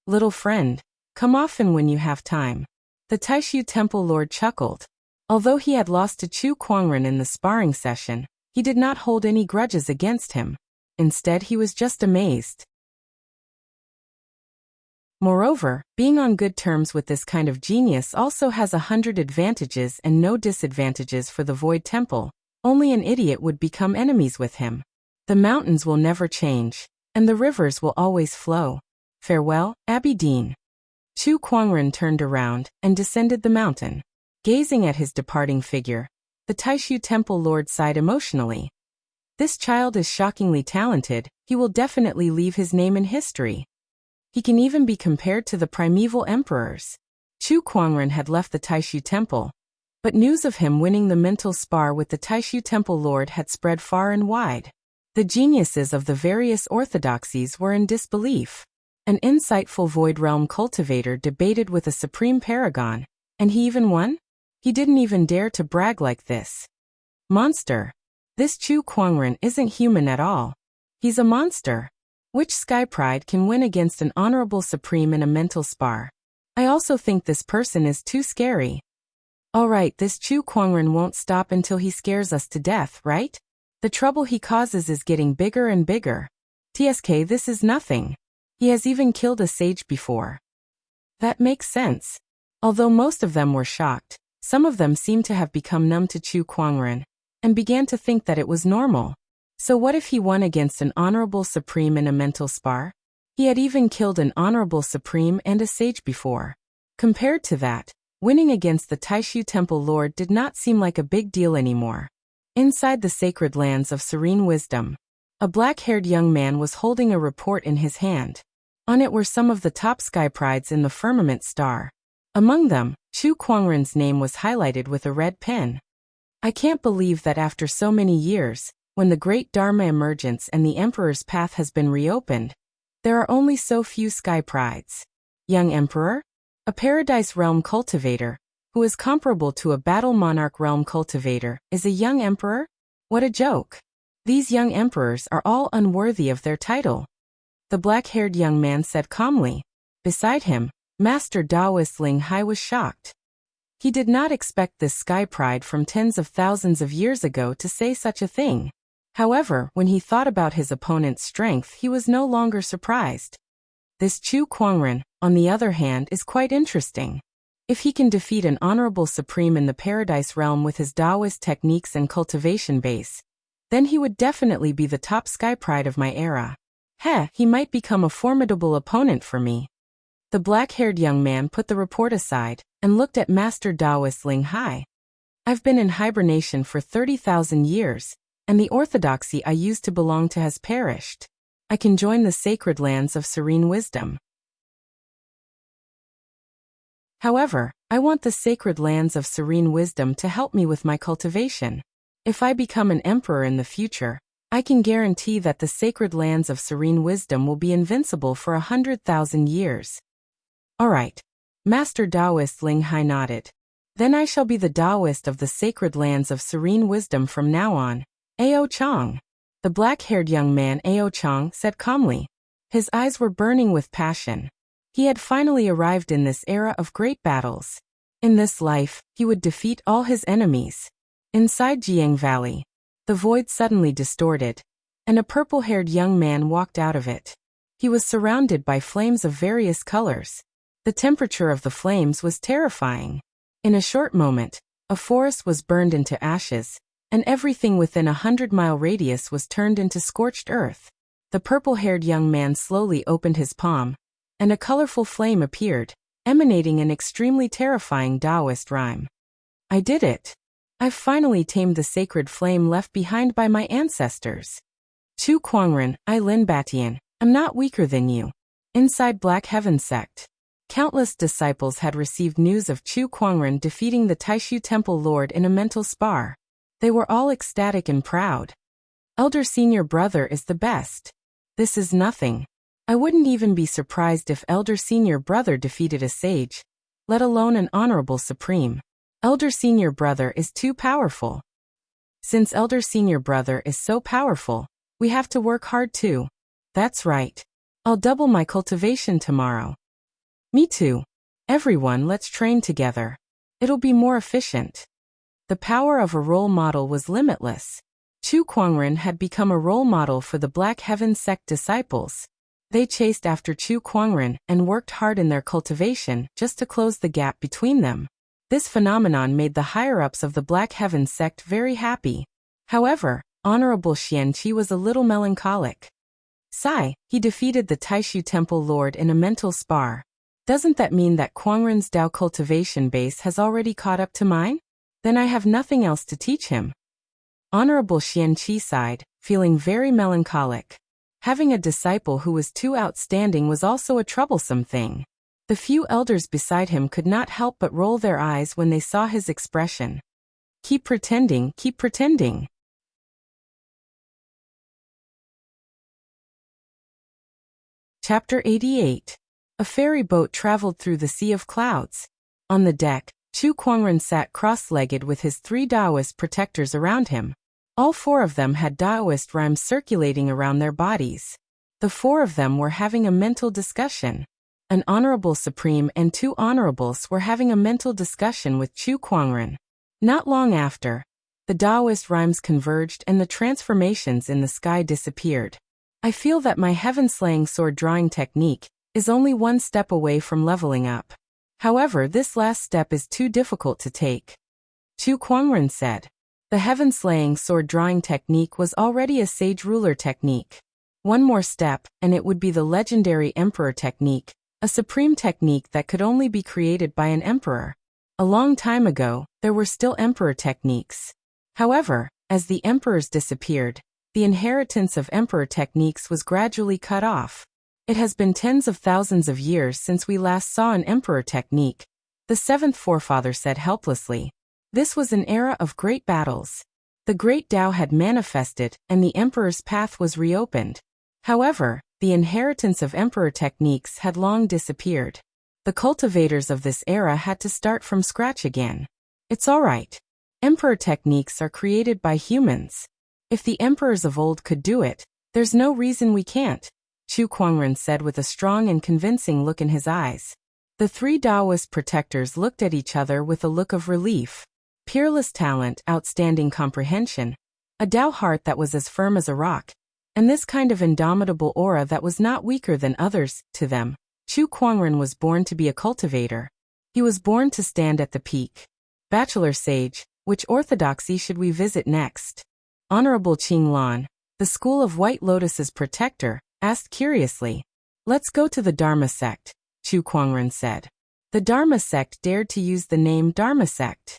Little friend, come often when you have time. The Taishu Temple Lord chuckled. Although he had lost to Chu Kuangren in the sparring session, he did not hold any grudges against him. Instead, he was just amazed. Moreover, being on good terms with this kind of genius also has 100 advantages and no disadvantages for the Void Temple. Only an idiot would become enemies with him. The mountains will never change, and the rivers will always flow. Farewell, Abidine. Chu Kuangren turned around and descended the mountain. Gazing at his departing figure, the Taishu Temple Lord sighed emotionally. This child is shockingly talented. He will definitely leave his name in history. He can even be compared to the primeval emperors. Chu Kuangren had left the Taishu Temple, but news of him winning the mental spar with the Taishu Temple Lord had spread far and wide. The geniuses of the various orthodoxies were in disbelief. An insightful Void Realm cultivator debated with a supreme paragon, and he even won? He didn't even dare to brag like this. Monster. This Chu Kuangren isn't human at all. He's a monster. Which sky pride can win against an honorable supreme in a mental spar? I also think this person is too scary. Alright, this Chu Kuangren won't stop until he scares us to death, right? The trouble he causes is getting bigger and bigger. TSK, this is nothing. He has even killed a sage before. That makes sense. Although most of them were shocked, some of them seemed to have become numb to Chu Kuangren, and began to think that it was normal. So what if he won against an honorable supreme in a mental spar? He had even killed an honorable supreme and a sage before. Compared to that, winning against the Taishu Temple Lord did not seem like a big deal anymore. Inside the sacred lands of serene wisdom, a black-haired young man was holding a report in his hand. On it were some of the top sky prides in the firmament star. Among them, Chu Kuangren's name was highlighted with a red pen. I can't believe that after so many years, when the great Dharma emergence and the Emperor's path has been reopened, there are only so few sky prides. Young Emperor? A Paradise Realm cultivator, who is comparable to a Battle Monarch Realm cultivator, is a young Emperor? What a joke. These young Emperors are all unworthy of their title. The black-haired young man said calmly. Beside him, Master Taoist Ling Hai was shocked. He did not expect this sky pride from tens of thousands of years ago to say such a thing. However, when he thought about his opponent's strength, he was no longer surprised. This Chu Kuangren, on the other hand, is quite interesting. If he can defeat an honorable supreme in the Paradise Realm with his Taoist techniques and cultivation base, then he would definitely be the top sky pride of my era. He might become a formidable opponent for me. The black-haired young man put the report aside and looked at Master Taoist Ling Hai. I've been in hibernation for 30,000 years, and the orthodoxy I used to belong to has perished. I can join the sacred lands of serene wisdom. However, I want the sacred lands of serene wisdom to help me with my cultivation. If I become an emperor in the future, I can guarantee that the sacred lands of serene wisdom will be invincible for 100,000 years. Alright. Master Taoist Ling Hai nodded. Then I shall be the Taoist of the sacred lands of serene wisdom from now on. Ao Chong. The black-haired young man Ao Chong said calmly. His eyes were burning with passion. He had finally arrived in this era of great battles. In this life, he would defeat all his enemies. Inside Jiang Valley, the void suddenly distorted, and a purple-haired young man walked out of it. He was surrounded by flames of various colors. The temperature of the flames was terrifying. In a short moment, a forest was burned into ashes, and everything within a 100-mile radius was turned into scorched earth. The purple-haired young man slowly opened his palm, and a colorful flame appeared, emanating an extremely terrifying Taoist rhyme. I did it. I've finally tamed the sacred flame left behind by my ancestors. Chu Kuangren, I Lin Batian, I'm not weaker than you. Inside Black Heaven sect, countless disciples had received news of Chu Kuangren defeating the Taishu Temple Lord in a mental spar. They were all ecstatic and proud. Elder Senior Brother is the best. This is nothing. I wouldn't even be surprised if Elder Senior Brother defeated a sage, let alone an honorable supreme. Elder Senior Brother is too powerful. Since Elder Senior Brother is so powerful, we have to work hard too. That's right. I'll double my cultivation tomorrow. Me too. Everyone, let's train together. It'll be more efficient. The power of a role model was limitless. Chu Kuangren had become a role model for the Black Heaven sect disciples. They chased after Chu Kuangren and worked hard in their cultivation just to close the gap between them. This phenomenon made the higher-ups of the Black Heaven sect very happy. However, Honorable Xianqi was a little melancholic. Sigh, he defeated the Taishu Temple Lord in a mental spar. Doesn't that mean that Kuangren's Dao cultivation base has already caught up to mine? Then I have nothing else to teach him. Honorable Xianqi sighed, feeling very melancholic. Having a disciple who was too outstanding was also a troublesome thing. The few elders beside him could not help but roll their eyes when they saw his expression. Keep pretending, keep pretending. Chapter 88. A ferry boat traveled through the sea of clouds. On the deck, Chu Kuangren sat cross-legged with his 3 Taoist protectors around him. All 4 of them had Taoist rhymes circulating around their bodies. The 4 of them were having a mental discussion. An honorable supreme and 2 honorables were having a mental discussion with Chu Kuangren. Not long after, the Taoist rhymes converged and the transformations in the sky disappeared. I feel that my heaven-slaying sword drawing technique is only 1 step away from leveling up. However, this last step is too difficult to take. Chu Kuangren said. The heaven-slaying sword drawing technique was already a sage ruler technique. 1 more step, and it would be the legendary emperor technique, a supreme technique that could only be created by an emperor. A long time ago, there were still emperor techniques. However, as the emperors disappeared, the inheritance of emperor techniques was gradually cut off. It has been tens of thousands of years since we last saw an emperor technique, the 7th forefather said helplessly. This was an era of great battles. The great Tao had manifested and the emperor's path was reopened. However, the inheritance of emperor techniques had long disappeared. The cultivators of this era had to start from scratch again. It's alright. Emperor techniques are created by humans. If the emperors of old could do it, there's no reason we can't, Chu Kuangren said with a strong and convincing look in his eyes. The 3 Taoist protectors looked at each other with a look of relief. Peerless talent, outstanding comprehension, a Tao heart that was as firm as a rock, and this kind of indomitable aura that was not weaker than others, to them. Chu Kuangren was born to be a cultivator. He was born to stand at the peak. Bachelor Sage, which orthodoxy should we visit next? Honorable Qing Lan, the School of White Lotus's protector, asked curiously. Let's go to the Dharma sect, Chu Kuangren said. The Dharma sect dared to use the name Dharma sect.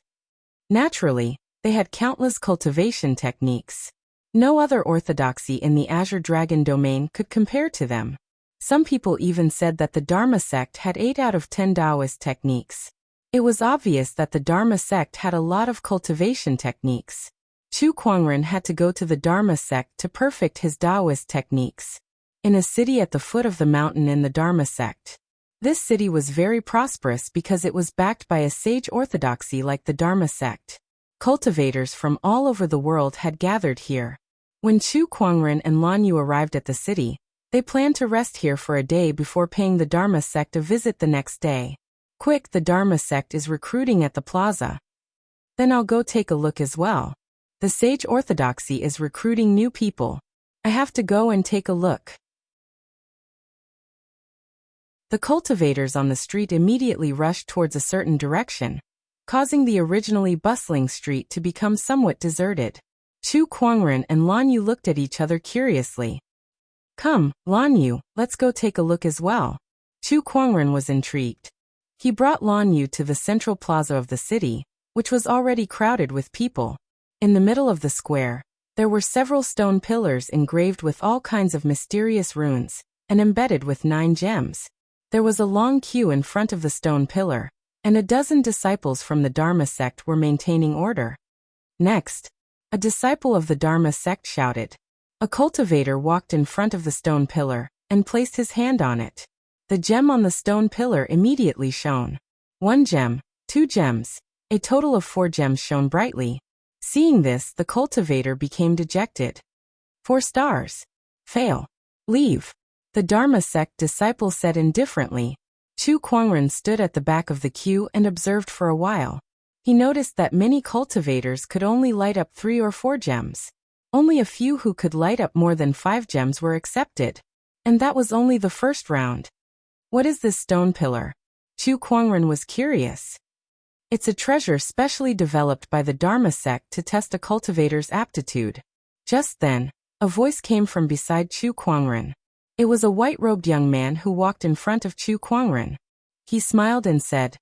Naturally, they had countless cultivation techniques. No other orthodoxy in the Azure Dragon domain could compare to them. Some people even said that the Dharma sect had 8 out of 10 Taoist techniques. It was obvious that the Dharma sect had a lot of cultivation techniques. Chu Kuangren had to go to the Dharma sect to perfect his Taoist techniques. In a city at the foot of the mountain in the Dharma sect. This city was very prosperous because it was backed by a sage orthodoxy like the Dharma sect. Cultivators from all over the world had gathered here. When Chu Kuangren and Lan Yu arrived at the city, they planned to rest here for a day before paying the Dharma sect a visit the next day. Quick, the Dharma sect is recruiting at the plaza. Then I'll go take a look as well. The sage orthodoxy is recruiting new people. I have to go and take a look. The cultivators on the street immediately rushed towards a certain direction, causing the originally bustling street to become somewhat deserted. Chu Kuangren and Lan Yu looked at each other curiously. Come, Lan Yu, let's go take a look as well. Chu Kuangren was intrigued. He brought Lan Yu to the central plaza of the city, which was already crowded with people. In the middle of the square, there were several stone pillars engraved with all kinds of mysterious runes, and embedded with 9 gems. There was a long queue in front of the stone pillar, and a dozen disciples from the Dharma sect were maintaining order. Next, a disciple of the Dharma sect shouted. A cultivator walked in front of the stone pillar, and placed his hand on it. The gem on the stone pillar immediately shone. 1 gem, 2 gems, a total of 4 gems shone brightly. Seeing this, the cultivator became dejected. 4 stars. Fail. Leave. The Dharma sect disciple said indifferently. Chu Kuangren stood at the back of the queue and observed for a while. He noticed that many cultivators could only light up 3 or 4 gems. Only a few who could light up more than 5 gems were accepted. And that was only the first round. What is this stone pillar? Chu Kuangren was curious. It's a treasure specially developed by the Dharma sect to test a cultivator's aptitude. Just then, a voice came from beside Chu Kuangren. It was a white-robed young man who walked in front of Chu Kuangren. He smiled and said,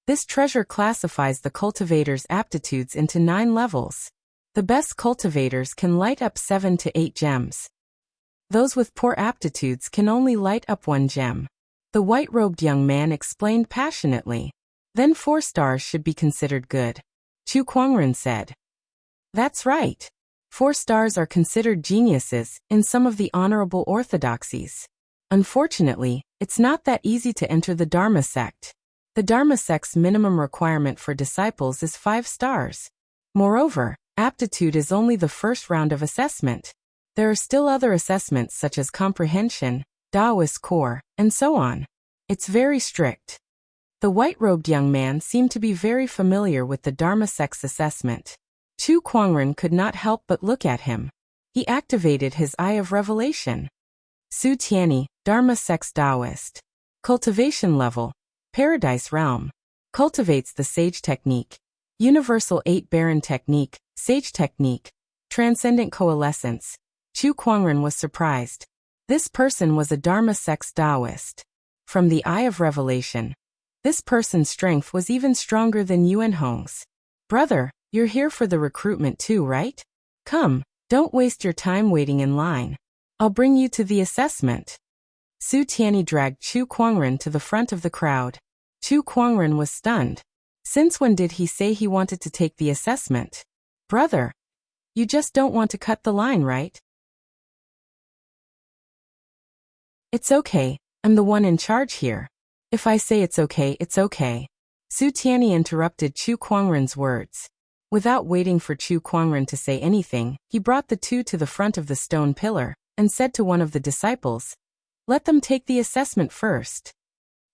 "This treasure classifies the cultivator's aptitudes into 9 levels. The best cultivators can light up 7 to 8 gems. Those with poor aptitudes can only light up 1 gem." The white-robed young man explained passionately. Then 4 stars should be considered good. Chu Kuangren said. That's right. 4 stars are considered geniuses in some of the honorable orthodoxies. Unfortunately, it's not that easy to enter the Dharma sect. The Dharma sect's minimum requirement for disciples is 5 stars. Moreover, aptitude is only the first round of assessment. There are still other assessments such as comprehension, Taoist core, and so on. It's very strict. The white-robed young man seemed to be very familiar with the Dharma sect's assessment. Chu Kuangren could not help but look at him. He activated his Eye of Revelation. Su Tianyi, Dharma sect's Taoist. Cultivation level. Paradise realm. Cultivates the Sage technique. Universal 8 Baron technique, Sage technique. Transcendent coalescence. Chu Kuangren was surprised. This person was a Dharma sect's Taoist. From the Eye of Revelation, this person's strength was even stronger than Yuan Hong's. Brother, you're here for the recruitment too, right? Come, don't waste your time waiting in line. I'll bring you to the assessment. Su Tianyi dragged Chu Kuangren to the front of the crowd. Chu Kuangren was stunned. Since when did he say he wanted to take the assessment? Brother, you just don't want to cut the line, right? It's okay, I'm the one in charge here. If I say it's okay, it's okay. Su Tianyi interrupted Chu Kuangren's words. Without waiting for Chu Kuangren to say anything, he brought the 2 to the front of the stone pillar, and said to one of the disciples, "Let them take the assessment first."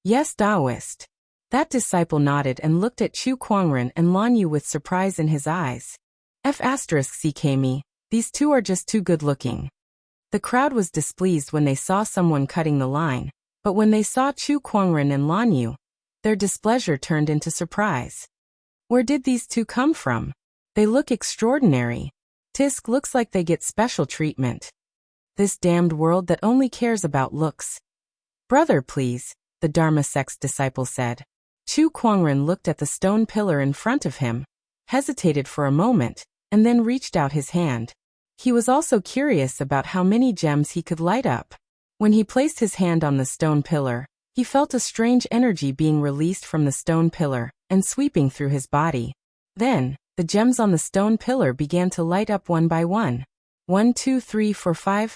Yes, Taoist. That disciple nodded and looked at Chu Kuangren and Lan Yu with surprise in his eyes. F***ck me, these 2 are just too good looking. The crowd was displeased when they saw someone cutting the line, but when they saw Chu Kuangren and Lan Yu, their displeasure turned into surprise. Where did these 2 come from? They look extraordinary. Tisk looks like they get special treatment. This damned world that only cares about looks. Brother, please, the Dharma sect's disciple said. Chu Kuangren looked at the stone pillar in front of him, hesitated for a moment, and then reached out his hand. He was also curious about how many gems he could light up. When he placed his hand on the stone pillar, he felt a strange energy being released from the stone pillar and sweeping through his body. Then, the gems on the stone pillar began to light up one by one. 1, 2, 3, 4, 5.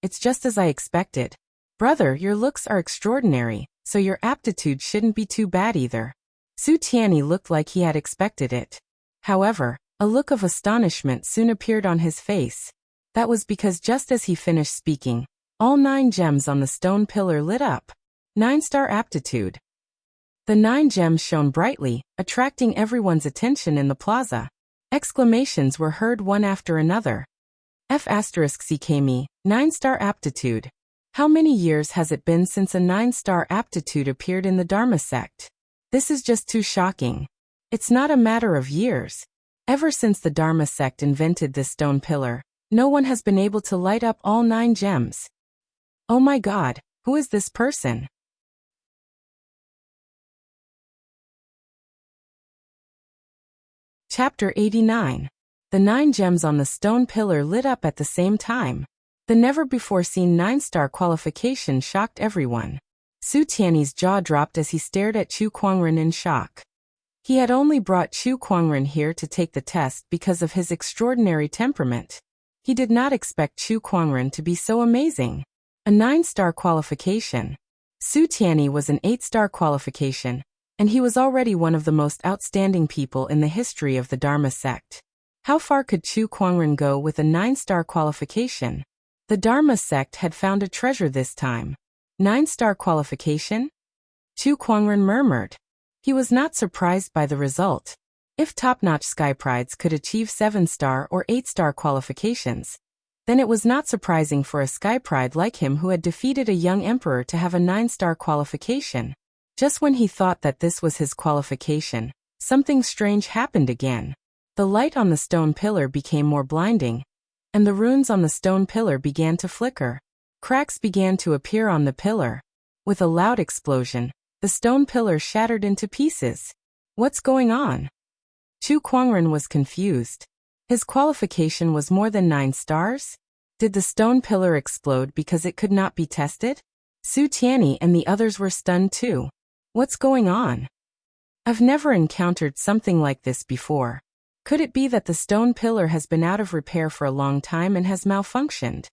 It's just as I expected. Brother, your looks are extraordinary, so your aptitude shouldn't be too bad either. Su Tianyi looked like he had expected it. However, a look of astonishment soon appeared on his face. That was because just as he finished speaking, all 9 gems on the stone pillar lit up. 9-star aptitude. The 9 gems shone brightly, attracting everyone's attention in the plaza. Exclamations were heard one after another. F***ck me, 9-star aptitude. How many years has it been since a 9-star aptitude appeared in the Dharma sect? This is just too shocking. It's not a matter of years. Ever since the Dharma sect invented this stone pillar, no one has been able to light up all 9 gems. Oh my God, who is this person? Chapter 89. The 9 gems on the stone pillar lit up at the same time. The never-before-seen 9-star qualification shocked everyone. Su Tiany's jaw dropped as he stared at Chu Kuangren in shock. He had only brought Chu Kuangren here to take the test because of his extraordinary temperament. He did not expect Chu Kuangren to be so amazing. A 9-star qualification. Su Tiany was an 8-star qualification, and he was already one of the most outstanding people in the history of the Dharma sect. How far could Chu Kuangren go with a 9-star qualification? The Dharma sect had found a treasure this time. 9-star qualification? Chu Kuangren murmured. He was not surprised by the result. If top-notch Sky Prides could achieve 7-star or 8-star qualifications, then it was not surprising for a Sky Pride like him who had defeated a young emperor to have a 9-star qualification. Just when he thought that this was his qualification, something strange happened again. The light on the stone pillar became more blinding, and the runes on the stone pillar began to flicker. Cracks began to appear on the pillar. With a loud explosion, the stone pillar shattered into pieces. What's going on? Chu Kuangren was confused. His qualification was more than 9 stars? Did the stone pillar explode because it could not be tested? Su Tiany and the others were stunned too. What's going on? I've never encountered something like this before. Could it be that the stone pillar has been out of repair for a long time and has malfunctioned?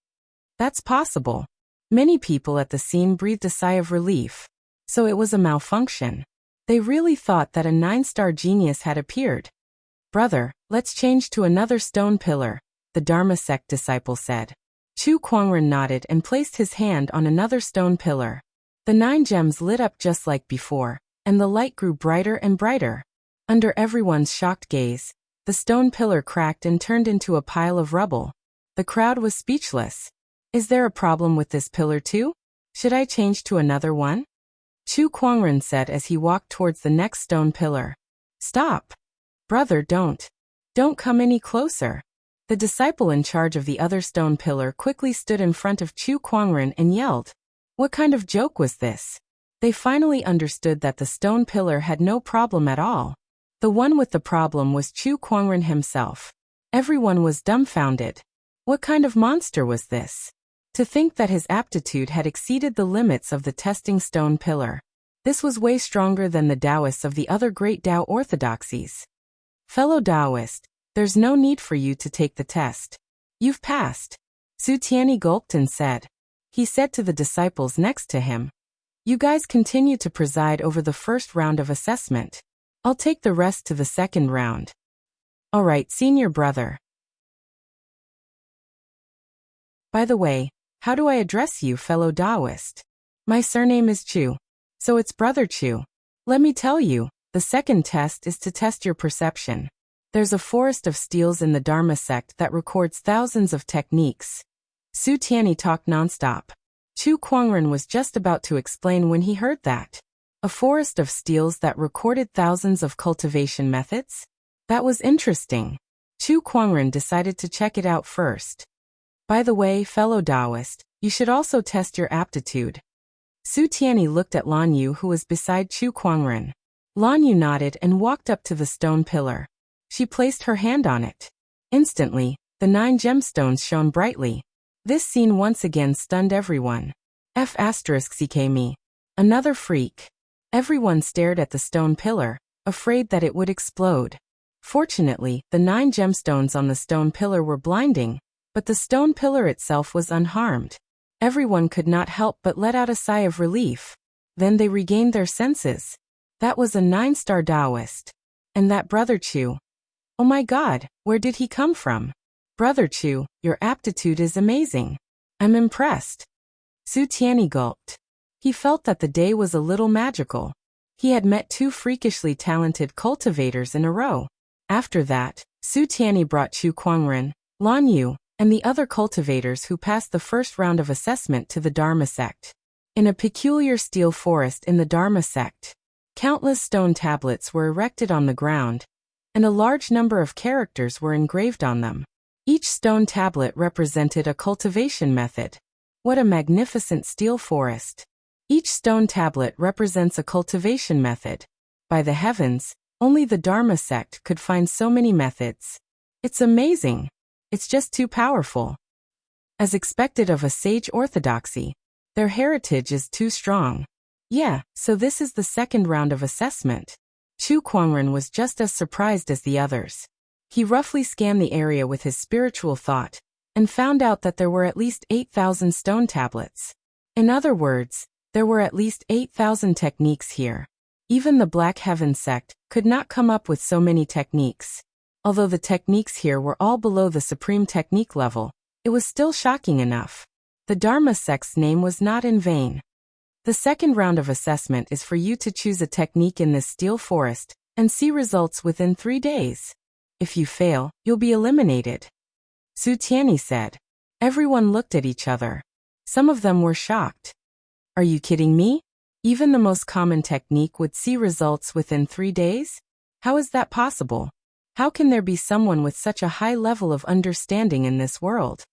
That's possible. Many people at the scene breathed a sigh of relief. So it was a malfunction. They really thought that a 9-star genius had appeared. Brother, let's change to another stone pillar, the Dharma sect disciple said. Chu Kuangren nodded and placed his hand on another stone pillar. The 9 gems lit up just like before, and the light grew brighter and brighter. Under everyone's shocked gaze, the stone pillar cracked and turned into a pile of rubble. The crowd was speechless. Is there a problem with this pillar too? Should I change to another one? Chu Kuangren said as he walked towards the next stone pillar. Stop! Brother, don't. Don't come any closer. The disciple in charge of the other stone pillar quickly stood in front of Chu Kuangren and yelled. What kind of joke was this? They finally understood that the stone pillar had no problem at all. The one with the problem was Chu Kuangren himself. Everyone was dumbfounded. What kind of monster was this? To think that his aptitude had exceeded the limits of the testing stone pillar. This was way stronger than the Taoists of the other great Tao orthodoxies. Fellow Taoist, there's no need for you to take the test. You've passed. Su Tiany gulped and said. He said to the disciples next to him. You guys continue to preside over the first round of assessment. I'll take the rest to the second round. All right, senior brother. By the way, how do I address you, fellow Taoist? My surname is Chu. So it's Brother Chu. Let me tell you, the second test is to test your perception. There's a forest of steels in the Dharma sect that records thousands of techniques. Su Tiany talked nonstop. Chu Kuangren was just about to explain when he heard that. A forest of steels that recorded thousands of cultivation methods? That was interesting. Chu Kuangren decided to check it out first. By the way, fellow Taoist, you should also test your aptitude. Su Tiany looked at Lan Yu who was beside Chu Kuangren. Lan Yu nodded and walked up to the stone pillar. She placed her hand on it. Instantly, the 9 gemstones shone brightly. This scene once again stunned everyone. F***me. Another freak. Everyone stared at the stone pillar, afraid that it would explode. Fortunately, the 9 gemstones on the stone pillar were blinding, but the stone pillar itself was unharmed. Everyone could not help but let out a sigh of relief. Then they regained their senses. That was a 9-star Taoist. And that Brother Chu. Oh my God, where did he come from? Brother Chu, your aptitude is amazing. I'm impressed. Su Tiany gulped. He felt that the day was a little magical. He had met 2 freakishly talented cultivators in a row. After that, Su Tiany brought Chu Kuangren, Lan Yu, and the other cultivators who passed the first round of assessment to the Dharma sect. In a peculiar steel forest in the Dharma sect, countless stone tablets were erected on the ground, and a large number of characters were engraved on them. Each stone tablet represented a cultivation method. What a magnificent steel forest. Each stone tablet represents a cultivation method. By the heavens, Only the Dharma sect could find so many methods. It's amazing. It's just too powerful. As expected of a sage orthodoxy, their heritage is too strong. Yeah, so this is the second round of assessment. Chu Kuangren was just as surprised as the others. He roughly scanned the area with his spiritual thought, and found out that there were at least 8,000 stone tablets. In other words, there were at least 8,000 techniques here. Even the Black Heaven sect could not come up with so many techniques. Although the techniques here were all below the supreme technique level, it was still shocking enough. The Dharma sect's name was not in vain. The second round of assessment is for you to choose a technique in this steel forest and see results within 3 days. If you fail, you'll be eliminated. Su Tianyi said. Everyone looked at each other. Some of them were shocked. Are you kidding me? Even the most common technique would see results within 3 days? How is that possible? How can there be someone with such a high level of understanding in this world?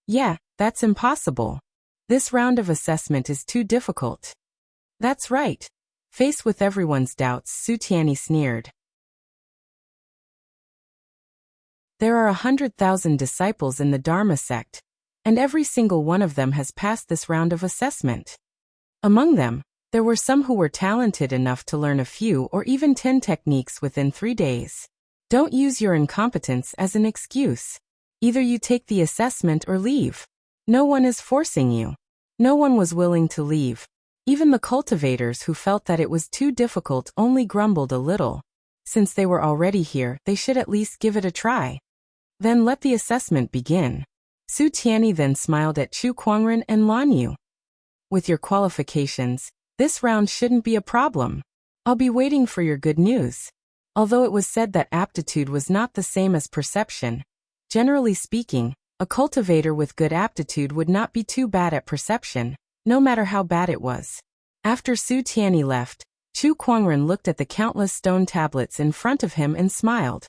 Yeah, that's impossible. This round of assessment is too difficult. That's right. Faced with everyone's doubts, Su Tianyi sneered. There are 100,000 disciples in the Dharma sect, and every single one of them has passed this round of assessment. Among them, there were some who were talented enough to learn a few or even 10 techniques within 3 days. Don't use your incompetence as an excuse. Either you take the assessment or leave. No one is forcing you. No one was willing to leave. Even the cultivators who felt that it was too difficult only grumbled a little. Since they were already here, they should at least give it a try. Then let the assessment begin. Su Tianyi then smiled at Chu Kuangren and Lan Yu. With your qualifications, this round shouldn't be a problem. I'll be waiting for your good news. Although it was said that aptitude was not the same as perception, generally speaking, a cultivator with good aptitude would not be too bad at perception, no matter how bad it was. After Su Tianyi left, Chu Kuangren looked at the countless stone tablets in front of him and smiled.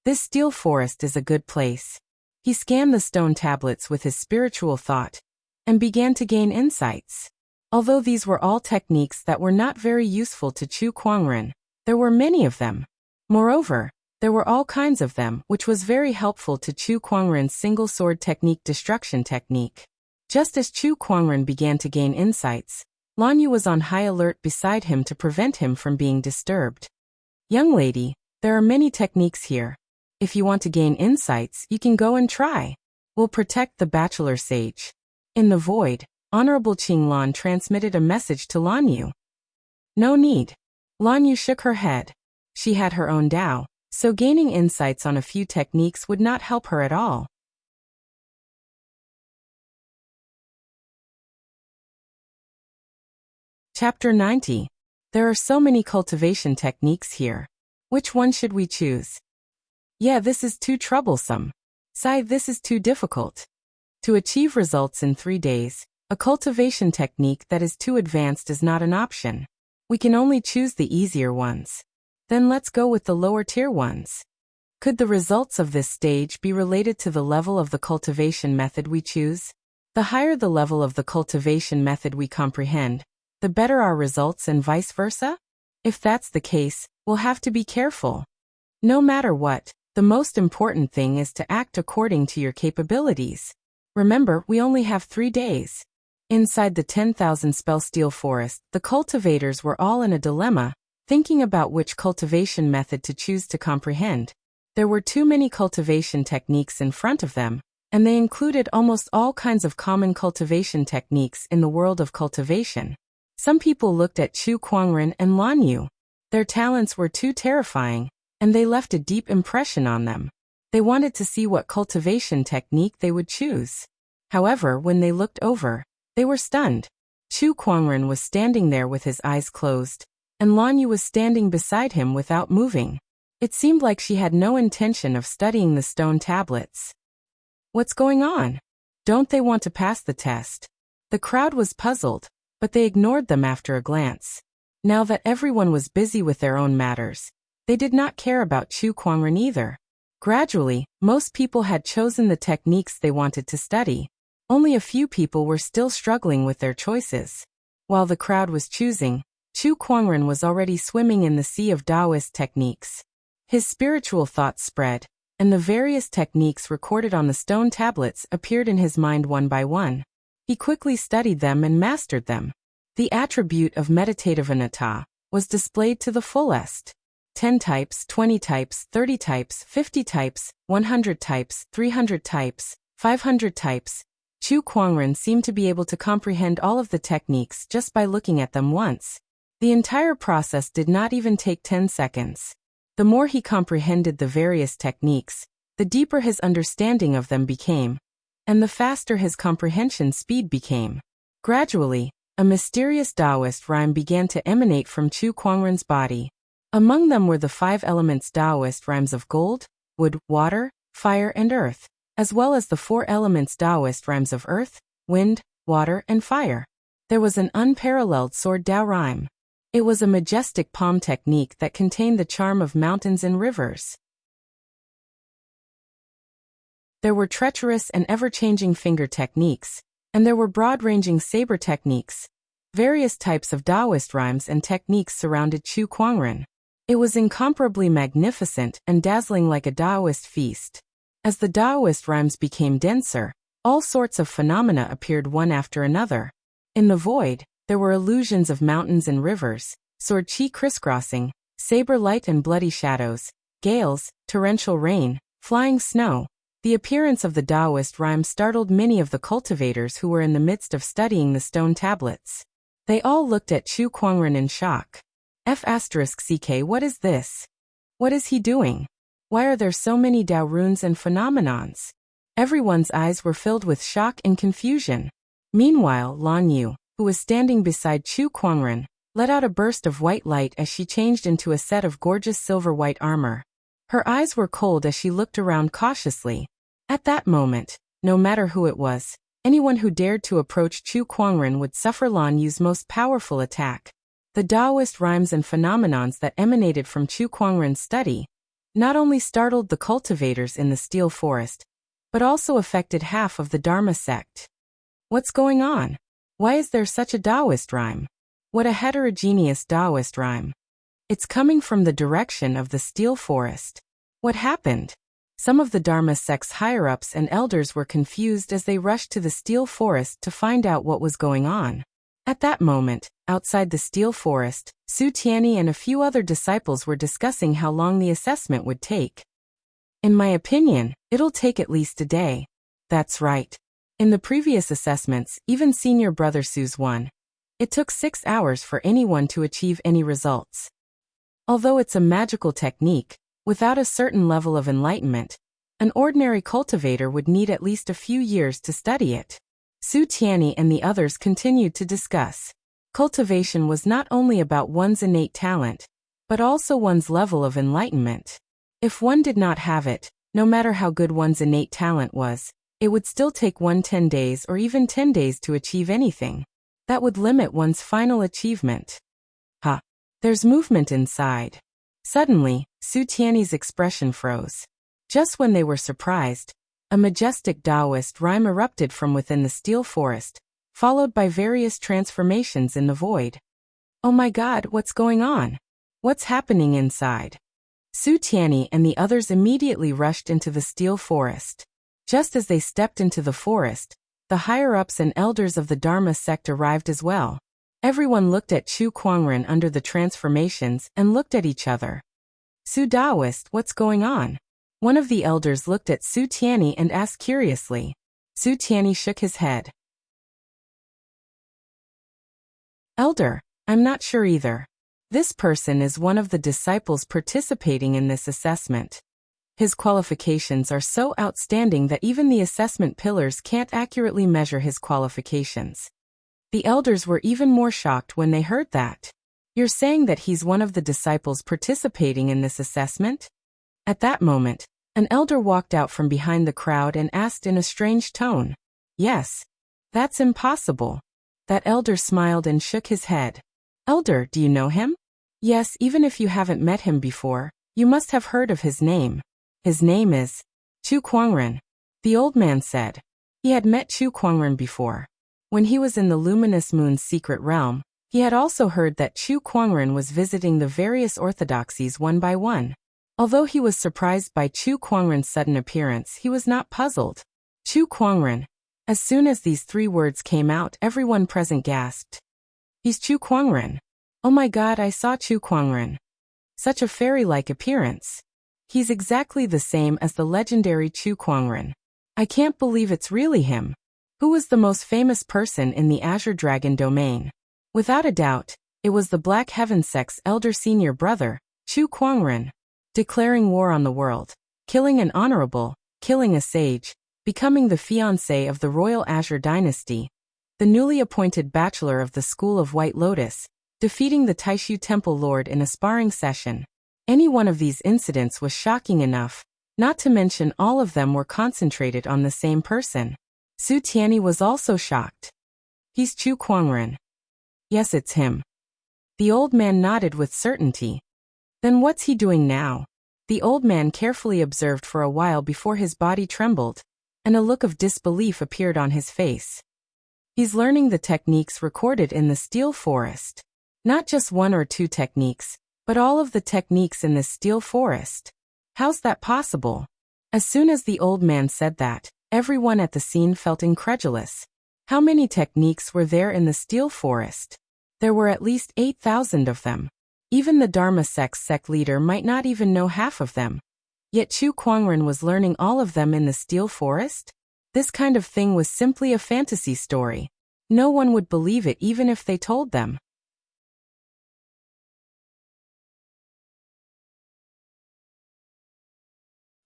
This steel forest is a good place. He scanned the stone tablets with his spiritual thought, and began to gain insights. Although these were all techniques that were not very useful to Chu Kuangren, there were many of them. Moreover, there were all kinds of them, which was very helpful to Chu Kuangren's single sword technique destruction technique. Just as Chu Kuangren began to gain insights, Lan Yu was on high alert beside him to prevent him from being disturbed. Young lady, there are many techniques here. If you want to gain insights, you can go and try. We'll protect the bachelor sage. In the void, Honorable Qing Lan transmitted a message to Lan Yu. No need. Lan Yu shook her head. She had her own Tao, so gaining insights on a few techniques would not help her at all. Chapter 90. There are so many cultivation techniques here. Which one should we choose? Yeah, this is too troublesome. Sai, this is too difficult. To achieve results in 3 days, a cultivation technique that is too advanced is not an option. We can only choose the easier ones. Then let's go with the lower tier ones. Could the results of this stage be related to the level of the cultivation method we choose? The higher the level of the cultivation method we comprehend, the better our results and vice versa? If that's the case, we'll have to be careful. No matter what, the most important thing is to act according to your capabilities. Remember, we only have 3 days. Inside the 10,000 spell steel forest, the cultivators were all in a dilemma, thinking about which cultivation method to choose to comprehend. There were too many cultivation techniques in front of them, and they included almost all kinds of common cultivation techniques in the world of cultivation. Some people looked at Chu Kuangren and Lan Yu. Their talents were too terrifying, and they left a deep impression on them. They wanted to see what cultivation technique they would choose. However, when they looked over, they were stunned. Chu Kuangren was standing there with his eyes closed, and Lan Yu was standing beside him without moving. It seemed like she had no intention of studying the stone tablets. What's going on? Don't they want to pass the test? The crowd was puzzled, but they ignored them after a glance. Now that everyone was busy with their own matters, they did not care about Chu Kuangren either. Gradually, most people had chosen the techniques they wanted to study. Only a few people were still struggling with their choices. While the crowd was choosing, Chu Kuangren was already swimming in the sea of Taoist techniques. His spiritual thoughts spread, and the various techniques recorded on the stone tablets appeared in his mind one by one. He quickly studied them and mastered them. The attribute of meditative anatta was displayed to the fullest. 10 types, 20 types, 30 types, 50 types, 100 types, 300 types, 500 types. Chu Kuangren seemed to be able to comprehend all of the techniques just by looking at them once. The entire process did not even take 10 seconds. The more he comprehended the various techniques, the deeper his understanding of them became, and the faster his comprehension speed became. Gradually, a mysterious Taoist rhyme began to emanate from Chu Kuangren's body. Among them were the 5 elements Taoist rhymes of gold, wood, water, fire, and earth, as well as the 4 elements Taoist rhymes of earth, wind, water, and fire. There was an unparalleled sword Tao rhyme. It was a majestic palm technique that contained the charm of mountains and rivers. There were treacherous and ever-changing finger techniques, and there were broad-ranging saber techniques. Various types of Taoist rhymes and techniques surrounded Chu Kuangren. It was incomparably magnificent and dazzling like a Taoist feast. As the Taoist rhymes became denser, all sorts of phenomena appeared one after another. In the void, there were illusions of mountains and rivers, sword qi crisscrossing, saber light and bloody shadows, gales, torrential rain, flying snow. The appearance of the Taoist rhyme startled many of the cultivators who were in the midst of studying the stone tablets. They all looked at Chu Kuangren in shock. F***ck, what is this? What is he doing? Why are there so many Tao runes and phenomenons? Everyone's eyes were filled with shock and confusion. Meanwhile, Lan Yu, who was standing beside Chu Kuangren, let out a burst of white light as she changed into a set of gorgeous silver-white armor. Her eyes were cold as she looked around cautiously. At that moment, no matter who it was, anyone who dared to approach Chu Kuangren would suffer Lan Yu's most powerful attack. The Taoist rhymes and phenomenons that emanated from Chu Kuangren's study not only startled the cultivators in the Steel Forest, but also affected half of the Dharma sect. What's going on? Why is there such a Taoist rhyme? What a heterogeneous Taoist rhyme. It's coming from the direction of the Steel Forest. What happened? Some of the Dharma sect's higher-ups and elders were confused as they rushed to the Steel Forest to find out what was going on. At that moment, outside the Steel Forest, Su Tianyi and a few other disciples were discussing how long the assessment would take. In my opinion, it'll take at least a day. That's right. In the previous assessments, even senior brother Su's won. It took 6 hours for anyone to achieve any results. Although it's a magical technique, without a certain level of enlightenment, an ordinary cultivator would need at least a few years to study it. Su Tianyi and the others continued to discuss. Cultivation was not only about one's innate talent, but also one's level of enlightenment. If one did not have it, no matter how good one's innate talent was, it would still take one 10 days or even 10 days to achieve anything. That would limit one's final achievement. There's movement inside. Suddenly, Su Tianyi's expression froze. Just when they were surprised, a majestic Taoist rhyme erupted from within the Steel Forest, followed by various transformations in the void. Oh my God, what's going on? What's happening inside? Su Tianyi and the others immediately rushed into the Steel Forest. Just as they stepped into the forest, the higher-ups and elders of the Dharma sect arrived as well. Everyone looked at Chu Kuangren under the transformations and looked at each other. Su Taoist, what's going on? One of the elders looked at Su Tianyi and asked curiously. Su Tianyi shook his head. Elder, I'm not sure either. This person is one of the disciples participating in this assessment. His qualifications are so outstanding that even the assessment pillars can't accurately measure his qualifications. The elders were even more shocked when they heard that. You're saying that he's one of the disciples participating in this assessment? At that moment, an elder walked out from behind the crowd and asked in a strange tone. Yes. That's impossible. That elder smiled and shook his head. Elder, do you know him? Yes, even if you haven't met him before, you must have heard of his name. His name is Chu Kuangren. The old man said. He had met Chu Kuangren before. When he was in the luminous moon's secret realm, He had also heard that Chu Kuangren was visiting the various orthodoxies one by one. Although he was surprised by Chu Kuangren's sudden appearance, he was not puzzled. Chu Kuangren. As soon as these 3 words came out, everyone present gasped. He's Chu Kuangren. Oh my God, I saw Chu Kuangren. Such a fairy-like appearance. He's exactly the same as the legendary Chu Kuangren. I can't believe it's really him. Who was the most famous person in the Azure Dragon domain? Without a doubt, it was the Black Heaven sect's elder senior brother, Chu Kuangren. Declaring war on the world, killing an honorable, killing a sage, becoming the fiancé of the royal Azure dynasty, the newly appointed bachelor of the School of White Lotus, defeating the Taishu Temple Lord in a sparring session. Any one of these incidents was shocking enough, not to mention all of them were concentrated on the same person. Su Tianyi was also shocked. He's Chu Kuangren. Yes, it's him. The old man nodded with certainty. Then what's he doing now? The old man carefully observed for a while before his body trembled, and a look of disbelief appeared on his face. He's learning the techniques recorded in the Steel Forest. Not just 1 or 2 techniques, but all of the techniques in the Steel Forest. How's that possible? As soon as the old man said that, everyone at the scene felt incredulous. How many techniques were there in the Steel Forest? There were at least 8,000 of them. Even the Dharma sect's sect leader might not even know half of them. Yet Chu Kuangren was learning all of them in the Steel Forest? This kind of thing was simply a fantasy story. No one would believe it even if they told them.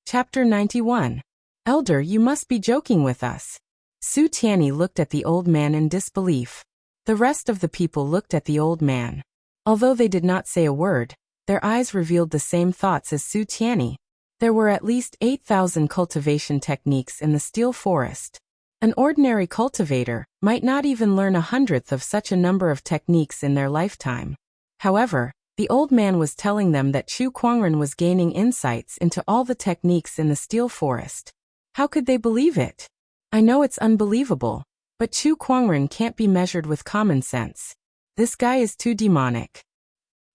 Chapter 91. Elder, you must be joking with us. Su Tianyi looked at the old man in disbelief. The rest of the people looked at the old man. Although they did not say a word, their eyes revealed the same thoughts as Su Tianyi. There were at least 8,000 cultivation techniques in the Steel Forest. An ordinary cultivator might not even learn 1/100th of such a number of techniques in their lifetime. However, the old man was telling them that Chu Kuangren was gaining insights into all the techniques in the Steel Forest. How could they believe it? I know it's unbelievable, but Chu Kuangren can't be measured with common sense. This guy is too demonic.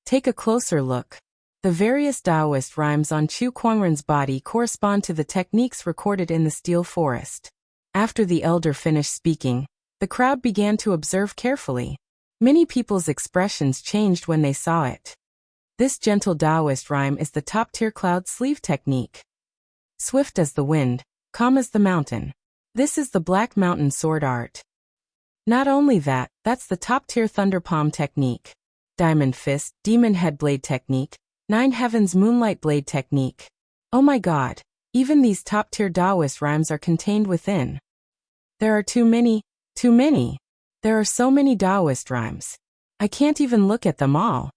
Take a closer look. The various Taoist rhymes on Chu Kuangren's body correspond to the techniques recorded in the Steel Forest. After the elder finished speaking, the crowd began to observe carefully. Many people's expressions changed when they saw it. This gentle Taoist rhyme is the top-tier cloud sleeve technique. Swift as the wind, calm as the mountain. This is the Black Mountain sword art. Not only that, that's the top-tier Thunder Palm technique. Diamond Fist, Demon Head Blade technique, 9 Heavens Moonlight Blade technique. Oh my God, even these top-tier Taoist rhymes are contained within. There are too many. There are so many Taoist rhymes. I can't even look at them all.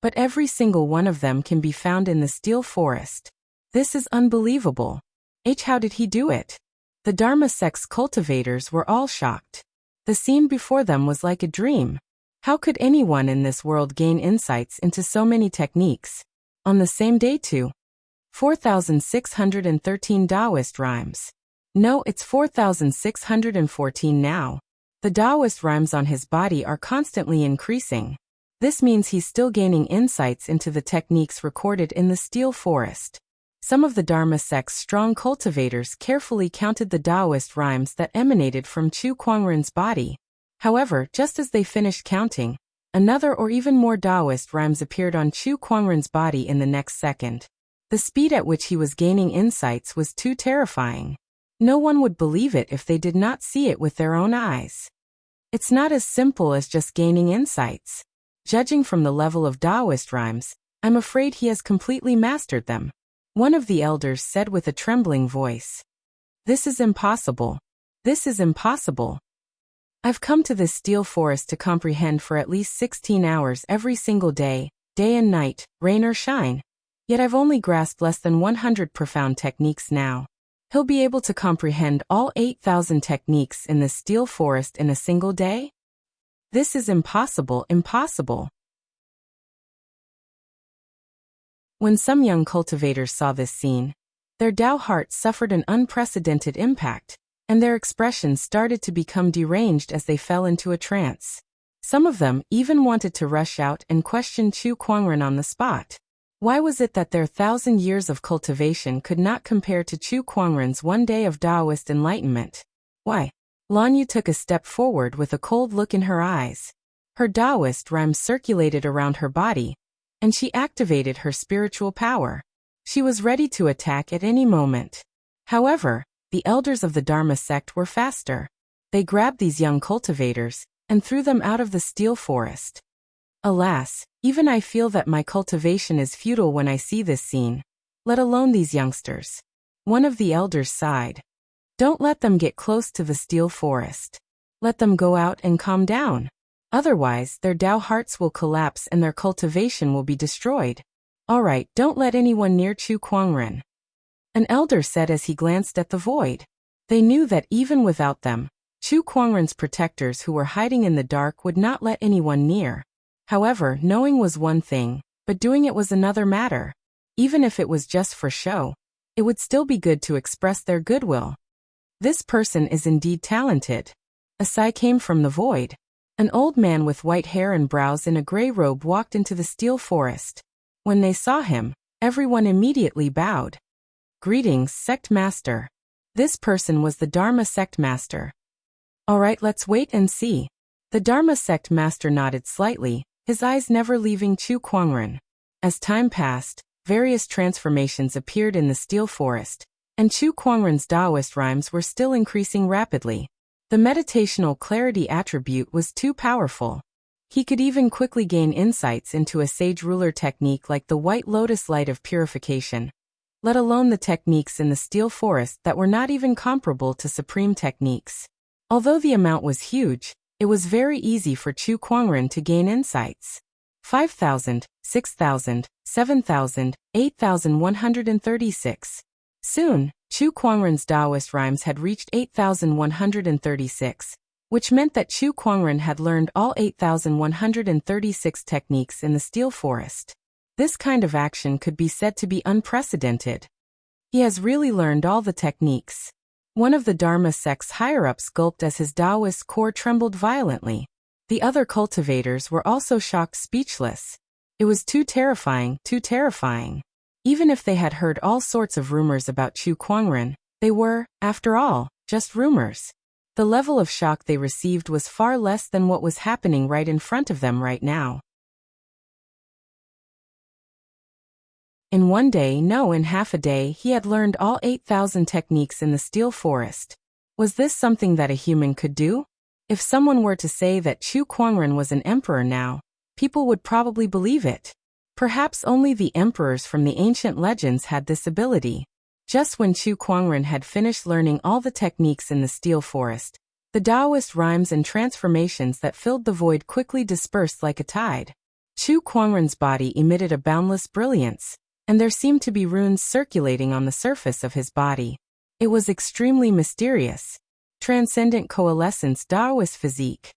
But every single one of them can be found in the Steel Forest. This is unbelievable. How did he do it? The Dharma sect's cultivators were all shocked. The scene before them was like a dream. How could anyone in this world gain insights into so many techniques? On the same day too. 4,613 Taoist rhymes. No, it's 4,614 now. The Taoist rhymes on his body are constantly increasing. This means he's still gaining insights into the techniques recorded in the Steel Forest. Some of the Dharma sect's strong cultivators carefully counted the Taoist rhymes that emanated from Chu Kuangren's body. However, just as they finished counting, another or even more Taoist rhymes appeared on Chu Kuangren's body in the next second. The speed at which he was gaining insights was too terrifying. No one would believe it if they did not see it with their own eyes. It's not as simple as just gaining insights. Judging from the level of Taoist rhymes, I'm afraid he has completely mastered them. One of the elders said with a trembling voice. This is impossible. This is impossible. I've come to this Steel Forest to comprehend for at least 16 hours every single day, day and night, rain or shine. Yet I've only grasped less than 100 profound techniques now. He'll be able to comprehend all 8,000 techniques in the Steel Forest in a single day? This is impossible. When some young cultivators saw this scene, their Tao hearts suffered an unprecedented impact, and their expressions started to become deranged as they fell into a trance. Some of them even wanted to rush out and question Chu Kuangren on the spot. Why was it that their 1,000 years of cultivation could not compare to Chu Kuangren's one day of Taoist enlightenment? Why? Lan Yu took a step forward with a cold look in her eyes. Her Taoist rhymes circulated around her body, and she activated her spiritual power. She was ready to attack at any moment. However, the elders of the Dharma sect were faster. They grabbed these young cultivators and threw them out of the steel forest. Alas, even I feel that my cultivation is futile when I see this scene, let alone these youngsters. One of the elders sighed. Don't let them get close to the steel forest. Let them go out and calm down. Otherwise, their Tao hearts will collapse and their cultivation will be destroyed. All right, don't let anyone near Chu Kuangren. An elder said as he glanced at the void. They knew that even without them, Chu Kuangren's protectors who were hiding in the dark would not let anyone near. However, knowing was one thing, but doing it was another matter. Even if it was just for show, it would still be good to express their goodwill. This person is indeed talented. A sigh came from the void. An old man with white hair and brows in a gray robe walked into the steel forest. When they saw him, everyone immediately bowed. Greetings, sect master. This person was the Dharma sect master. All right, let's wait and see. The Dharma sect master nodded slightly, his eyes never leaving Chu Kuangren. As time passed, various transformations appeared in the steel forest, and Chu Kuangren's Taoist rhymes were still increasing rapidly. The meditational clarity attribute was too powerful. He could even quickly gain insights into a sage ruler technique like the white lotus light of purification, let alone the techniques in the steel forest that were not even comparable to supreme techniques. Although the amount was huge, it was very easy for Chu Kuangren to gain insights. 5,000, 6,000, 7,000, 8,136. Soon, Chu Kuangren's Taoist rhymes had reached 8,136, which meant that Chu Kuangren had learned all 8,136 techniques in the steel forest. This kind of action could be said to be unprecedented. He has really learned all the techniques. One of the Dharma sect's higher-ups gulped as his Taoist core trembled violently. The other cultivators were also shocked speechless. It was too terrifying, too terrifying. Even if they had heard all sorts of rumors about Chu Kuangren, they were, after all, just rumors. The level of shock they received was far less than what was happening right in front of them right now. In one day, no, in half a day, he had learned all 8,000 techniques in the steel forest. Was this something that a human could do? If someone were to say that Chu Kuangren was an emperor now, people would probably believe it. Perhaps only the emperors from the ancient legends had this ability. Just when Chu Kuangren had finished learning all the techniques in the steel forest, the Taoist rhymes and transformations that filled the void quickly dispersed like a tide. Chu Kuangren's body emitted a boundless brilliance, and there seemed to be runes circulating on the surface of his body. It was extremely mysterious. Transcendent coalescence Taoist physique.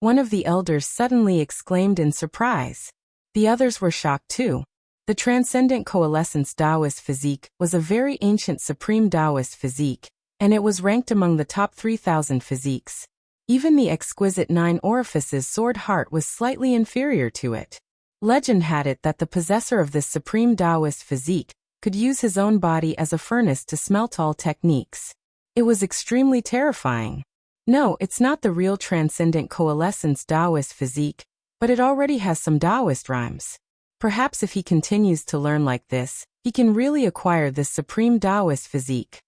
One of the elders suddenly exclaimed in surprise. The others were shocked too. The transcendent coalescence Taoist physique was a very ancient supreme Taoist physique, and it was ranked among the top 3,000 physiques. Even the exquisite 9 orifices sword heart was slightly inferior to it. Legend had it that the possessor of this supreme Taoist physique could use his own body as a furnace to smelt all techniques. It was extremely terrifying. No, it's not the real transcendent coalescence Taoist physique, but it already has some Taoist rhymes. Perhaps if he continues to learn like this, he can really acquire this supreme Taoist physique.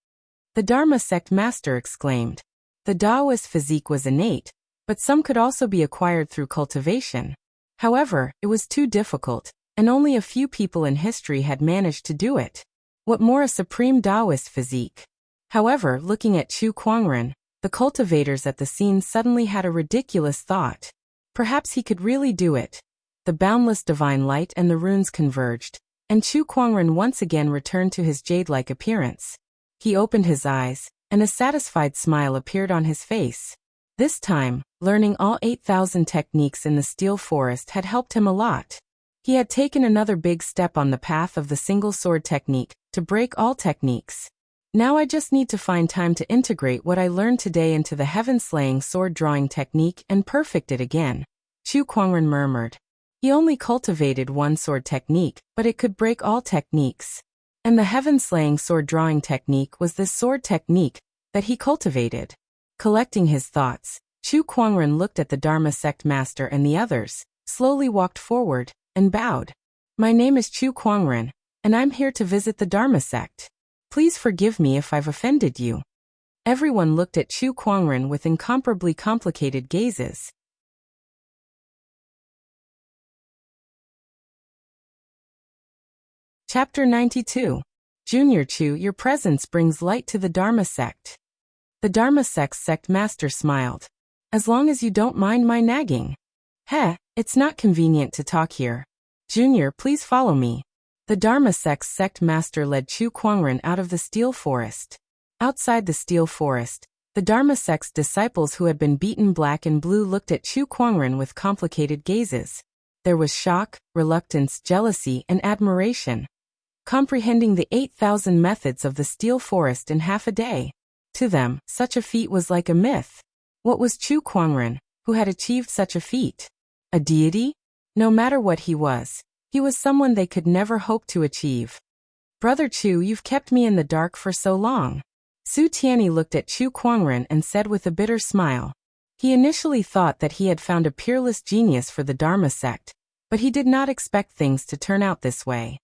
The Dharma sect master exclaimed. The Taoist physique was innate, but some could also be acquired through cultivation. However, it was too difficult, and only a few people in history had managed to do it. What more a supreme Taoist physique? However, looking at Chu Kuangren, the cultivators at the scene suddenly had a ridiculous thought. Perhaps he could really do it. The boundless divine light and the runes converged, and Chu Kuangren once again returned to his jade-like appearance. He opened his eyes, and a satisfied smile appeared on his face. This time, learning all 8,000 techniques in the steel forest had helped him a lot. He had taken another big step on the path of the single sword technique, to break all techniques. Now I just need to find time to integrate what I learned today into the heaven-slaying sword drawing technique and perfect it again. Chu Kuangren murmured. He only cultivated one sword technique, but it could break all techniques. And the heaven-slaying sword-drawing technique was this sword technique that he cultivated. Collecting his thoughts, Chu Kuangren looked at the Dharma sect master and the others, slowly walked forward, and bowed. My name is Chu Kuangren, and I'm here to visit the Dharma sect. Please forgive me if I've offended you. Everyone looked at Chu Kuangren with incomparably complicated gazes. Chapter 92. Junior Chu, your presence brings light to the Dharma sect. The Dharma sect's sect master smiled. As long as you don't mind my nagging. It's not convenient to talk here. Junior, please follow me. The Dharma sect's sect master led Chu Kuangren out of the steel forest. Outside the steel forest, the Dharma sect's disciples who had been beaten black and blue looked at Chu Kuangren with complicated gazes. There was shock, reluctance, jealousy, and admiration. Comprehending the 8,000 methods of the steel forest in half a day. To them, such a feat was like a myth. What was Chu Kuangren, who had achieved such a feat? A deity? No matter what he was someone they could never hope to achieve. Brother Chu, you've kept me in the dark for so long. Su Tianyi looked at Chu Kuangren and said with a bitter smile. He initially thought that he had found a peerless genius for the Dharma sect, but he did not expect things to turn out this way.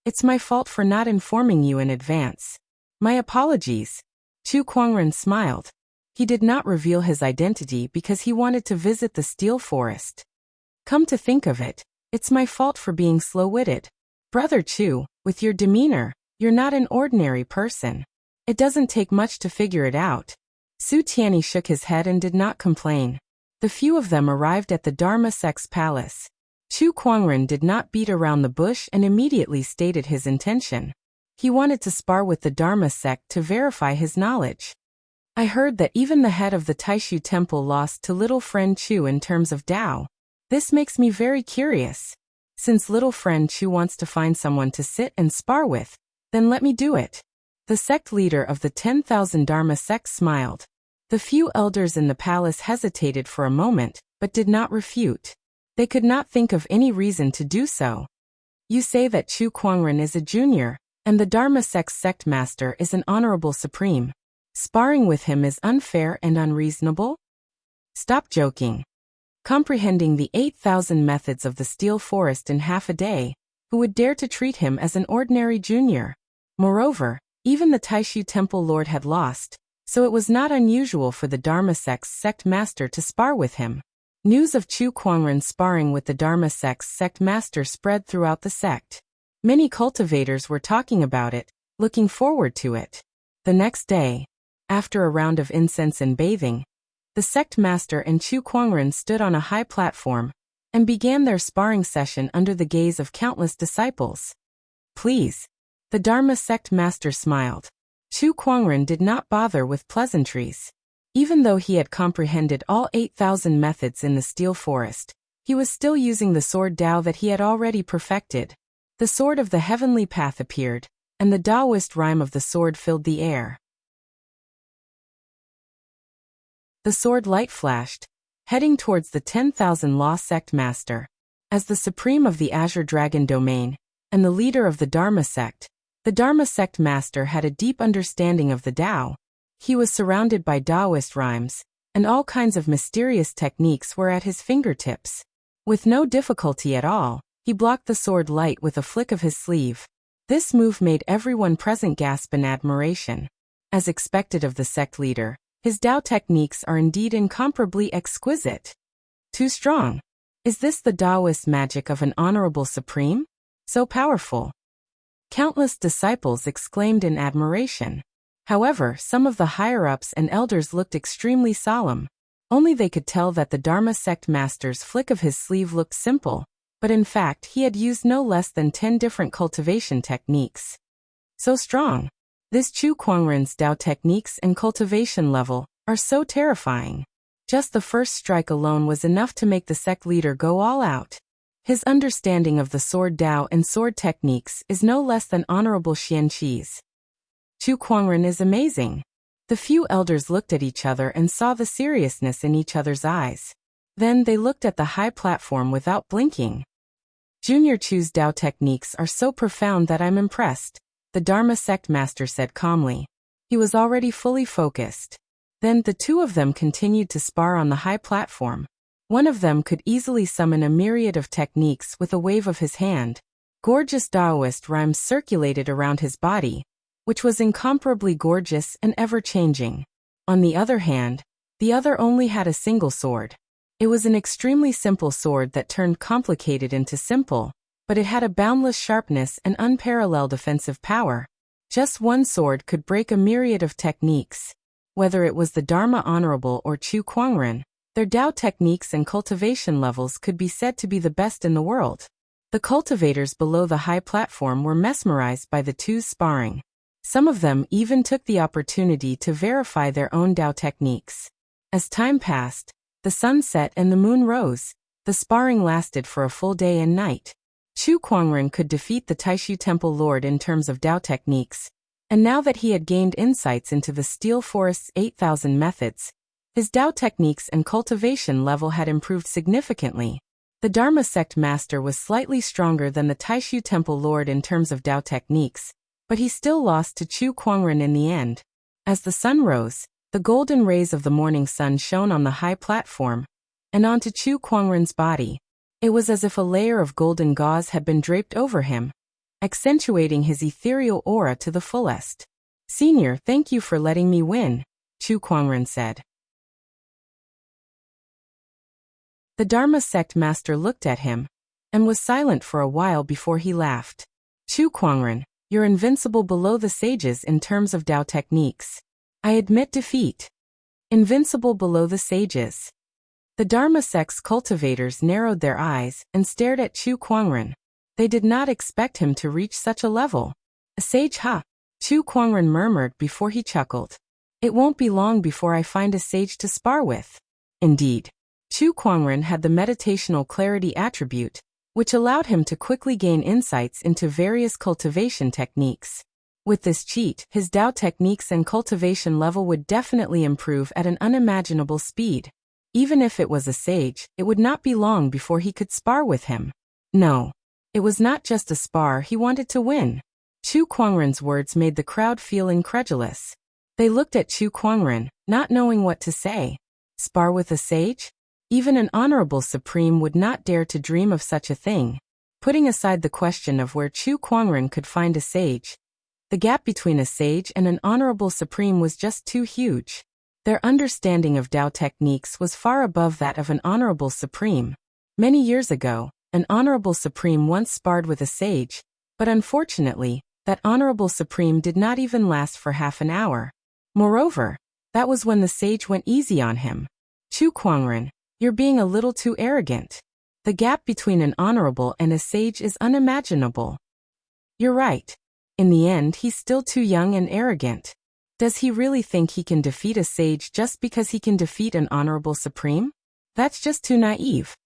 It's my fault for not informing you in advance. My apologies. Chu Kuangren smiled. He did not reveal his identity because he wanted to visit the steel forest. Come to think of it, it's my fault for being slow-witted. Brother Chu, with your demeanor, you're not an ordinary person. It doesn't take much to figure it out. Su Tianyi shook his head and did not complain. The few of them arrived at the Dharma sect's palace. Chu Kuangren did not beat around the bush and immediately stated his intention. He wanted to spar with the Dharma sect to verify his knowledge. I heard that even the head of the Taishu temple lost to little friend Chu in terms of Tao. This makes me very curious. Since little friend Chu wants to find someone to sit and spar with, then let me do it. The sect leader of the 10,000 Dharma sect smiled. The few elders in the palace hesitated for a moment, but did not refute. They could not think of any reason to do so. You say that Chu Kuangren is a junior, and the Dharma sect's sect master is an honorable supreme. Sparring with him is unfair and unreasonable? Stop joking. Comprehending the 8,000 methods of the steel forest in half a day, who would dare to treat him as an ordinary junior? Moreover, even the Taishu temple lord had lost, so it was not unusual for the Dharma sect's sect master to spar with him. News of Chu Kuangren sparring with the Dharma sect's sect master spread throughout the sect. Many cultivators were talking about it, looking forward to it. The next day, after a round of incense and bathing, the sect master and Chu Kuangren stood on a high platform and began their sparring session under the gaze of countless disciples. Please. The Dharma sect master smiled. Chu Kuangren did not bother with pleasantries. Even though he had comprehended all 8,000 methods in the steel forest, he was still using the sword Tao that he had already perfected. The sword of the heavenly path appeared, and the Taoist rhyme of the sword filled the air. The sword light flashed, heading towards the 10,000 Law sect master. As the supreme of the Azure Dragon domain, and the leader of the Dharma sect, the Dharma sect master had a deep understanding of the Tao. He was surrounded by Taoist rhymes, and all kinds of mysterious techniques were at his fingertips. With no difficulty at all, he blocked the sword light with a flick of his sleeve. This move made everyone present gasp in admiration. As expected of the sect leader, his Tao techniques are indeed incomparably exquisite. Too strong. Is this the Taoist magic of an honorable supreme? So powerful. Countless disciples exclaimed in admiration. However, some of the higher-ups and elders looked extremely solemn. Only they could tell that the Dharma sect master's flick of his sleeve looked simple, but in fact he had used no less than 10 different cultivation techniques. So strong. This Chu Kuangren's Tao techniques and cultivation level are so terrifying. Just the first strike alone was enough to make the sect leader go all out. His understanding of the sword Tao and sword techniques is no less than honorable Qianqi's. Chu Kuangren is amazing. The few elders looked at each other and saw the seriousness in each other's eyes. Then they looked at the high platform without blinking. Junior Chu's Tao techniques are so profound that I'm impressed, the Dharma sect master said calmly. He was already fully focused. Then the two of them continued to spar on the high platform. One of them could easily summon a myriad of techniques with a wave of his hand. Gorgeous Taoist rhymes circulated around his body, which was incomparably gorgeous and ever-changing. On the other hand, the other only had a single sword. It was an extremely simple sword that turned complicated into simple, but it had a boundless sharpness and unparalleled offensive power. Just one sword could break a myriad of techniques. Whether it was the Dharma Honorable or Chu Kuangren, their Tao techniques and cultivation levels could be said to be the best in the world. The cultivators below the high platform were mesmerized by the two's sparring. Some of them even took the opportunity to verify their own Tao techniques. As time passed, the sun set and the moon rose. The sparring lasted for a full day and night. Chu Kuangren could defeat the Taishu Temple Lord in terms of Tao techniques, and now that he had gained insights into the Steel Forest's 8,000 methods, his Tao techniques and cultivation level had improved significantly. The Dharma sect master was slightly stronger than the Taishu Temple Lord in terms of Tao techniques, but he still lost to Chu Kuangren in the end. As the sun rose, the golden rays of the morning sun shone on the high platform and onto Chu Kuangren's body. It was as if a layer of golden gauze had been draped over him, accentuating his ethereal aura to the fullest. "Senior, thank you for letting me win," Chu Kuangren said. The Dharma sect master looked at him and was silent for a while before he laughed. "Chu Kuangren, you're invincible below the sages in terms of Tao techniques. I admit defeat." Invincible below the sages. The Dharma sect's cultivators narrowed their eyes and stared at Chu Kuangren. They did not expect him to reach such a level. "A sage, huh?" Chu Kuangren murmured before he chuckled. "It won't be long before I find a sage to spar with." Indeed, Chu Kuangren had the meditational clarity attribute, which allowed him to quickly gain insights into various cultivation techniques. With this cheat, his Tao techniques and cultivation level would definitely improve at an unimaginable speed. Even if it was a sage, it would not be long before he could spar with him. No, it was not just a spar he wanted to win. Chu Kuangren's words made the crowd feel incredulous. They looked at Chu Kuangren, not knowing what to say. Spar with a sage? Even an honorable supreme would not dare to dream of such a thing. Putting aside the question of where Chu Kuangren could find a sage, the gap between a sage and an honorable supreme was just too huge. Their understanding of Tao techniques was far above that of an honorable supreme. Many years ago, an honorable supreme once sparred with a sage, but unfortunately, that honorable supreme did not even last for half an hour. Moreover, that was when the sage went easy on him. "Chu Kuangren, you're being a little too arrogant. The gap between an honorable and a sage is unimaginable." "You're right. In the end, he's still too young and arrogant. Does he really think he can defeat a sage just because he can defeat an honorable supreme? That's just too naive."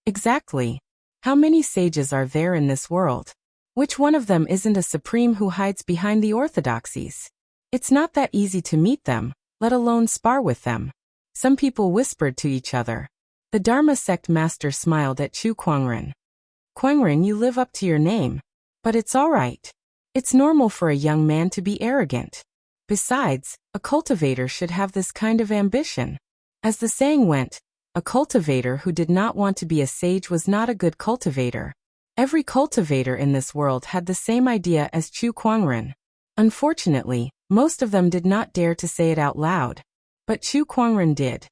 "Exactly. How many sages are there in this world? Which one of them isn't a supreme who hides behind the orthodoxies? It's not that easy to meet them, let alone spar with them." Some people whispered to each other. The Dharma sect master smiled at Chu Kuangren. "Kuangren, you live up to your name. But it's all right. It's normal for a young man to be arrogant. Besides, a cultivator should have this kind of ambition." As the saying went, a cultivator who did not want to be a sage was not a good cultivator. Every cultivator in this world had the same idea as Chu Kuangren. Unfortunately, most of them did not dare to say it out loud. But Chu Kuangren did.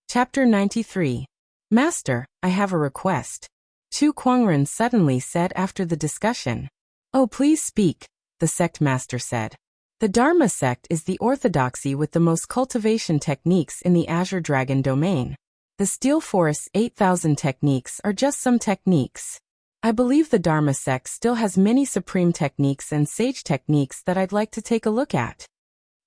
Chapter 93. "Master, I have a request," Chu Kuangren suddenly said after the discussion. "Oh, please speak," the sect master said. The Dharma sect is the orthodoxy with the most cultivation techniques in the Azure Dragon domain. The Steel Forest's 8,000 techniques are just some techniques. I believe the Dharma sect still has many supreme techniques and sage techniques that I'd like to take a look at.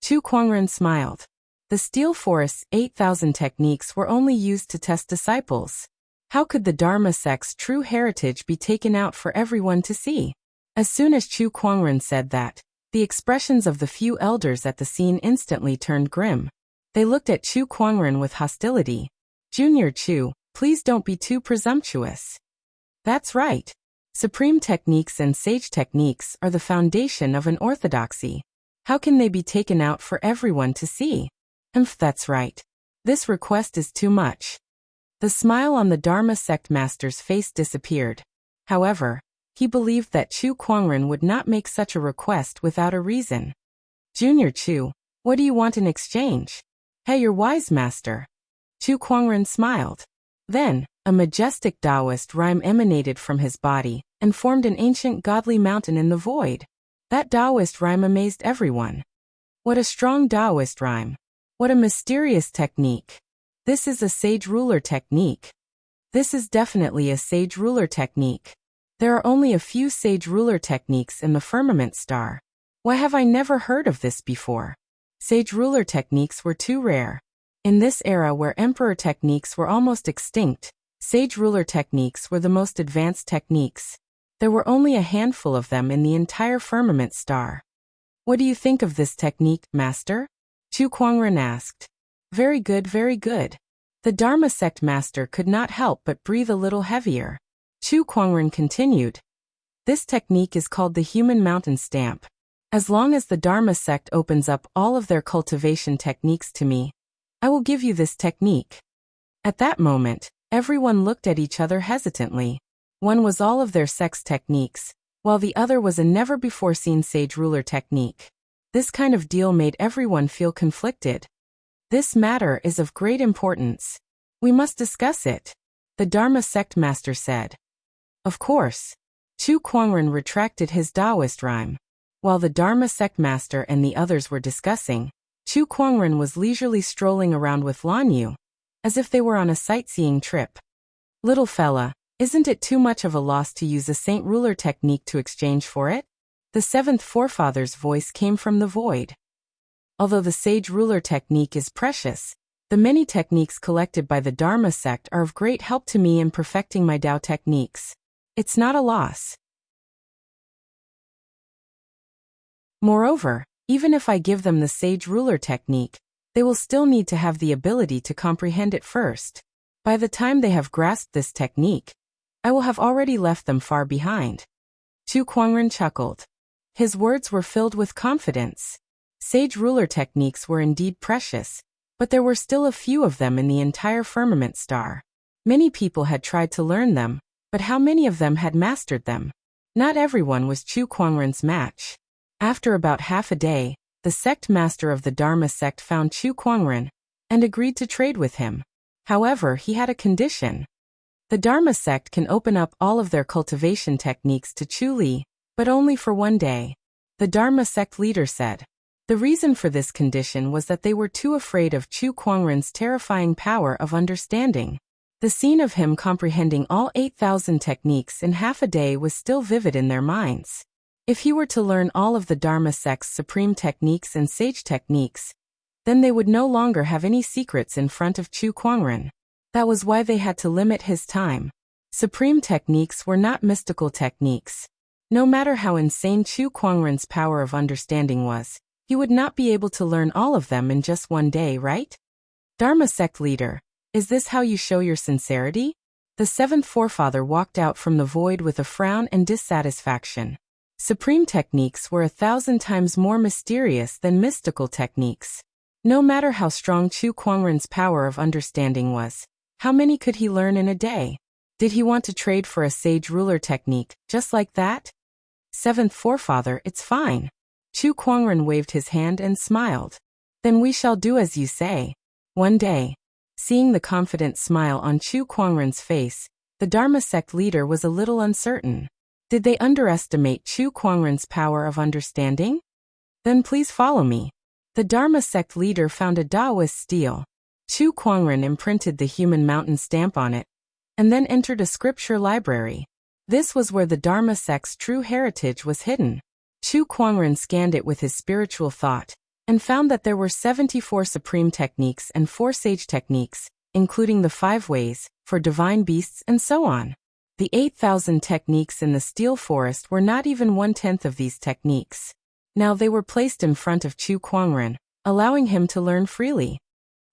Chu Kuangren smiled. The Steel Forest's 8,000 techniques were only used to test disciples. How could the Dharma sect's true heritage be taken out for everyone to see? As soon as Chu Kuangren said that, The expressions of the few elders at the scene instantly turned grim. They looked at Chu Kuangren with hostility. Junior Chu, please don't be too presumptuous. That's right. Supreme techniques and sage techniques are the foundation of an orthodoxy. How can they be taken out for everyone to see? That's right. This request is too much. The smile on the Dharma sect master's face disappeared. However, he believed that Chu Kuangren would not make such a request without a reason. Junior Chu, what do you want in exchange? Hey, you're wise, master. Chu Kuangren smiled. Then, a majestic Taoist rhyme emanated from his body and formed an ancient godly mountain in the void. That Taoist rhyme amazed everyone. What a strong Taoist rhyme. What a mysterious technique. This is a sage ruler technique. This is definitely a sage ruler technique. There are only a few sage ruler techniques in the firmament star. Why have I never heard of this before? Sage ruler techniques were too rare. In this era where emperor techniques were almost extinct, sage ruler techniques were the most advanced techniques. There were only a handful of them in the entire firmament star. What do you think of this technique, master? Chu Kuangren asked. Very good, very good. The Dharma sect master could not help but breathe a little heavier. Chu Kuangren continued. This technique is called the human mountain stamp. As long as the Dharma sect opens up all of their cultivation techniques to me, I will give you this technique. At that moment, everyone looked at each other hesitantly. One was all of their sect's techniques, while the other was a never-before-seen sage ruler technique. This kind of deal made everyone feel conflicted. This matter is of great importance. We must discuss it, the Dharma sect master said. Of course. Chu Kuangren retracted his Taoist rhyme. While the Dharma sect master and the others were discussing, Chu Kuangren was leisurely strolling around with Lan Yu, as if they were on a sightseeing trip. Little fella, isn't it too much of a loss to use a saint ruler technique to exchange for it? The seventh forefather's voice came from the void. Although the sage ruler technique is precious, the many techniques collected by the Dharma sect are of great help to me in perfecting my Tao techniques. It's not a loss. Moreover, even if I give them the sage ruler technique, they will still need to have the ability to comprehend it first. By the time they have grasped this technique, I will have already left them far behind. Chu Kuangren chuckled. His words were filled with confidence. Sage ruler techniques were indeed precious, but there were still a few of them in the entire firmament star. Many people had tried to learn them, but how many of them had mastered them? Not everyone was Chu Kuangren's match. After about half a day, the sect master of the Dharma sect found Chu Kuangren and agreed to trade with him. However, he had a condition. The Dharma sect can open up all of their cultivation techniques to Chu Li, but only for one day. The Dharma sect leader said. The reason for this condition was that they were too afraid of Chu Kuangren's terrifying power of understanding. The scene of him comprehending all 8,000 techniques in half a day was still vivid in their minds. If he were to learn all of the Dharma sect's supreme techniques and sage techniques, then they would no longer have any secrets in front of Chu Kuangren. That was why they had to limit his time. Supreme techniques were not mystical techniques. No matter how insane Chu Kuangren's power of understanding was, he would not be able to learn all of them in just one day, right? Dharma sect leader, is this how you show your sincerity? The seventh forefather walked out from the void with a frown and dissatisfaction. Supreme techniques were 1,000 times more mysterious than mystical techniques. No matter how strong Chu Kuangren's power of understanding was, how many could he learn in a day? Did he want to trade for a sage ruler technique, just like that? Seventh forefather, it's fine. Chu Kuangren waved his hand and smiled. Then we shall do as you say. One day. Seeing the confident smile on Chu Kuangren's face, the Dharma sect leader was a little uncertain. Did they underestimate Chu Kuangren's power of understanding? Then please follow me. The Dharma sect leader found a Taoist stele. Chu Kuangren imprinted the human mountain stamp on it, and then entered a scripture library. This was where the Dharma sect's true heritage was hidden. Chu Kuangren scanned it with his spiritual thought, and found that there were 74 supreme techniques and 4 sage techniques, including the 5 ways, for divine beasts and so on. The 8,000 techniques in the steel forest were not even 1/10 of these techniques. Now they were placed in front of Chu Kuangren, allowing him to learn freely.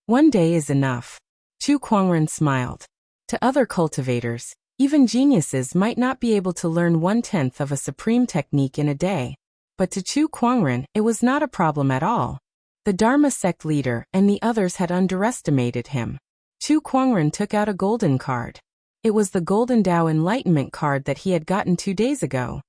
One day is enough. Chu Kuangren smiled. To other cultivators, even geniuses might not be able to learn 1/10 of a supreme technique in a day. But to Chu Kuangren, it was not a problem at all. The Dharma sect leader and the others had underestimated him. Chu Kuangren took out a golden card. It was the Golden Tao Enlightenment card that he had gotten 2 days ago.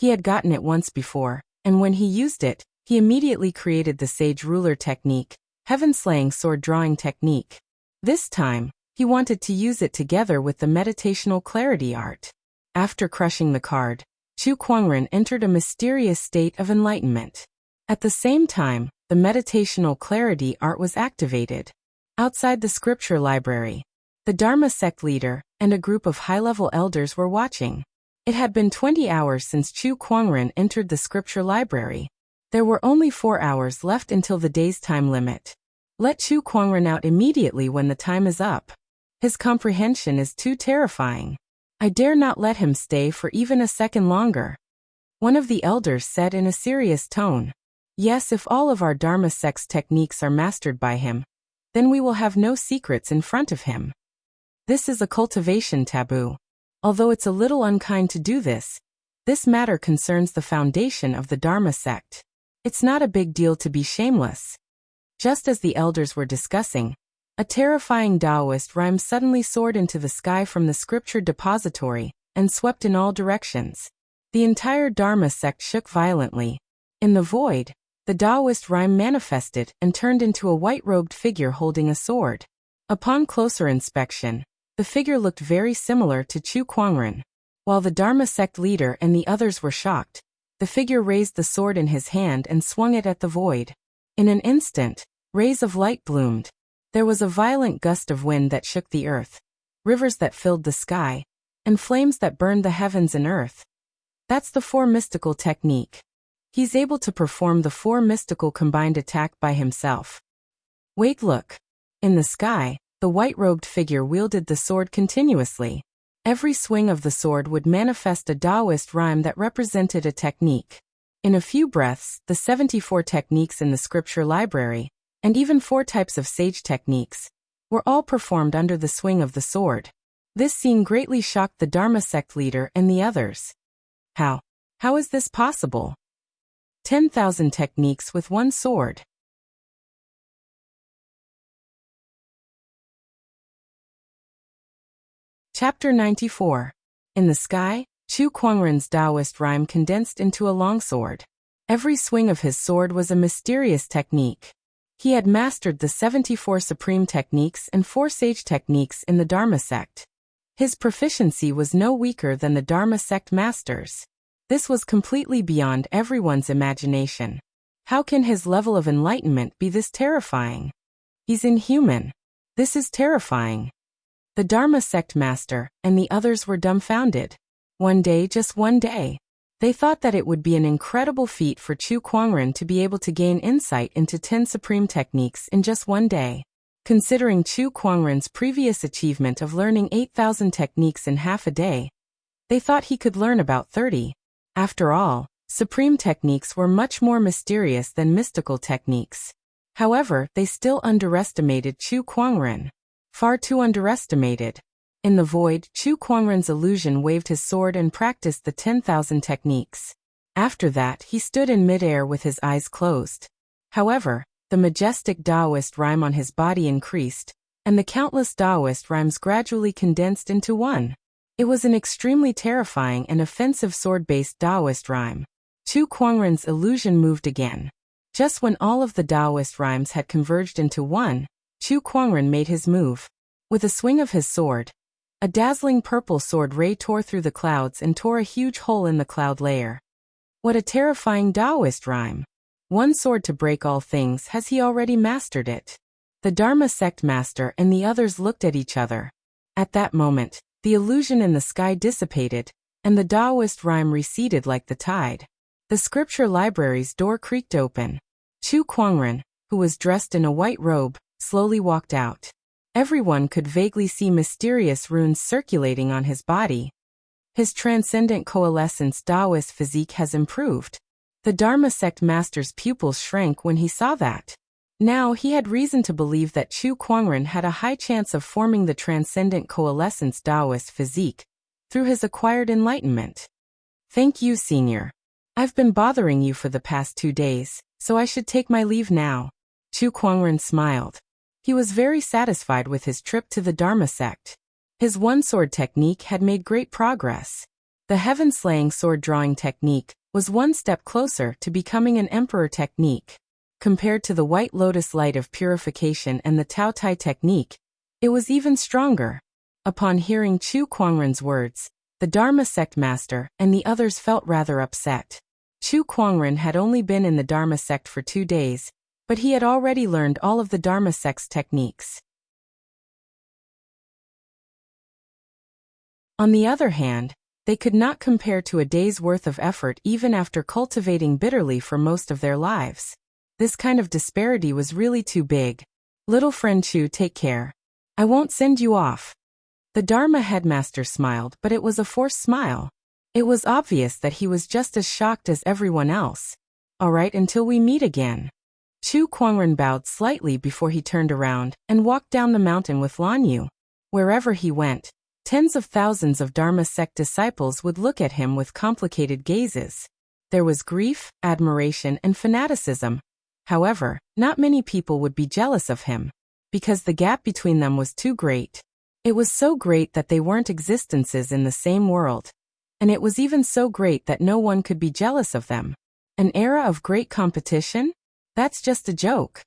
He had gotten it once before, and when he used it, he immediately created the Sage Ruler technique, Heaven-Slaying Sword Drawing technique. This time, he wanted to use it together with the Meditational Clarity art. After crushing the card, Chu Kuangren entered a mysterious state of enlightenment. At the same time, the Meditational Clarity art was activated. Outside the scripture library, the Dharma sect leader and a group of high-level elders were watching. It had been 20 hours since Chu Kuangren entered the scripture library. There were only 4 hours left until the day's time limit. Let Chu Kuangren out immediately when the time is up. His comprehension is too terrifying. I dare not let him stay for even a second longer. One of the elders said in a serious tone. Yes, if all of our Dharma sect's techniques are mastered by him, then we will have no secrets in front of him. This is a cultivation taboo. Although it's a little unkind to do this matter concerns the foundation of the Dharma sect. It's not a big deal to be shameless. Just as the elders were discussing, a terrifying Taoist rhyme suddenly soared into the sky from the scripture depository and swept in all directions. The entire Dharma sect shook violently. In the void, the Taoist rhyme manifested and turned into a white-robed figure holding a sword. Upon closer inspection, the figure looked very similar to Chu Kuangren. While the Dharma sect leader and the others were shocked, the figure raised the sword in his hand and swung it at the void. In an instant, rays of light bloomed. There was a violent gust of wind that shook the earth, rivers that filled the sky, and flames that burned the heavens and earth. That's the 4 mystical technique. He's able to perform the 4 mystical combined attack by himself. Wait, look. In the sky, the white-robed figure wielded the sword continuously. Every swing of the sword would manifest a Taoist rhyme that represented a technique. In a few breaths, the 74 techniques in the scripture library, and even 4 types of sage techniques, were all performed under the swing of the sword. This scene greatly shocked the Dharma sect leader and the others. How is this possible? 10,000 techniques with one sword. Chapter 94. In the sky, Chu Kuangren's Taoist rhyme condensed into a longsword. Every swing of his sword was a mysterious technique. He had mastered the 74 supreme techniques and 4 sage techniques in the Dharma sect. His proficiency was no weaker than the Dharma sect masters. This was completely beyond everyone's imagination. How can his level of enlightenment be this terrifying? He's inhuman. This is terrifying. The Dharma sect master and the others were dumbfounded. One day, just one day. They thought that it would be an incredible feat for Chu Kuangren to be able to gain insight into 10 supreme techniques in just one day. Considering Chu Kuangren's previous achievement of learning 8,000 techniques in half a day, they thought he could learn about 30. After all, supreme techniques were much more mysterious than mystical techniques. However, they still underestimated Chu Kuangren. Far too underestimated. In the void, Chu Kuangren's illusion waved his sword and practiced the 10,000 techniques. After that, he stood in midair with his eyes closed. However, the majestic Taoist rhyme on his body increased, and the countless Taoist rhymes gradually condensed into one. It was an extremely terrifying and offensive sword-based Taoist rhyme. Chu Kuangren's illusion moved again. Just when all of the Taoist rhymes had converged into one, Chu Kuangren made his move. With a swing of his sword, a dazzling purple sword ray tore through the clouds and tore a huge hole in the cloud layer. What a terrifying Taoist rhyme. One sword to break all things, has he already mastered it? The Dharma sect master and the others looked at each other. At that moment, the illusion in the sky dissipated, and the Taoist rhyme receded like the tide. The scripture library's door creaked open. Chu Kuangren, who was dressed in a white robe, slowly walked out. Everyone could vaguely see mysterious runes circulating on his body. His transcendent coalescence Taoist physique has improved. The Dharma sect master's pupils shrank when he saw that. Now he had reason to believe that Chu Kuangren had a high chance of forming the transcendent coalescence Taoist physique through his acquired enlightenment. Thank you, Senior. I've been bothering you for the past 2 days, so I should take my leave now. Chu Kuangren smiled. He was very satisfied with his trip to the Dharma sect. His one-sword technique had made great progress. The heaven-slaying sword-drawing technique was one step closer to becoming an emperor technique. Compared to the white lotus light of purification and the Tao Tai technique, it was even stronger. Upon hearing Chu Kuangren's words, the Dharma sect master and the others felt rather upset. Chu Kuangren had only been in the Dharma sect for 2 days, but he had already learned all of the Dharma sect's techniques. On the other hand, they could not compare to a day's worth of effort even after cultivating bitterly for most of their lives. This kind of disparity was really too big. Little friend Chu, take care. I won't send you off. The Dharma headmaster smiled, but it was a forced smile. It was obvious that he was just as shocked as everyone else. All right, until we meet again. Chu Kuangren bowed slightly before he turned around and walked down the mountain with Lan Yu. Wherever he went, tens of thousands of Dharma sect disciples would look at him with complicated gazes. There was grief, admiration, and fanaticism. However, not many people would be jealous of him, because the gap between them was too great. It was so great that they weren't existences in the same world. And it was even so great that no one could be jealous of them. An era of great competition? That's just a joke.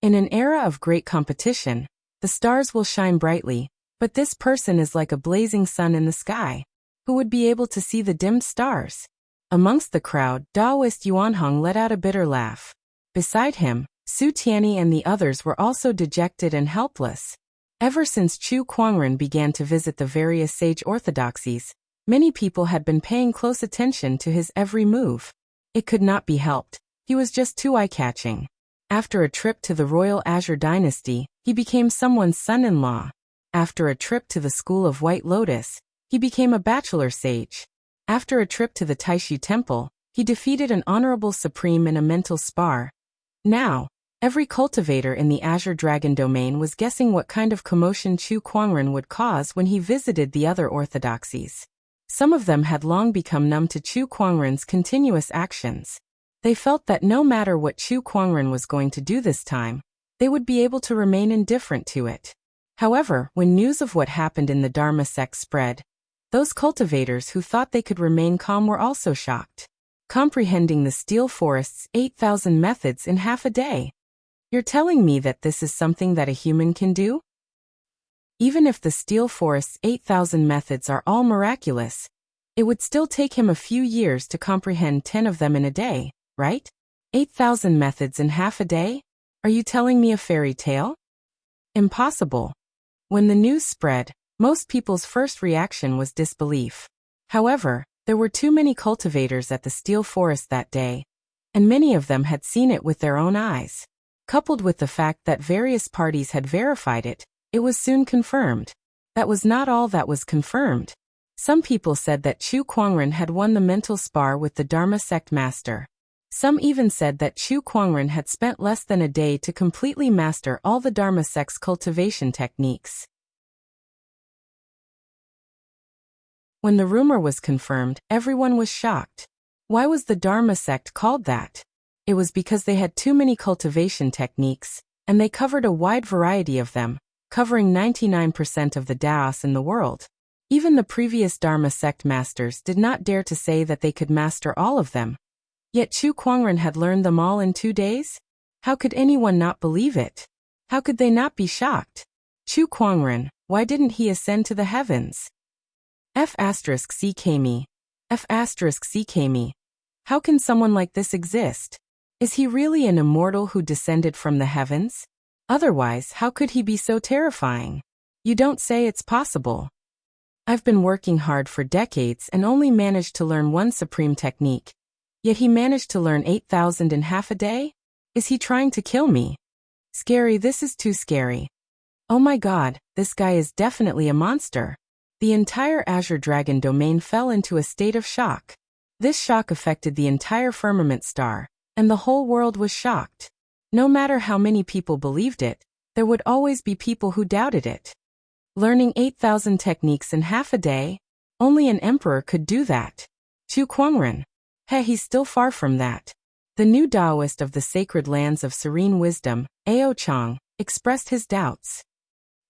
In an era of great competition, the stars will shine brightly, but this person is like a blazing sun in the sky. Who would be able to see the dimmed stars? Amongst the crowd, Taoist Yuanhong let out a bitter laugh. Beside him, Su Tianyi and the others were also dejected and helpless. Ever since Chu Kuangren began to visit the various sage orthodoxies, many people had been paying close attention to his every move. It could not be helped. He was just too eye-catching. After a trip to the Royal Azure Dynasty, he became someone's son-in-law. After a trip to the School of White Lotus, he became a bachelor sage. After a trip to the Taishu Temple, he defeated an honorable supreme in a mental spar. Now, every cultivator in the Azure Dragon domain was guessing what kind of commotion Chu Kuangren would cause when he visited the other orthodoxies. Some of them had long become numb to Chu Kuangren's continuous actions. They felt that no matter what Chu Kuangren was going to do this time, they would be able to remain indifferent to it. However, when news of what happened in the Dharma sect spread, those cultivators who thought they could remain calm were also shocked. Comprehending the Steel Forest's 8,000 methods in half a day. You're telling me that this is something that a human can do? Even if the Steel Forest's 8,000 methods are all miraculous, it would still take him a few years to comprehend 10 of them in a day, right? 8,000 methods in half a day? Are you telling me a fairy tale? Impossible. When the news spread, most people's first reaction was disbelief. However, there were too many cultivators at the Steel Forest that day, and many of them had seen it with their own eyes. Coupled with the fact that various parties had verified it, it was soon confirmed. That was not all that was confirmed. Some people said that Chu Kuangren had won the mental spar with the Dharma sect master. Some even said that Chu Kuangren had spent less than a day to completely master all the Dharma sect's cultivation techniques. When the rumor was confirmed, everyone was shocked. Why was the Dharma sect called that? It was because they had too many cultivation techniques, and they covered a wide variety of them, covering 99% of the Daos in the world. Even the previous Dharma sect masters did not dare to say that they could master all of them. Yet Chu Kuangren had learned them all in 2 days? How could anyone not believe it? How could they not be shocked? Chu Kuangren, why didn't he ascend to the heavens? F***CK F***CK. How can someone like this exist? Is he really an immortal who descended from the heavens? Otherwise, how could he be so terrifying? You don't say it's possible. I've been working hard for decades and only managed to learn one supreme technique. Yet he managed to learn 8,000 in half a day? Is he trying to kill me? Scary, this is too scary. Oh my God, this guy is definitely a monster. The entire Azure Dragon domain fell into a state of shock. This shock affected the entire firmament star, and the whole world was shocked. No matter how many people believed it, there would always be people who doubted it. Learning 8,000 techniques in half a day? Only an emperor could do that. Chu Kuangren. He's still far from that. The new Taoist of the sacred lands of serene wisdom, Ao Chang, expressed his doubts.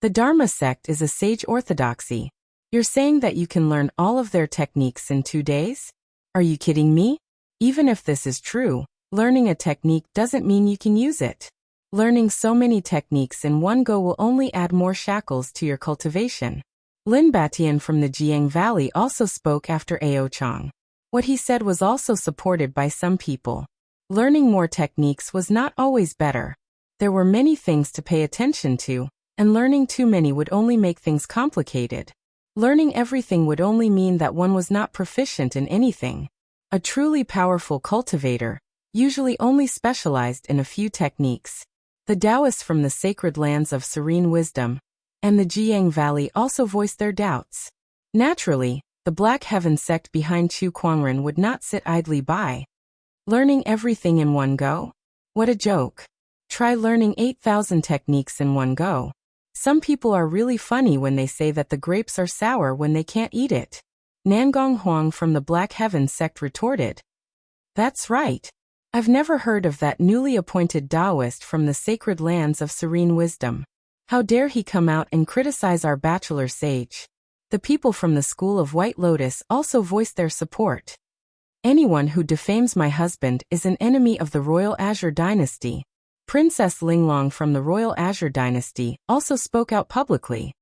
The Dharma sect is a sage orthodoxy. You're saying that you can learn all of their techniques in 2 days? Are you kidding me? Even if this is true, learning a technique doesn't mean you can use it. Learning so many techniques in one go will only add more shackles to your cultivation. Lin Batian from the Jiang Valley also spoke after Ao Chang. What he said was also supported by some people. Learning more techniques was not always better. There were many things to pay attention to, and learning too many would only make things complicated. Learning everything would only mean that one was not proficient in anything. A truly powerful cultivator, usually only specialized in a few techniques. The Taoists from the sacred lands of serene wisdom and the Jiang Valley also voiced their doubts. Naturally, the Black Heaven sect behind Chu Kuangren would not sit idly by. Learning everything in one go? What a joke. Try learning 8,000 techniques in one go. Some people are really funny when they say that the grapes are sour when they can't eat it. Nangong Huang from the Black Heaven sect retorted. That's right. I've never heard of that newly appointed Taoist from the sacred lands of serene wisdom. How dare he come out and criticize our bachelor sage? The people from the school of White Lotus also voiced their support. Anyone who defames my husband is an enemy of the Royal Azure Dynasty. Princess Linglong from the Royal Azure Dynasty also spoke out publicly.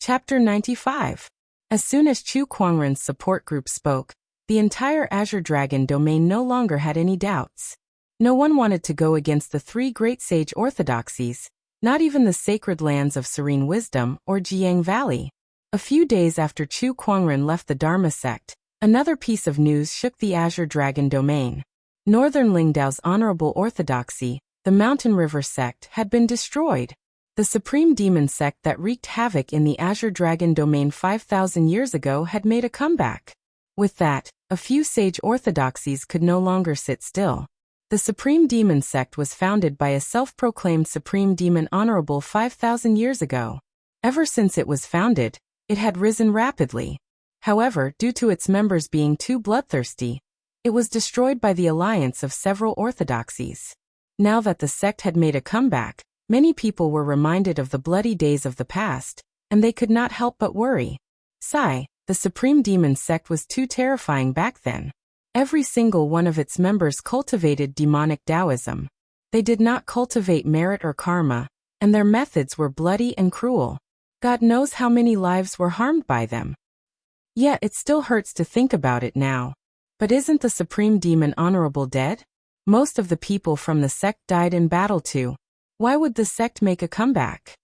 Chapter 95. As soon as Chu Kuangren's support group spoke, the entire Azure Dragon domain no longer had any doubts. No one wanted to go against the 3 great sage orthodoxies, not even the sacred lands of serene wisdom or Jiang Valley. A few days after Chu Kuangren left the Dharma sect, another piece of news shook the Azure Dragon domain. Northern Lingdao's honorable orthodoxy, the Mountain River sect, had been destroyed. The supreme demon sect that wreaked havoc in the Azure Dragon domain 5,000 years ago had made a comeback. With that, a few sage orthodoxies could no longer sit still. The supreme demon sect was founded by a self-proclaimed supreme demon honorable 5,000 years ago. Ever since it was founded, it had risen rapidly. However, due to its members being too bloodthirsty, it was destroyed by the alliance of several orthodoxies. Now that the sect had made a comeback, many people were reminded of the bloody days of the past, and they could not help but worry. Sigh, the supreme demon sect was too terrifying back then. Every single one of its members cultivated demonic Taoism. They did not cultivate merit or karma, and their methods were bloody and cruel. God knows how many lives were harmed by them. Yet it still hurts to think about it now. But isn't the supreme demon honorable dead? Most of the people from the sect died in battle too. Why would the sect make a comeback?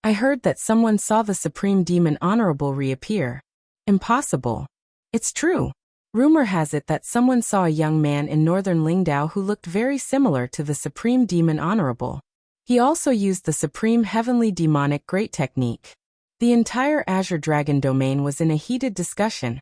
I heard that someone saw the supreme demon honorable reappear. Impossible. It's true. Rumor has it that someone saw a young man in northern Lingdao who looked very similar to the supreme demon honorable. He also used the supreme heavenly demonic great technique. The entire Azure Dragon domain was in a heated discussion,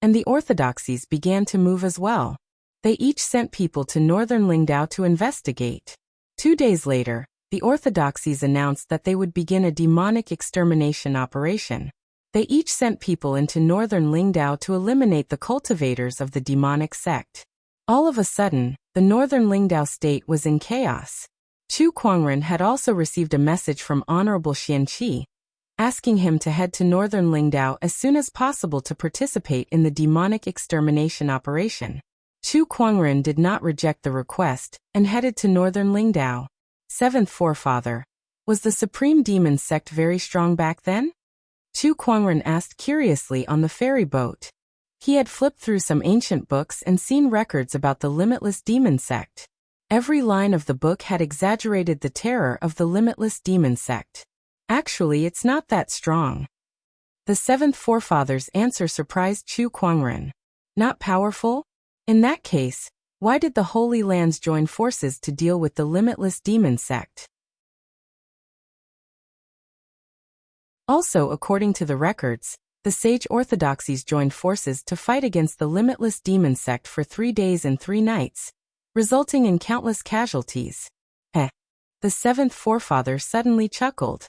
and the orthodoxies began to move as well. They each sent people to northern Lingdao to investigate. 2 days later, the orthodoxies announced that they would begin a demonic extermination operation. They each sent people into northern Lingdao to eliminate the cultivators of the demonic sect. All of a sudden, the northern Lingdao state was in chaos. Chu Kuangren had also received a message from Honorable Xianqi, asking him to head to northern Lingdao as soon as possible to participate in the demonic extermination operation. Chu Kuangren did not reject the request and headed to northern Lingdao. Seventh forefather. Was the supreme demon sect very strong back then? Chu Kuangren asked curiously on the ferry boat. He had flipped through some ancient books and seen records about the limitless demon sect. Every line of the book had exaggerated the terror of the limitless demon sect. Actually, it's not that strong. The seventh forefather's answer surprised Chu Kuangren. Not powerful? In that case, Why did the Holy Lands join forces to deal with the limitless demon sect? Also, according to the records, the sage orthodoxies joined forces to fight against the limitless demon sect for 3 days and 3 nights, resulting in countless casualties. The seventh forefather suddenly chuckled.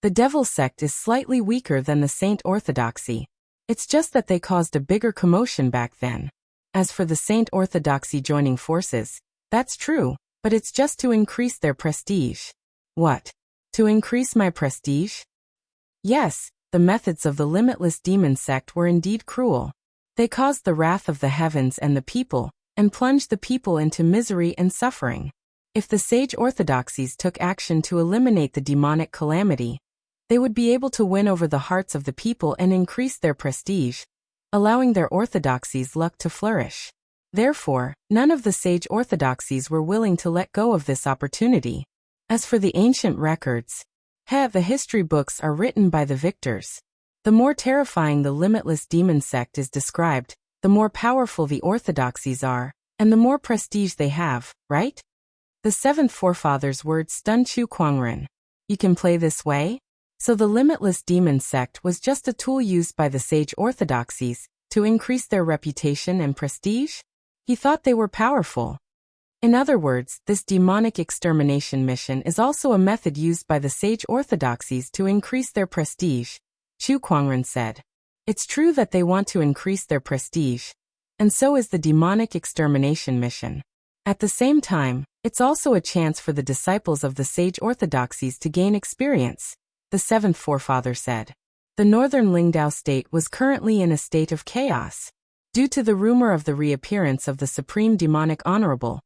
The devil sect is slightly weaker than the saint orthodoxy. It's just that they caused a bigger commotion back then. As for the saint orthodoxy joining forces, that's true, but it's just to increase their prestige. What? To increase my prestige? Yes, the methods of the limitless demon sect were indeed cruel. They caused the wrath of the heavens and the people, and plunged the people into misery and suffering. If the sage orthodoxies took action to eliminate the demonic calamity, they would be able to win over the hearts of the people and increase their prestige, allowing their orthodoxy's luck to flourish. Therefore, none of the sage orthodoxies were willing to let go of this opportunity. As for the ancient records, the history books are written by the victors. The more terrifying the limitless demon sect is described, the more powerful the orthodoxies are, and the more prestige they have, right? The seventh forefather's words stunned Chu Kuangren. You can play this way? So the limitless demon sect was just a tool used by the sage orthodoxies to increase their reputation and prestige? He thought they were powerful. In other words, this demonic extermination mission is also a method used by the sage orthodoxies to increase their prestige, Chu Kuangren said. It's true that they want to increase their prestige, and so is the demonic extermination mission. At the same time, it's also a chance for the disciples of the sage orthodoxies to gain experience, the seventh forefather said. The northern Lingdao state was currently in a state of chaos. Due to the rumor of the reappearance of the supreme demonic honorable,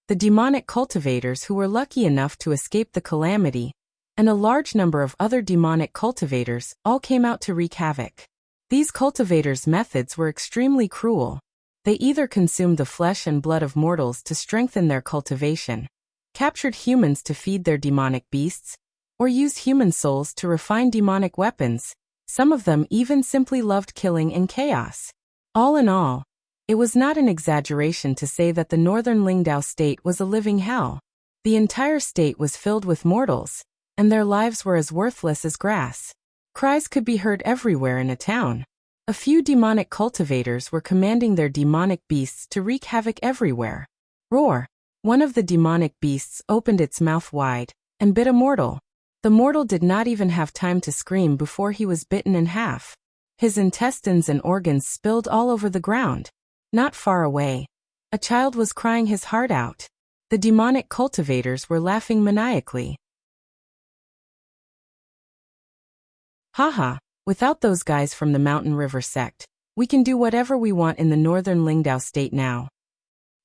the demonic cultivators who were lucky enough to escape the calamity, and a large number of other demonic cultivators, all came out to wreak havoc. These cultivators' methods were extremely cruel. They either consumed the flesh and blood of mortals to strengthen their cultivation, captured humans to feed their demonic beasts, or used human souls to refine demonic weapons. Some of them even simply loved killing and chaos. All in all, it was not an exaggeration to say that the northern Lingdao state was a living hell. The entire state was filled with mortals, and their lives were as worthless as grass. Cries could be heard everywhere in a town. A few demonic cultivators were commanding their demonic beasts to wreak havoc everywhere. Roar! One of the demonic beasts opened its mouth wide and bit a mortal. The mortal did not even have time to scream before he was bitten in half. His intestines and organs spilled all over the ground. Not far away, a child was crying his heart out. The demonic cultivators were laughing maniacally. Haha, without those guys from the Mountain River sect, we can do whatever we want in the northern Lingdao state now.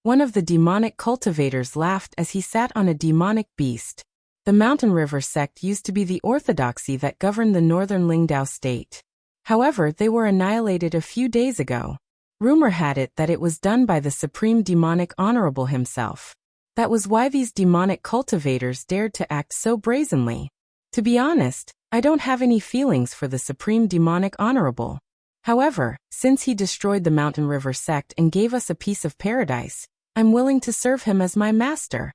One of the demonic cultivators laughed as he sat on a demonic beast. The Mountain River sect used to be the orthodoxy that governed the northern Lingdao state. However, they were annihilated a few days ago. Rumor had it that it was done by the supreme demonic honorable himself. That was why these demonic cultivators dared to act so brazenly. To be honest, I don't have any feelings for the supreme demonic honorable. However, since he destroyed the Mountain River sect and gave us a piece of paradise, I'm willing to serve him as my master.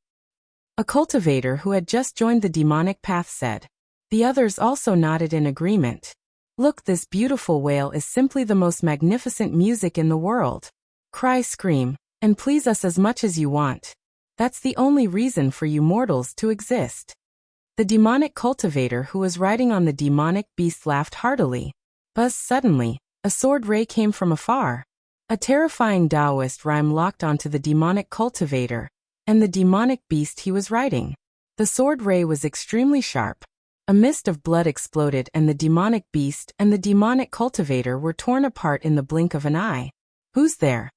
A cultivator who had just joined the demonic path said. The others also nodded in agreement. Look, this beautiful wail is simply the most magnificent music in the world. Cry, scream, and please us as much as you want. That's the only reason for you mortals to exist. The demonic cultivator who was riding on the demonic beast laughed heartily. But suddenly, a sword ray came from afar. A terrifying Taoist rhyme locked onto the demonic cultivator and the demonic beast he was riding. The sword ray was extremely sharp. A mist of blood exploded and the demonic beast and the demonic cultivator were torn apart in the blink of an eye. Who's there?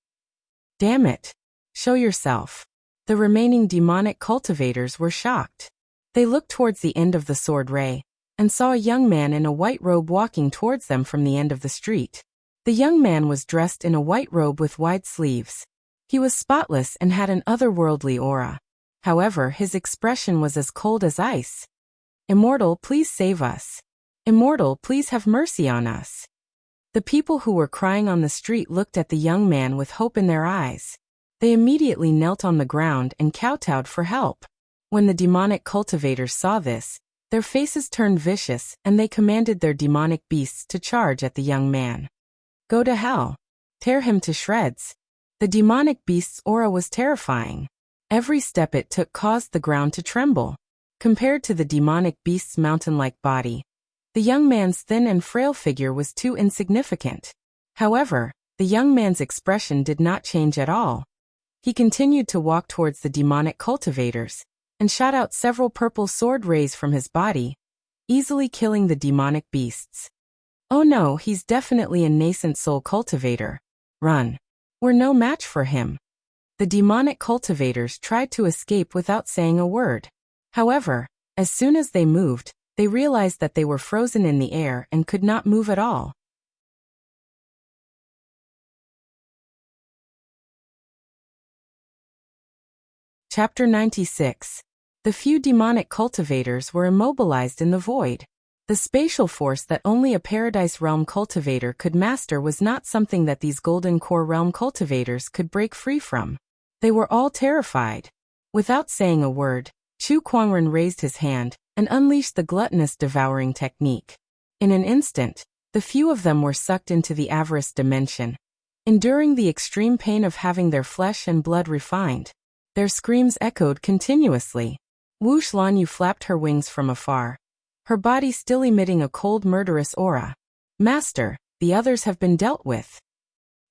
Damn it. Show yourself. The remaining demonic cultivators were shocked. They looked towards the end of the sword ray and saw a young man in a white robe walking towards them from the end of the street. The young man was dressed in a white robe with wide sleeves. He was spotless and had an otherworldly aura. However, his expression was as cold as ice. Immortal, please save us. Immortal, please have mercy on us. The people who were crying on the street looked at the young man with hope in their eyes. They immediately knelt on the ground and kowtowed for help. When the demonic cultivators saw this, their faces turned vicious and they commanded their demonic beasts to charge at the young man. Go to hell. Tear him to shreds. The demonic beast's aura was terrifying. Every step it took caused the ground to tremble. Compared to the demonic beast's mountain-like body, the young man's thin and frail figure was too insignificant. However, the young man's expression did not change at all. He continued to walk towards the demonic cultivators and shot out several purple sword rays from his body, easily killing the demonic beasts. Oh no, he's definitely a nascent soul cultivator. Run. We're no match for him. The demonic cultivators tried to escape without saying a word. However, as soon as they moved, they realized that they were frozen in the air and could not move at all. Chapter 96. The few demonic cultivators were immobilized in the void. The spatial force that only a Paradise Realm cultivator could master was not something that these Golden Core Realm cultivators could break free from. They were all terrified. Without saying a word, Chu Kuangren raised his hand and unleashed the gluttonous devouring technique. In an instant, the few of them were sucked into the avarice dimension, enduring the extreme pain of having their flesh and blood refined. Their screams echoed continuously. Wu Shanyu flapped her wings from afar, her body still emitting a cold murderous aura. Master, the others have been dealt with.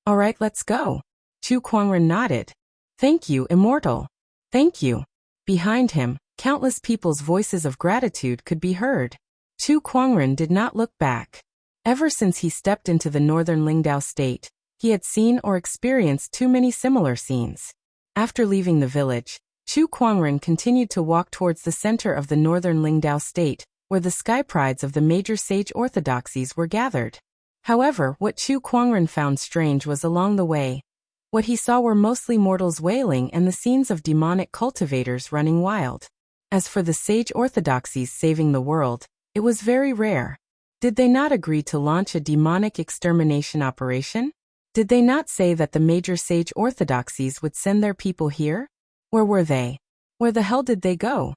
All right, let's go. Chu Kuangren nodded. Thank you, Immortal. Thank you. Behind him, countless people's voices of gratitude could be heard. Chu Kuangren did not look back. Ever since he stepped into the northern Lingdao state, he had seen or experienced too many similar scenes. After leaving the village, Chu Kuangren continued to walk towards the center of the northern Lingdao state, where the sky prides of the major sage orthodoxies were gathered. However, what Chu Kuangren found strange was along the way, what he saw were mostly mortals wailing and the scenes of demonic cultivators running wild. As for the sage orthodoxies saving the world, it was very rare. Did they not agree to launch a demonic extermination operation? Did they not say that the major sage orthodoxies would send their people here? Where were they? Where the hell did they go?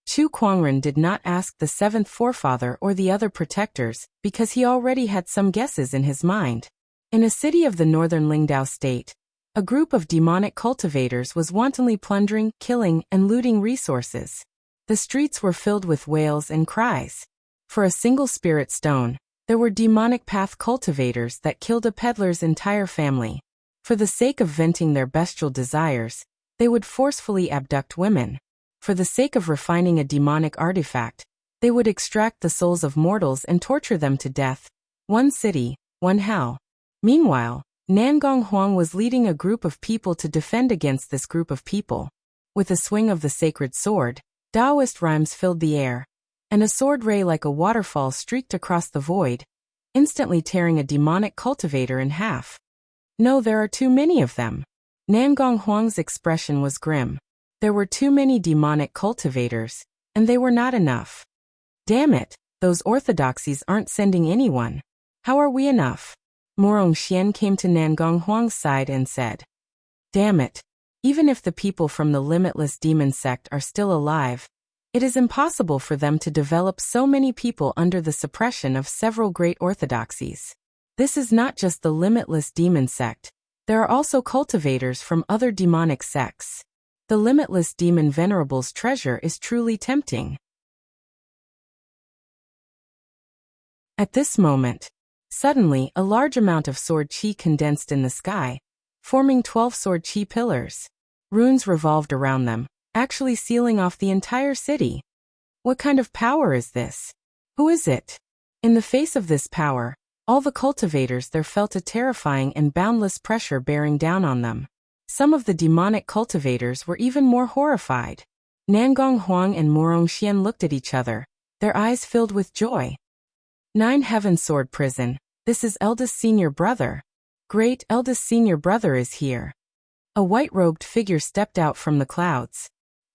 Chu Kuangren did not ask the seventh forefather or the other protectors because he already had some guesses in his mind. In a city of the northern Lingdao state, a group of demonic cultivators was wantonly plundering, killing, and looting resources. The streets were filled with wails and cries. For a single spirit stone, there were demonic path cultivators that killed a peddler's entire family. For the sake of venting their bestial desires, they would forcefully abduct women. For the sake of refining a demonic artifact, they would extract the souls of mortals and torture them to death. One city, one hell. Meanwhile, Nangong Huang was leading a group of people to defend against this group of people. With a swing of the sacred sword, Taoist rhymes filled the air, and a sword ray like a waterfall streaked across the void, instantly tearing a demonic cultivator in half. No, there are too many of them. Nangong Huang's expression was grim. There were too many demonic cultivators, and they were not enough. Damn it, those orthodoxies aren't sending anyone. How are we enough? Morong Xian came to Nangong Huang's side and said, Damn it, even if the people from the limitless demon sect are still alive, it is impossible for them to develop so many people under the suppression of several great orthodoxies. This is not just the limitless demon sect, there are also cultivators from other demonic sects. The limitless demon venerable's treasure is truly tempting. At this moment, suddenly a large amount of sword chi condensed in the sky, forming 12 sword chi pillars. Runes revolved around them, actually sealing off the entire city. What kind of power is this? Who is it? In the face of this power, all the cultivators there felt a terrifying and boundless pressure bearing down on them. Some of the demonic cultivators were even more horrified. Nangong Huang and Morong Xian looked at each other, their eyes filled with joy. 9 Heaven Sword Prison, this is eldest senior brother. Great eldest senior brother is here. A white-robed figure stepped out from the clouds.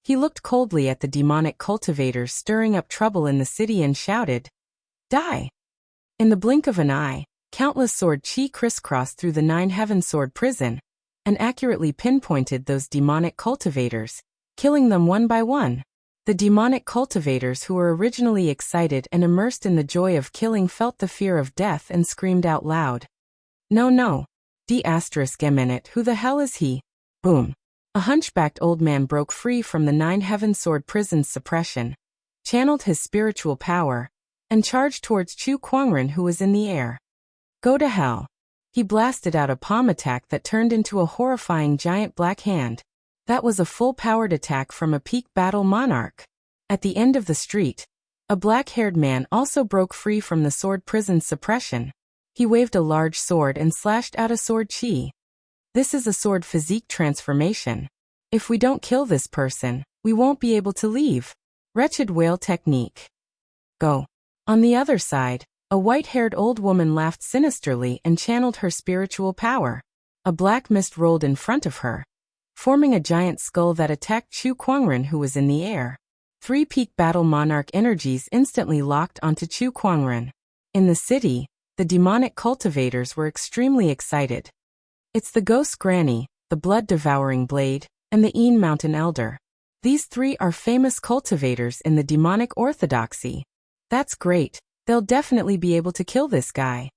He looked coldly at the demonic cultivators stirring up trouble in the city and shouted, Die! In the blink of an eye, countless sword chi crisscrossed through the 9 Heaven Sword Prison, and accurately pinpointed those demonic cultivators, killing them one by one. The demonic cultivators who were originally excited and immersed in the joy of killing felt the fear of death and screamed out loud. No, no. D***, who the hell is he? Boom. A hunchbacked old man broke free from the Nine Heaven Sword prison's suppression, channeled his spiritual power, and charged towards Chu Kuangren, who was in the air. Go to hell. He blasted out a palm attack that turned into a horrifying giant black hand. That was a full-powered attack from a peak battle monarch. At the end of the street, a black-haired man also broke free from the sword prison's suppression. He waved a large sword and slashed out a sword chi. This is a sword physique transformation. If we don't kill this person, we won't be able to leave. Wretched whale technique. Go. On the other side, a white-haired old woman laughed sinisterly and channeled her spiritual power. A black mist rolled in front of her, forming a giant skull that attacked Chu Kuangren, who was in the air. 3 peak battle monarch energies instantly locked onto Chu Kuangren. In the city, the demonic cultivators were extremely excited. It's the Ghost Granny, the Blood-Devouring Blade, and the Een Mountain Elder. These 3 are famous cultivators in the demonic orthodoxy. That's great. They'll definitely be able to kill this guy.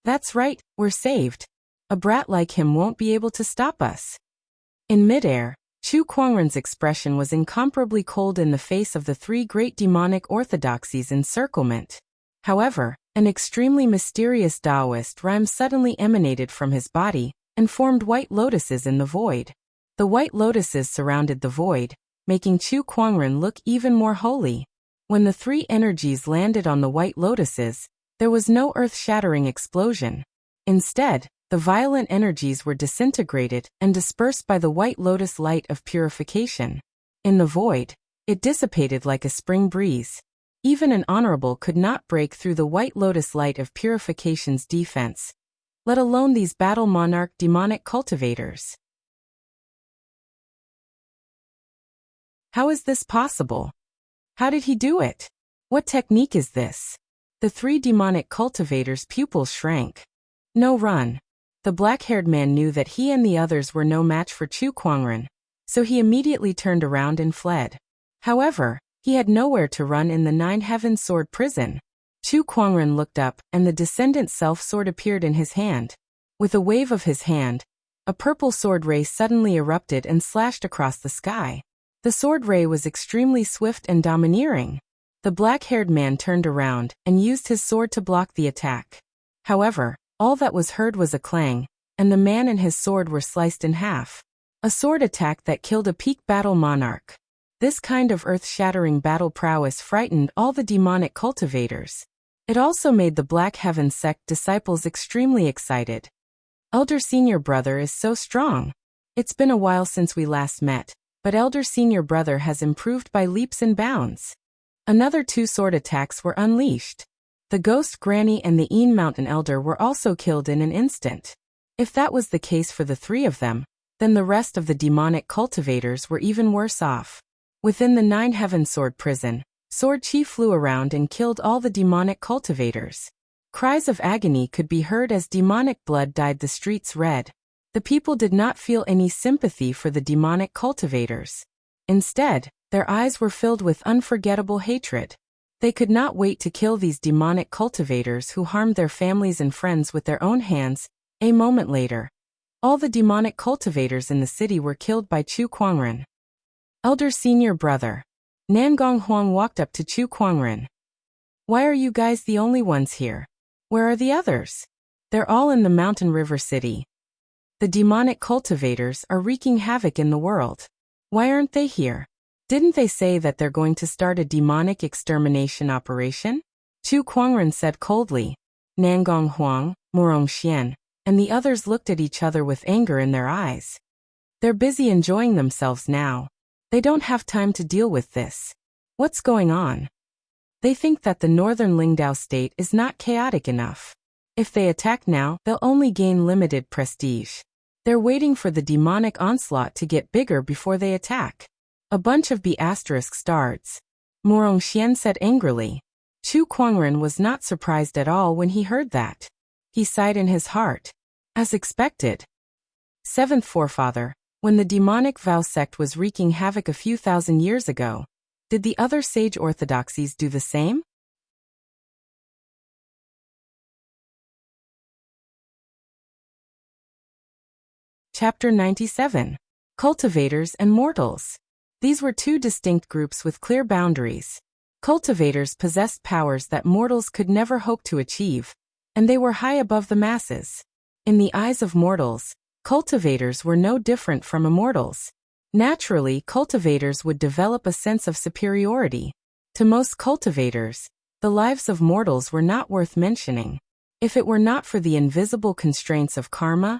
That's right, we're saved. A brat like him won't be able to stop us. In midair, Chu Kuangren's expression was incomparably cold in the face of the 3 great demonic orthodoxies' encirclement. However, an extremely mysterious Taoist rhyme suddenly emanated from his body and formed white lotuses in the void. The white lotuses surrounded the void, making Chu Kuangren look even more holy. When the 3 energies landed on the white lotuses, there was no earth-shattering explosion. Instead, the violent energies were disintegrated and dispersed by the white lotus light of purification. In the void, it dissipated like a spring breeze. Even an honorable could not break through the white lotus light of purification's defense, let alone these battle monarch demonic cultivators. How is this possible? How did he do it? What technique is this? The 3 demonic cultivators' pupils shrank. No, run. The black-haired man knew that he and the others were no match for Chu Kuangren, so he immediately turned around and fled. However, he had nowhere to run in the Nine Heaven Sword prison. Chu Kuangren looked up, and the Descendant Self-Sword appeared in his hand. With a wave of his hand, a purple sword ray suddenly erupted and slashed across the sky. The sword ray was extremely swift and domineering. The black-haired man turned around and used his sword to block the attack. However, all that was heard was a clang, and the man and his sword were sliced in half. A sword attack that killed a peak battle monarch. This kind of earth-shattering battle prowess frightened all the demonic cultivators. It also made the Black Heaven sect disciples extremely excited. Elder Senior Brother is so strong. It's been a while since we last met, but Elder Senior Brother has improved by leaps and bounds. Another 2 sword attacks were unleashed. The Ghost Granny and the Een Mountain Elder were also killed in an instant. If that was the case for the 3 of them, then the rest of the demonic cultivators were even worse off. Within the Nine Heaven Sword prison, Sword Chi flew around and killed all the demonic cultivators. Cries of agony could be heard as demonic blood dyed the streets red. The people did not feel any sympathy for the demonic cultivators. Instead, their eyes were filled with unforgettable hatred. They could not wait to kill these demonic cultivators who harmed their families and friends with their own hands. A moment later, all the demonic cultivators in the city were killed by Chu Kuangren. Elder Senior Brother. Nangong Huang walked up to Chu Kuangren. Why are you guys the only ones here? Where are the others? They're all in the Mountain River City. The demonic cultivators are wreaking havoc in the world. Why aren't they here? Didn't they say that they're going to start a demonic extermination operation? Chu Kuangren said coldly. Nangong Huang, Murong Xian, and the others looked at each other with anger in their eyes. They're busy enjoying themselves now. They don't have time to deal with this. What's going on? They think that the northern Lingdao state is not chaotic enough. If they attack now, they'll only gain limited prestige. They're waiting for the demonic onslaught to get bigger before they attack. A bunch of B****stards. Murong Xian said angrily. Chu Kuangren was not surprised at all when he heard that. He sighed in his heart. As expected. Seventh forefather, when the demonic vow sect was wreaking havoc a few thousand years ago, did the other sage orthodoxies do the same? Chapter 97. Cultivators and Mortals. These were two distinct groups with clear boundaries. Cultivators possessed powers that mortals could never hope to achieve, and they were high above the masses. In the eyes of mortals, cultivators were no different from immortals. Naturally, cultivators would develop a sense of superiority. To most cultivators, the lives of mortals were not worth mentioning. If it were not for the invisible constraints of karma,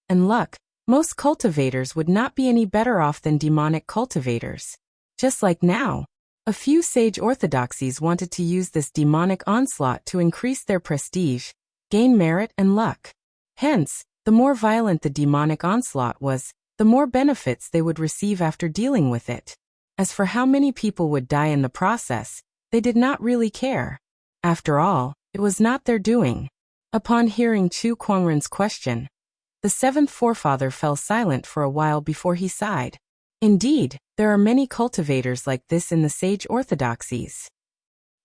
and luck, most cultivators would not be any better off than demonic cultivators. Just like now, a few sage orthodoxies wanted to use this demonic onslaught to increase their prestige, gain merit and luck. Hence, the more violent the demonic onslaught was, the more benefits they would receive after dealing with it. As for how many people would die in the process, they did not really care. After all, it was not their doing. Upon hearing Chu Kuangren's question, the seventh forefather fell silent for a while before he sighed. Indeed, there are many cultivators like this in the sage orthodoxies.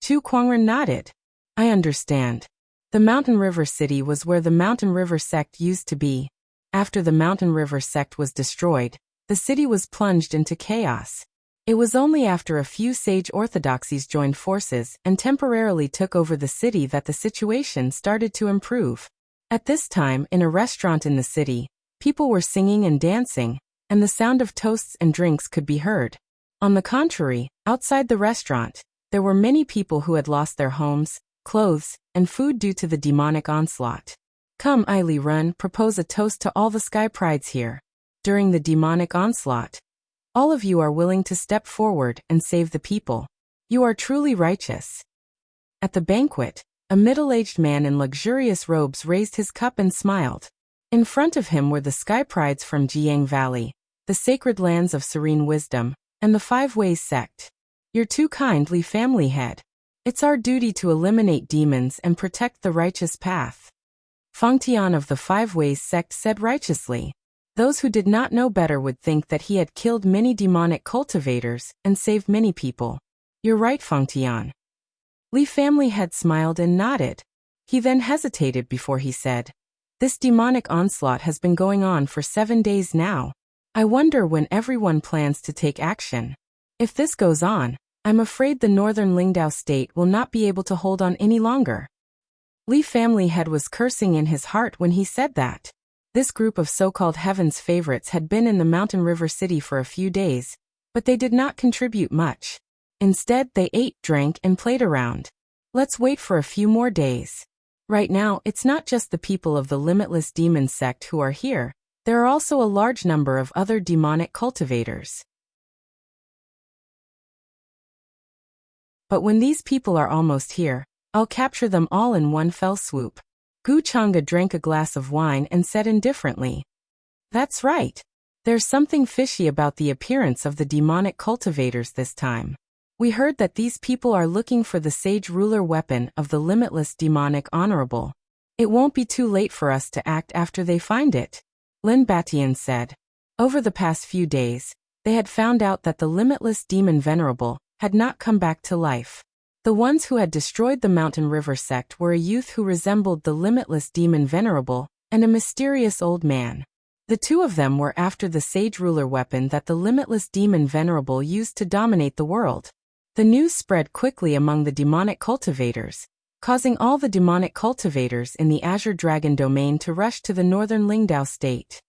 Chu Kuangren nodded. I understand. The Mountain River City was where the Mountain River sect used to be. After the Mountain River sect was destroyed, the city was plunged into chaos. It was only after a few sage orthodoxies joined forces and temporarily took over the city that the situation started to improve. At this time, in a restaurant in the city, people were singing and dancing, and the sound of toasts and drinks could be heard. On the contrary, outside the restaurant, there were many people who had lost their homes, clothes, and food due to the demonic onslaught. Come, Ili Run, propose a toast to all the sky prides here. During the demonic onslaught, all of you are willing to step forward and save the people. You are truly righteous. At the banquet, a middle-aged man in luxurious robes raised his cup and smiled. In front of him were the sky prides from Jiang Valley, the sacred lands of serene wisdom, and the Five Ways sect. You're too kind, Li family head. It's our duty to eliminate demons and protect the righteous path. Fang Tian of the Five Ways sect said righteously. Those who did not know better would think that he had killed many demonic cultivators and saved many people. You're right, Fang Tian. Li family head smiled and nodded. He then hesitated before he said, this demonic onslaught has been going on for 7 days now. I wonder when everyone plans to take action. If this goes on, I'm afraid the northern Lingdao state will not be able to hold on any longer. Li family head was cursing in his heart when he said that. This group of so-called heaven's favorites had been in the Mountain River City for a few days, but they did not contribute much. Instead, they ate, drank, and played around. Let's wait for a few more days. Right now, it's not just the people of the Limitless Demon sect who are here, there are also a large number of other demonic cultivators. But when these people are almost here, I'll capture them all in one fell swoop. Gu Chang'e drank a glass of wine and said indifferently. That's right. There's something fishy about the appearance of the demonic cultivators this time. We heard that these people are looking for the sage ruler weapon of the limitless demonic honorable. It won't be too late for us to act after they find it, Lin Batian said. Over the past few days, they had found out that the limitless demon venerable had not come back to life. The ones who had destroyed the Mountain River sect were a youth who resembled the limitless demon venerable and a mysterious old man. The two of them were after the sage ruler weapon that the limitless demon venerable used to dominate the world. The news spread quickly among the demonic cultivators, causing all the demonic cultivators in the Azure Dragon domain to rush to the northern Lingdao state.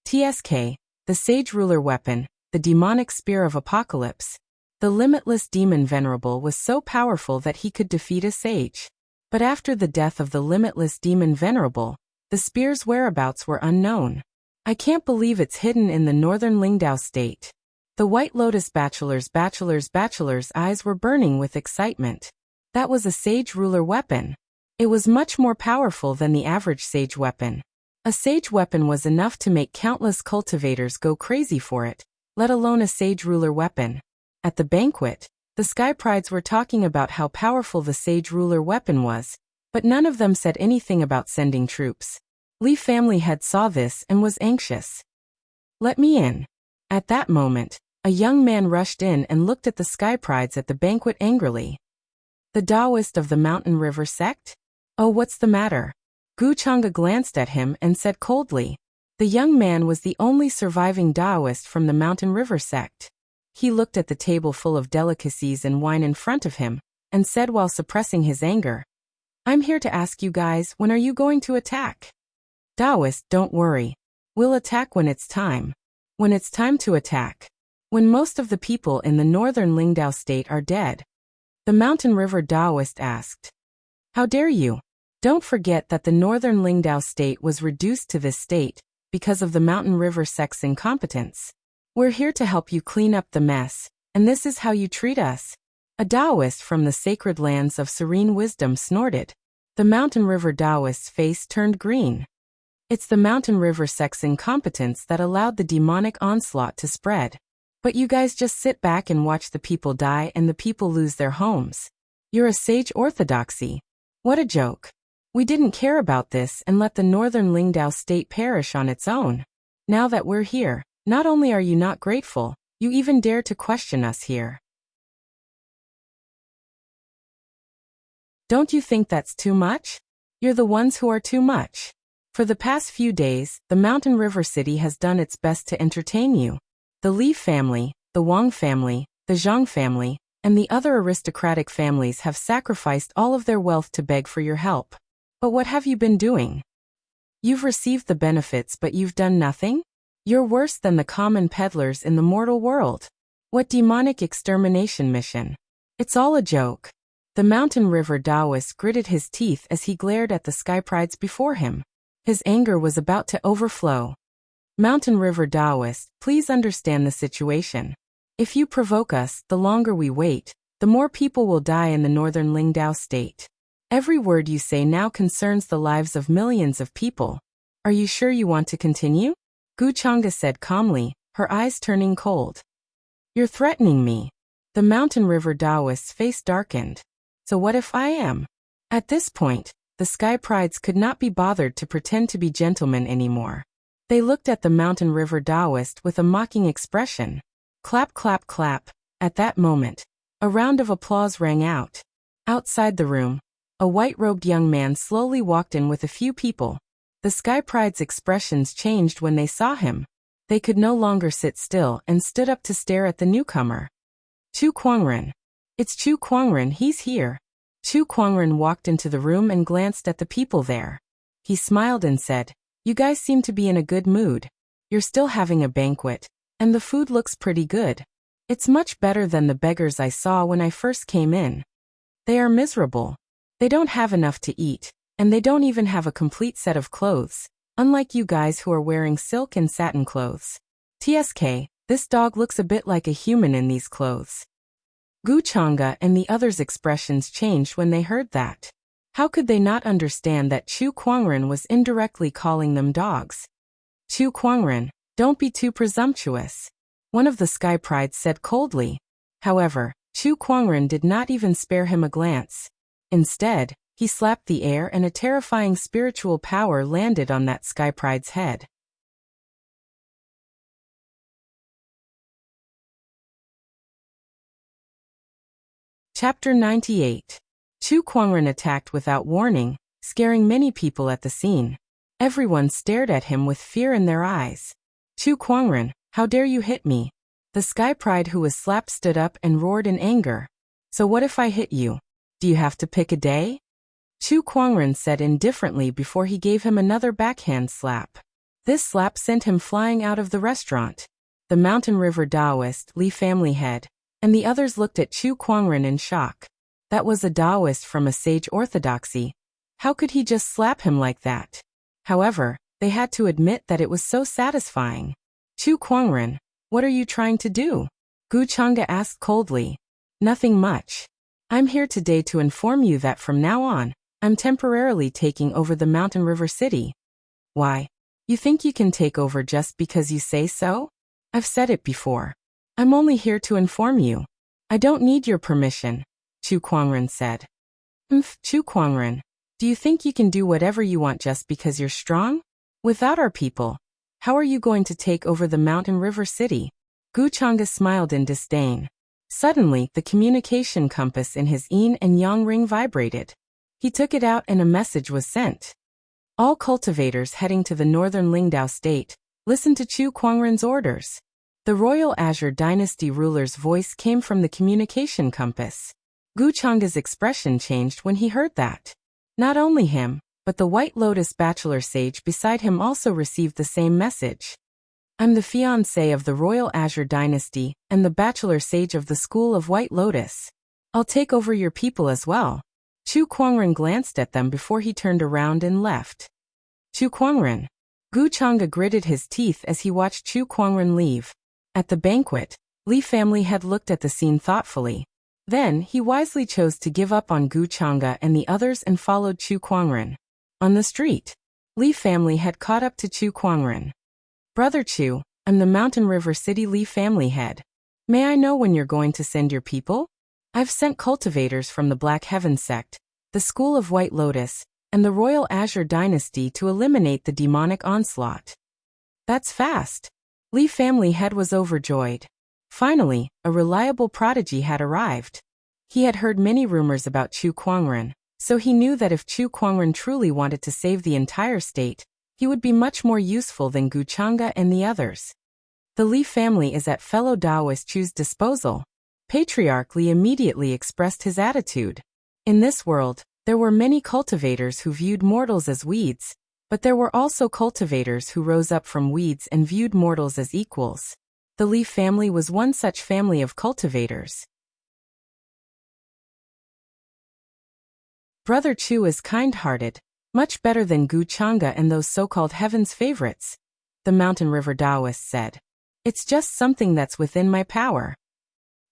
TSK, the sage ruler weapon, the demonic spear of apocalypse. The limitless demon venerable was so powerful that he could defeat a sage. But after the death of the limitless demon venerable, the spear's whereabouts were unknown. I can't believe it's hidden in the northern Lingdao state. The White Lotus bachelor's eyes were burning with excitement. That was a sage ruler weapon. It was much more powerful than the average sage weapon. A sage weapon was enough to make countless cultivators go crazy for it, let alone a sage ruler weapon. At the banquet, the Sky Prides were talking about how powerful the sage ruler weapon was, but none of them said anything about sending troops. Li family head saw this and was anxious. Let me in. At that moment, a young man rushed in and looked at the sky prides at the banquet angrily. The Taoist of the Mountain River sect? Oh, what's the matter? Gu Chang'e glanced at him and said coldly. The young man was the only surviving Taoist from the Mountain River sect. He looked at the table full of delicacies and wine in front of him, and said while suppressing his anger, I'm here to ask you guys, when are you going to attack? Taoist, don't worry. We'll attack when it's time. When it's time to attack. When most of the people in the northern Lingdao state are dead. The Mountain River Taoist asked. How dare you? Don't forget that the northern Lingdao state was reduced to this state because of the Mountain River sect's incompetence. We're here to help you clean up the mess, and this is how you treat us. A Taoist from the sacred lands of serene wisdom snorted. The Mountain River Taoist's face turned green. It's the Mountain River sect's incompetence that allowed the demonic onslaught to spread. But you guys just sit back and watch the people die and the people lose their homes. You're a sage orthodoxy. What a joke. We didn't care about this and let the northern Lingdao state perish on its own. Now that we're here, not only are you not grateful, you even dare to question us here. Don't you think that's too much? You're the ones who are too much. For the past few days, the Mountain River City has done its best to entertain you. The Li family, the Wang family, the Zhang family, and the other aristocratic families have sacrificed all of their wealth to beg for your help. But what have you been doing? You've received the benefits but you've done nothing? You're worse than the common peddlers in the mortal world. What demonic extermination mission? It's all a joke. The Mountain River Taoist gritted his teeth as he glared at the sky prides before him. His anger was about to overflow. Mountain River Taoist, please understand the situation. If you provoke us, the longer we wait, the more people will die in the northern Lingdao state. Every word you say now concerns the lives of millions of people. Are you sure you want to continue? Gu Chang'e said calmly, her eyes turning cold. You're threatening me. The Mountain River Taoist's face darkened. So what if I am? At this point, the sky prides could not be bothered to pretend to be gentlemen anymore. They looked at the Mountain River Taoist with a mocking expression. Clap, clap, clap. At that moment, a round of applause rang out. Outside the room, a white-robed young man slowly walked in with a few people. The sky pride's expressions changed when they saw him. They could no longer sit still and stood up to stare at the newcomer. Chu Kuangren. It's Chu Kuangren, he's here. Chu Kuangren walked into the room and glanced at the people there. He smiled and said, You guys seem to be in a good mood. You're still having a banquet, and the food looks pretty good. It's much better than the beggars I saw when I first came in. They are miserable. They don't have enough to eat, and they don't even have a complete set of clothes, unlike you guys who are wearing silk and satin clothes. TSK, this dog looks a bit like a human in these clothes. Gu Chang'e and the others' expressions changed when they heard that. How could they not understand that Chu Kuangren was indirectly calling them dogs? Chu Kuangren, don't be too presumptuous. One of the sky prides said coldly. However, Chu Kuangren did not even spare him a glance. Instead, he slapped the air and a terrifying spiritual power landed on that sky pride's head. Chapter 98. Chu Kuangren attacked without warning, scaring many people at the scene. Everyone stared at him with fear in their eyes. Chu Kuangren, how dare you hit me? The sky pride who was slapped stood up and roared in anger. So what if I hit you? Do you have to pick a day? Chu Kuangren said indifferently before he gave him another backhand slap. This slap sent him flying out of the restaurant. The Mountain River Taoist, Li family head, and the others looked at Chu Kuangren in shock. That was a Taoist from a sage orthodoxy. How could he just slap him like that? However, they had to admit that it was so satisfying. Chu Kuangren, what are you trying to do? Gu Chang'e asked coldly. Nothing much. I'm here today to inform you that from now on, I'm temporarily taking over the Mountain River City. Why? You think you can take over just because you say so? I've said it before. I'm only here to inform you. I don't need your permission, Chu Kuangren said. Chu Kuangren, do you think you can do whatever you want just because you're strong? Without our people, how are you going to take over the mountain river city? Gu Chang'e smiled in disdain. Suddenly, the communication compass in his yin and yang ring vibrated. He took it out and a message was sent. All cultivators heading to the northern Lingdao state, listen to Chu Kuangren's orders. The royal Azure dynasty ruler's voice came from the communication compass. Gu Chang'e's expression changed when he heard that. Not only him, but the White Lotus bachelor sage beside him also received the same message. I'm the fiancé of the royal Azure dynasty and the bachelor sage of the school of White Lotus. I'll take over your people as well. Chu Kuangren glanced at them before he turned around and left. Chu Kuangren. Gu Chang'e gritted his teeth as he watched Chu Kuangren leave. At the banquet, Li family had looked at the scene thoughtfully. Then, he wisely chose to give up on Gu Chang'e and the others and followed Chu Kuangren. On the street, Li family had caught up to Chu Kuangren. Brother Chu, I'm the Mountain River City Li family head. May I know when you're going to send your people? I've sent cultivators from the Black Heaven sect, the School of White Lotus, and the Royal Azure Dynasty to eliminate the demonic onslaught. That's fast. Li family head was overjoyed. Finally, a reliable prodigy had arrived. He had heard many rumors about Chu Kuangren, so he knew that if Chu Kuangren truly wanted to save the entire state, he would be much more useful than Gu Chang'e and the others. The Li family is at fellow Taoist Chu's disposal. Patriarch Li immediately expressed his attitude. In this world, there were many cultivators who viewed mortals as weeds, but there were also cultivators who rose up from weeds and viewed mortals as equals. The Li family was one such family of cultivators. Brother Chu is kind-hearted, much better than Gu Chang'e and those so-called heaven's favorites, the Mountain River Taoist said. It's just something that's within my power.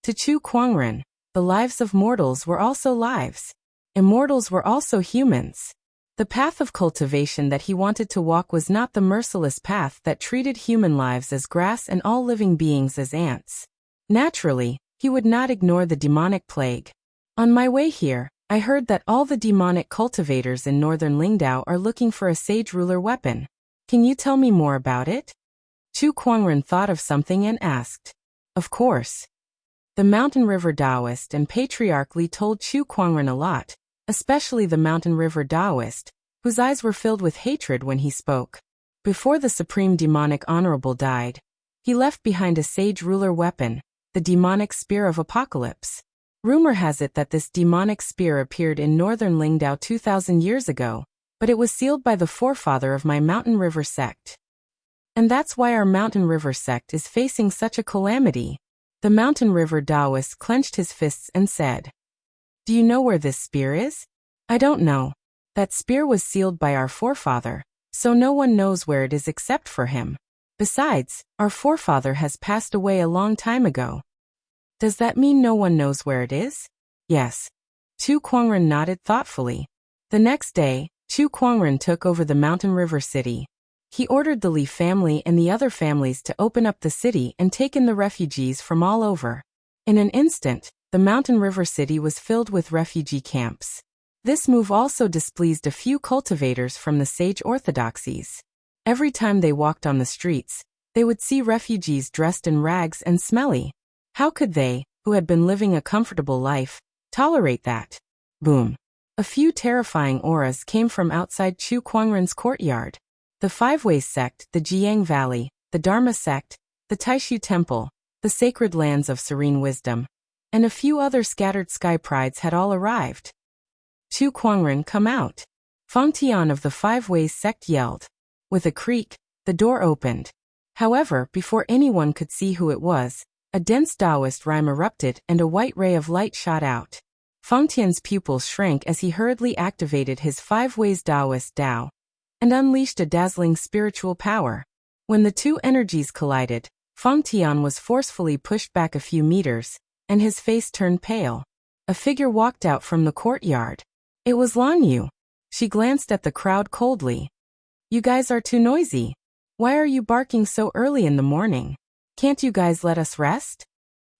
To Chu Kuangren, the lives of mortals were also lives. Immortals were also humans. The path of cultivation that he wanted to walk was not the merciless path that treated human lives as grass and all living beings as ants. Naturally, he would not ignore the demonic plague. On my way here, I heard that all the demonic cultivators in northern Lingdao are looking for a sage ruler weapon. Can you tell me more about it? Chu Kuangren thought of something and asked. Of course. The Mountain River Taoist and Patriarch Li told Chu Kuangren a lot, especially the Mountain River Taoist, whose eyes were filled with hatred when he spoke. Before the Supreme Demonic Honorable died, he left behind a sage ruler weapon, the demonic spear of apocalypse. Rumor has it that this demonic spear appeared in northern Lingdao 2,000 years ago, but it was sealed by the forefather of my Mountain River sect. And that's why our Mountain River sect is facing such a calamity. The Mountain River Taoist clenched his fists and said, Do you know where this spear is? I don't know. That spear was sealed by our forefather, so no one knows where it is except for him. Besides, our forefather has passed away a long time ago. Does that mean no one knows where it is? Yes. Chu Kuangren nodded thoughtfully. The next day, Chu Kuangren took over the Mountain River city. He ordered the Li family and the other families to open up the city and take in the refugees from all over. In an instant, the Mountain River city was filled with refugee camps. This move also displeased a few cultivators from the sage orthodoxies. Every time they walked on the streets, they would see refugees dressed in rags and smelly. How could they, who had been living a comfortable life, tolerate that? Boom. A few terrifying auras came from outside Chu Kuangren's courtyard. The Five-Ways sect, the Jiang Valley, the Dharma sect, the Taishu Temple, the Sacred Lands of Serene Wisdom, and a few other scattered sky prides had all arrived. Chu Kuangren, come out. Feng Tian of the Five-Ways sect yelled. With a creak, the door opened. However, before anyone could see who it was, a dense Taoist rhyme erupted and a white ray of light shot out. Feng Tian's pupils shrank as he hurriedly activated his Five-Ways Taoist Dao and unleashed a dazzling spiritual power. When the two energies collided, Feng Tian was forcefully pushed back a few meters, and his face turned pale. A figure walked out from the courtyard. It was Lan Yu. She glanced at the crowd coldly. You guys are too noisy. Why are you barking so early in the morning? Can't you guys let us rest?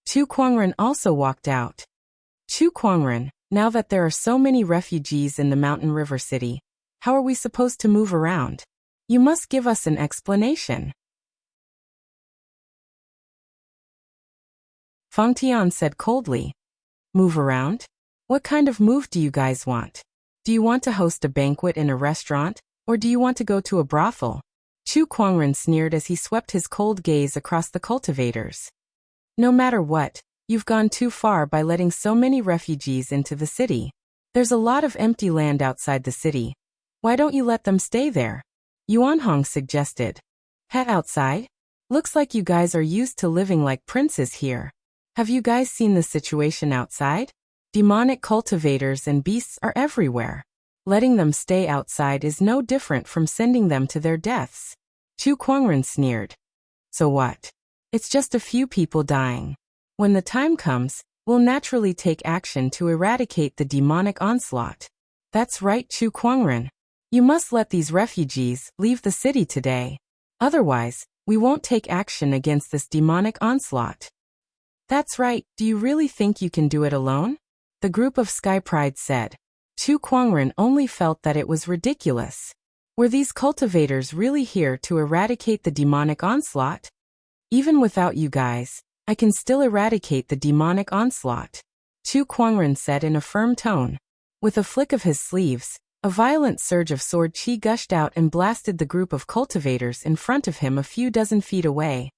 Chu Kuangren also walked out. Chu Kuangren, now that there are so many refugees in the Mountain River city, how are we supposed to move around? You must give us an explanation. Feng Tian said coldly. Move around? What kind of move do you guys want? Do you want to host a banquet in a restaurant, or do you want to go to a brothel? Chu Kuangren sneered as he swept his cold gaze across the cultivators. No matter what, you've gone too far by letting so many refugees into the city. There's a lot of empty land outside the city. Why don't you let them stay there? Yuanhong suggested. Head outside? Looks like you guys are used to living like princes here. Have you guys seen the situation outside? Demonic cultivators and beasts are everywhere. Letting them stay outside is no different from sending them to their deaths. Chu Kuangren sneered. So what? It's just a few people dying. When the time comes, we'll naturally take action to eradicate the demonic onslaught. That's right, Chu Kuangren. You must let these refugees leave the city today. Otherwise, we won't take action against this demonic onslaught. That's right, do you really think you can do it alone? The group of Sky Pride said. Chu Kuangren only felt that it was ridiculous. Were these cultivators really here to eradicate the demonic onslaught? Even without you guys, I can still eradicate the demonic onslaught, Chu Kuangren said in a firm tone. With a flick of his sleeves, a violent surge of sword chi gushed out and blasted the group of cultivators in front of him a few dozen feet away.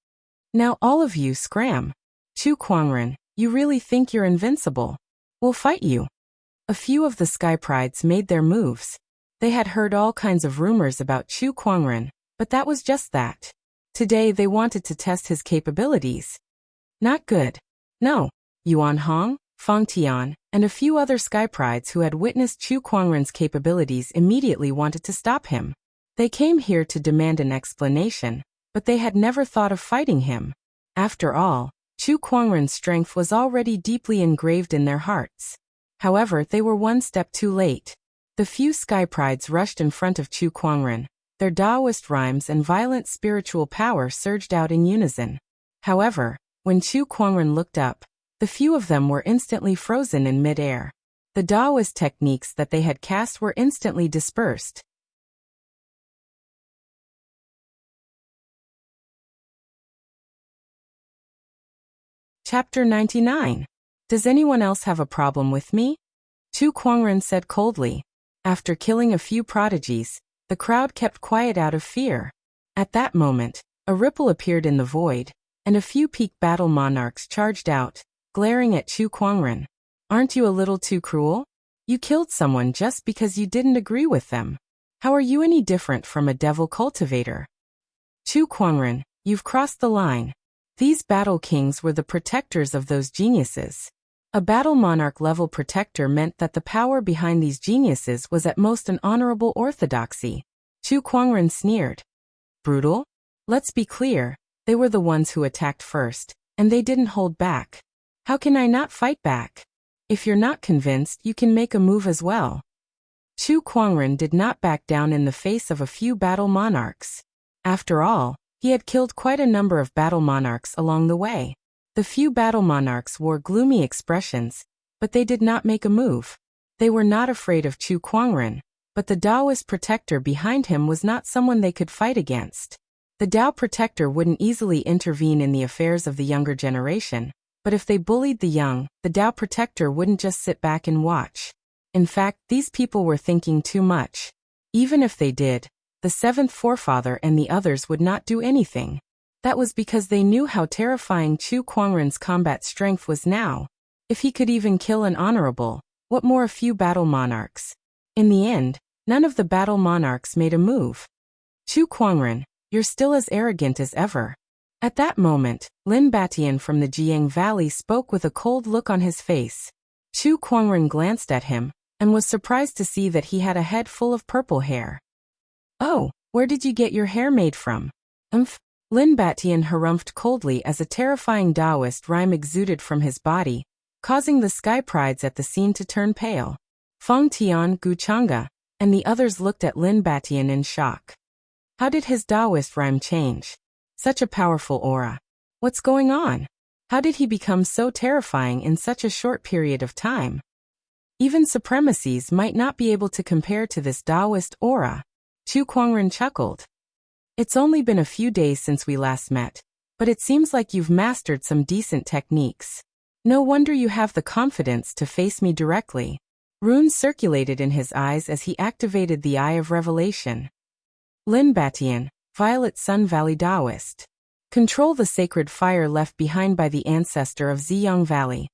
Now all of you scram. Chu Kuangren, you really think you're invincible? We'll fight you. A few of the Sky Prides made their moves. They had heard all kinds of rumors about Chu Kuangren, but that was just that. Today they wanted to test his capabilities. Not good. No. Yuanhong, Feng Tian, and a few other Sky Prides who had witnessed Chu Kuangren's capabilities immediately wanted to stop him. They came here to demand an explanation, but they had never thought of fighting him. After all, Chu Kuangren's strength was already deeply engraved in their hearts. However, they were one step too late. The few Sky Prides rushed in front of Chu Kuangren. Their Taoist rhymes and violent spiritual power surged out in unison. However, when Chu Kuangren looked up, the few of them were instantly frozen in mid-air. The Taoist techniques that they had cast were instantly dispersed. Chapter 99. Does anyone else have a problem with me? Chu Kuangren said coldly. After killing a few prodigies, the crowd kept quiet out of fear. At that moment, a ripple appeared in the void, and a few peak battle monarchs charged out, glaring at Chu Kuangren. Aren't you a little too cruel? You killed someone just because you didn't agree with them. How are you any different from a devil cultivator? Chu Kuangren, you've crossed the line. These battle kings were the protectors of those geniuses. A battle monarch level protector meant that the power behind these geniuses was at most an honorable orthodoxy. Chu Kuangren sneered. Brutal? Let's be clear, they were the ones who attacked first, and they didn't hold back. How can I not fight back? If you're not convinced, you can make a move as well. Chu Kuangren did not back down in the face of a few battle monarchs. After all, he had killed quite a number of battle monarchs along the way. The few battle monarchs wore gloomy expressions, but they did not make a move. They were not afraid of Chu Kuangren, but the Taoist protector behind him was not someone they could fight against. The Tao protector wouldn't easily intervene in the affairs of the younger generation, but if they bullied the young, the Tao protector wouldn't just sit back and watch. In fact, these people were thinking too much. Even if they did, the seventh forefather and the others would not do anything. That was because they knew how terrifying Chu Kuangren's combat strength was now. If he could even kill an honorable, what more a few battle monarchs? In the end, none of the battle monarchs made a move. Chu Kuangren, you're still as arrogant as ever. At that moment, Lin Batian from the Jiang Valley spoke with a cold look on his face. Chu Kuangren glanced at him, and was surprised to see that he had a head full of purple hair. Oh, where did you get your hair made from? Lin Batian harumphed coldly as a terrifying Taoist rhyme exuded from his body, causing the Sky Prides at the scene to turn pale. Feng Tian, Gu Chang'e, and the others looked at Lin Batian in shock. How did his Taoist rhyme change? Such a powerful aura. What's going on? How did he become so terrifying in such a short period of time? Even supremacies might not be able to compare to this Taoist aura. Chu Kuangren chuckled. It's only been a few days since we last met, but it seems like you've mastered some decent techniques. No wonder you have the confidence to face me directly. Runes circulated in his eyes as he activated the Eye of Revelation. Lin Batian, Violet Sun Valley Taoist. Control the sacred fire left behind by the ancestor of Ziyang Valley.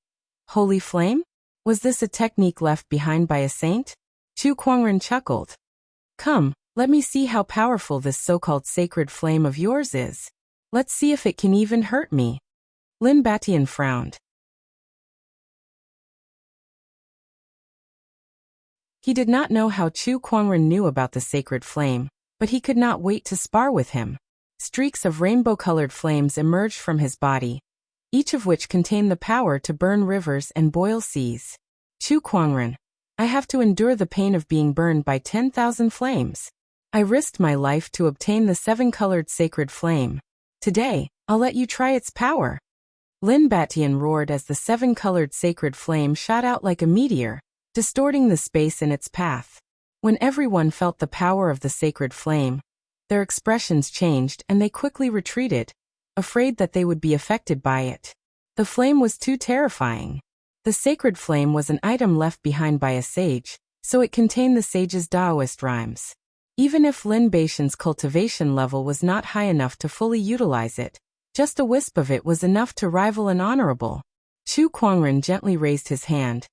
Holy flame? Was this a technique left behind by a saint? Chu Kuangren chuckled. Come, let me see how powerful this so-called sacred flame of yours is. Let's see if it can even hurt me. Lin Batian frowned. He did not know how Chu Kuangren knew about the sacred flame, but he could not wait to spar with him. Streaks of rainbow-colored flames emerged from his body, each of which contained the power to burn rivers and boil seas. Chu Kuangren, I have to endure the pain of being burned by 10,000 flames. I risked my life to obtain the 7-colored sacred flame. Today, I'll let you try its power. Lin Batian roared as the 7-colored sacred flame shot out like a meteor, distorting the space in its path. When everyone felt the power of the sacred flame, their expressions changed and they quickly retreated, afraid that they would be affected by it. The flame was too terrifying. The sacred flame was an item left behind by a sage, so it contained the sage's Taoist rhymes. Even if Lin Batian's cultivation level was not high enough to fully utilize it, just a wisp of it was enough to rival an honorable. Chu Kuangren gently raised his hand,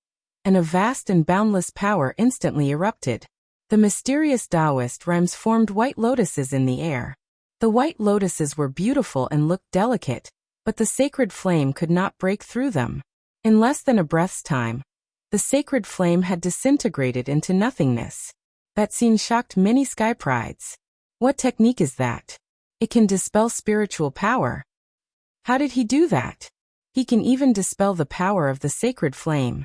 and a vast and boundless power instantly erupted. The mysterious Taoist rhymes formed white lotuses in the air. The white lotuses were beautiful and looked delicate, but the sacred flame could not break through them. In less than a breath's time, the sacred flame had disintegrated into nothingness. That scene shocked many sky prides. What technique is that? It can dispel spiritual power. How did he do that? He can even dispel the power of the sacred flame.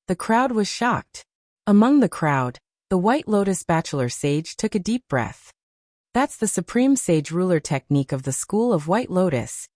The crowd was shocked. Among the crowd, the White Lotus Bachelor Sage took a deep breath. That's the supreme sage ruler technique of the School of White Lotus.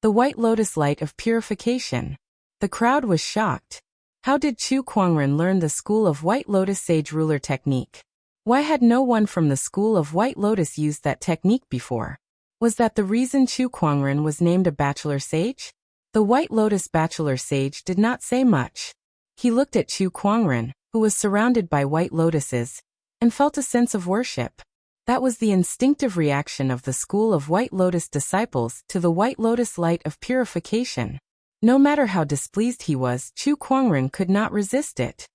The White Lotus Light of Purification. The crowd was shocked. How did Chu Kuangren learn the School of White Lotus Sage ruler technique? Why had no one from the School of White Lotus used that technique before? Was that the reason Chu Kuangren was named a Bachelor Sage? The White Lotus Bachelor Sage did not say much. He looked at Chu Kuangren, who was surrounded by white lotuses, and felt a sense of worship. That was the instinctive reaction of the School of White Lotus disciples to the White Lotus Light of Purification. No matter how displeased he was, Chu Kuangren could not resist it.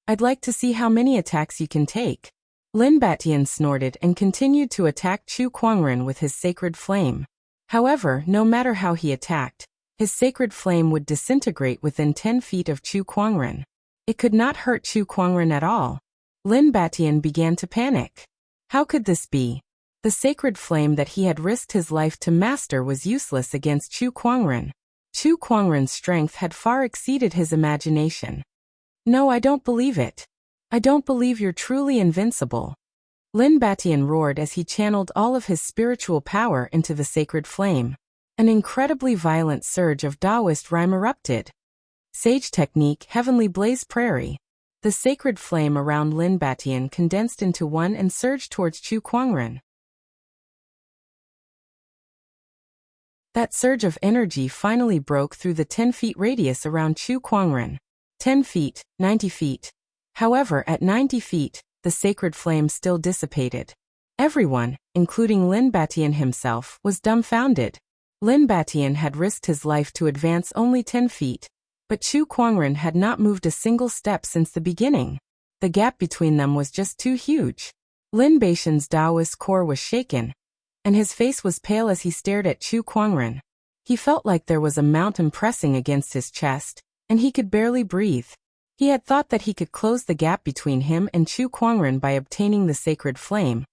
I'd like to see how many attacks you can take. Lin Batian snorted and continued to attack Chu Kuangren with his sacred flame. However, no matter how he attacked, his sacred flame would disintegrate within 10 feet of Chu Kuangren. It could not hurt Chu Kuangren at all. Lin Batian began to panic. How could this be? The sacred flame that he had risked his life to master was useless against Chu Kuangren. Chu Kuangren's strength had far exceeded his imagination. No, I don't believe it. I don't believe you're truly invincible. Lin Batian roared as he channeled all of his spiritual power into the sacred flame. An incredibly violent surge of Taoist rhyme erupted. Sage technique, Heavenly Blaze Prairie. The sacred flame around Lin Batian condensed into one and surged towards Chu Kuangren. That surge of energy finally broke through the 10-feet radius around Chu Kuangren. 10 feet, 90 feet. However, at 90 feet, the sacred flame still dissipated. Everyone, including Lin Batian himself, was dumbfounded. Lin Batian had risked his life to advance only 10 feet. But Chu Kuangren had not moved a single step since the beginning. The gap between them was just too huge. Lin Batian's Taoist core was shaken, and his face was pale as he stared at Chu Kuangren. He felt like there was a mountain pressing against his chest, and he could barely breathe. He had thought that he could close the gap between him and Chu Kuangren by obtaining the sacred flame,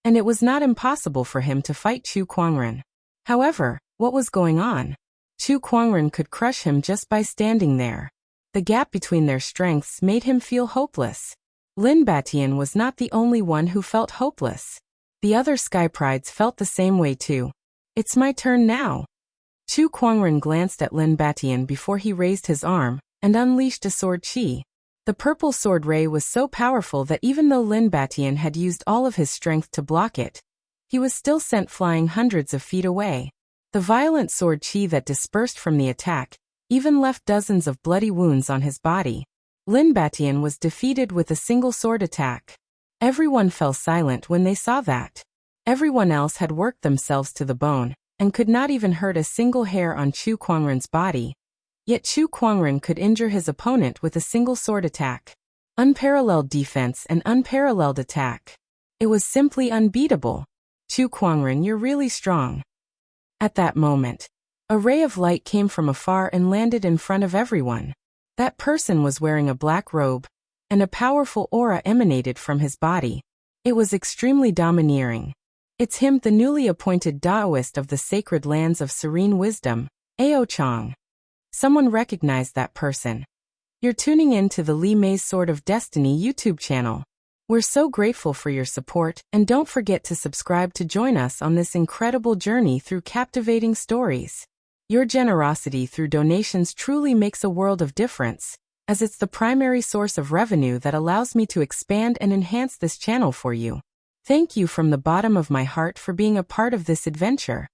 and it was not impossible for him to fight Chu Kuangren. However, what was going on? Chu Kuangren could crush him just by standing there. The gap between their strengths made him feel hopeless. Lin Batian was not the only one who felt hopeless. The other Sky Prides felt the same way too. It's my turn now. Chu Kuangren glanced at Lin Batian before he raised his arm and unleashed a sword chi. The purple sword ray was so powerful that even though Lin Batian had used all of his strength to block it, he was still sent flying hundreds of feet away. The violent sword chi that dispersed from the attack even left dozens of bloody wounds on his body. Lin Batian was defeated with a single sword attack. Everyone fell silent when they saw that. Everyone else had worked themselves to the bone and could not even hurt a single hair on Chu Kuangren's body. Yet Chu Kuangren could injure his opponent with a single sword attack. Unparalleled defense and unparalleled attack. It was simply unbeatable. Chu Kuangren, you're really strong. At that moment, a ray of light came from afar and landed in front of everyone. That person was wearing a black robe, and a powerful aura emanated from his body. It was extremely domineering. It's him, the newly appointed Taoist of the sacred lands of serene wisdom, Ao Chang. Someone recognized that person. You're tuning in to the Li Mei's Sword of Destiny YouTube channel. We're so grateful for your support, and don't forget to subscribe to join us on this incredible journey through captivating stories. Your generosity through donations truly makes a world of difference, as it's the primary source of revenue that allows me to expand and enhance this channel for you. Thank you from the bottom of my heart for being a part of this adventure.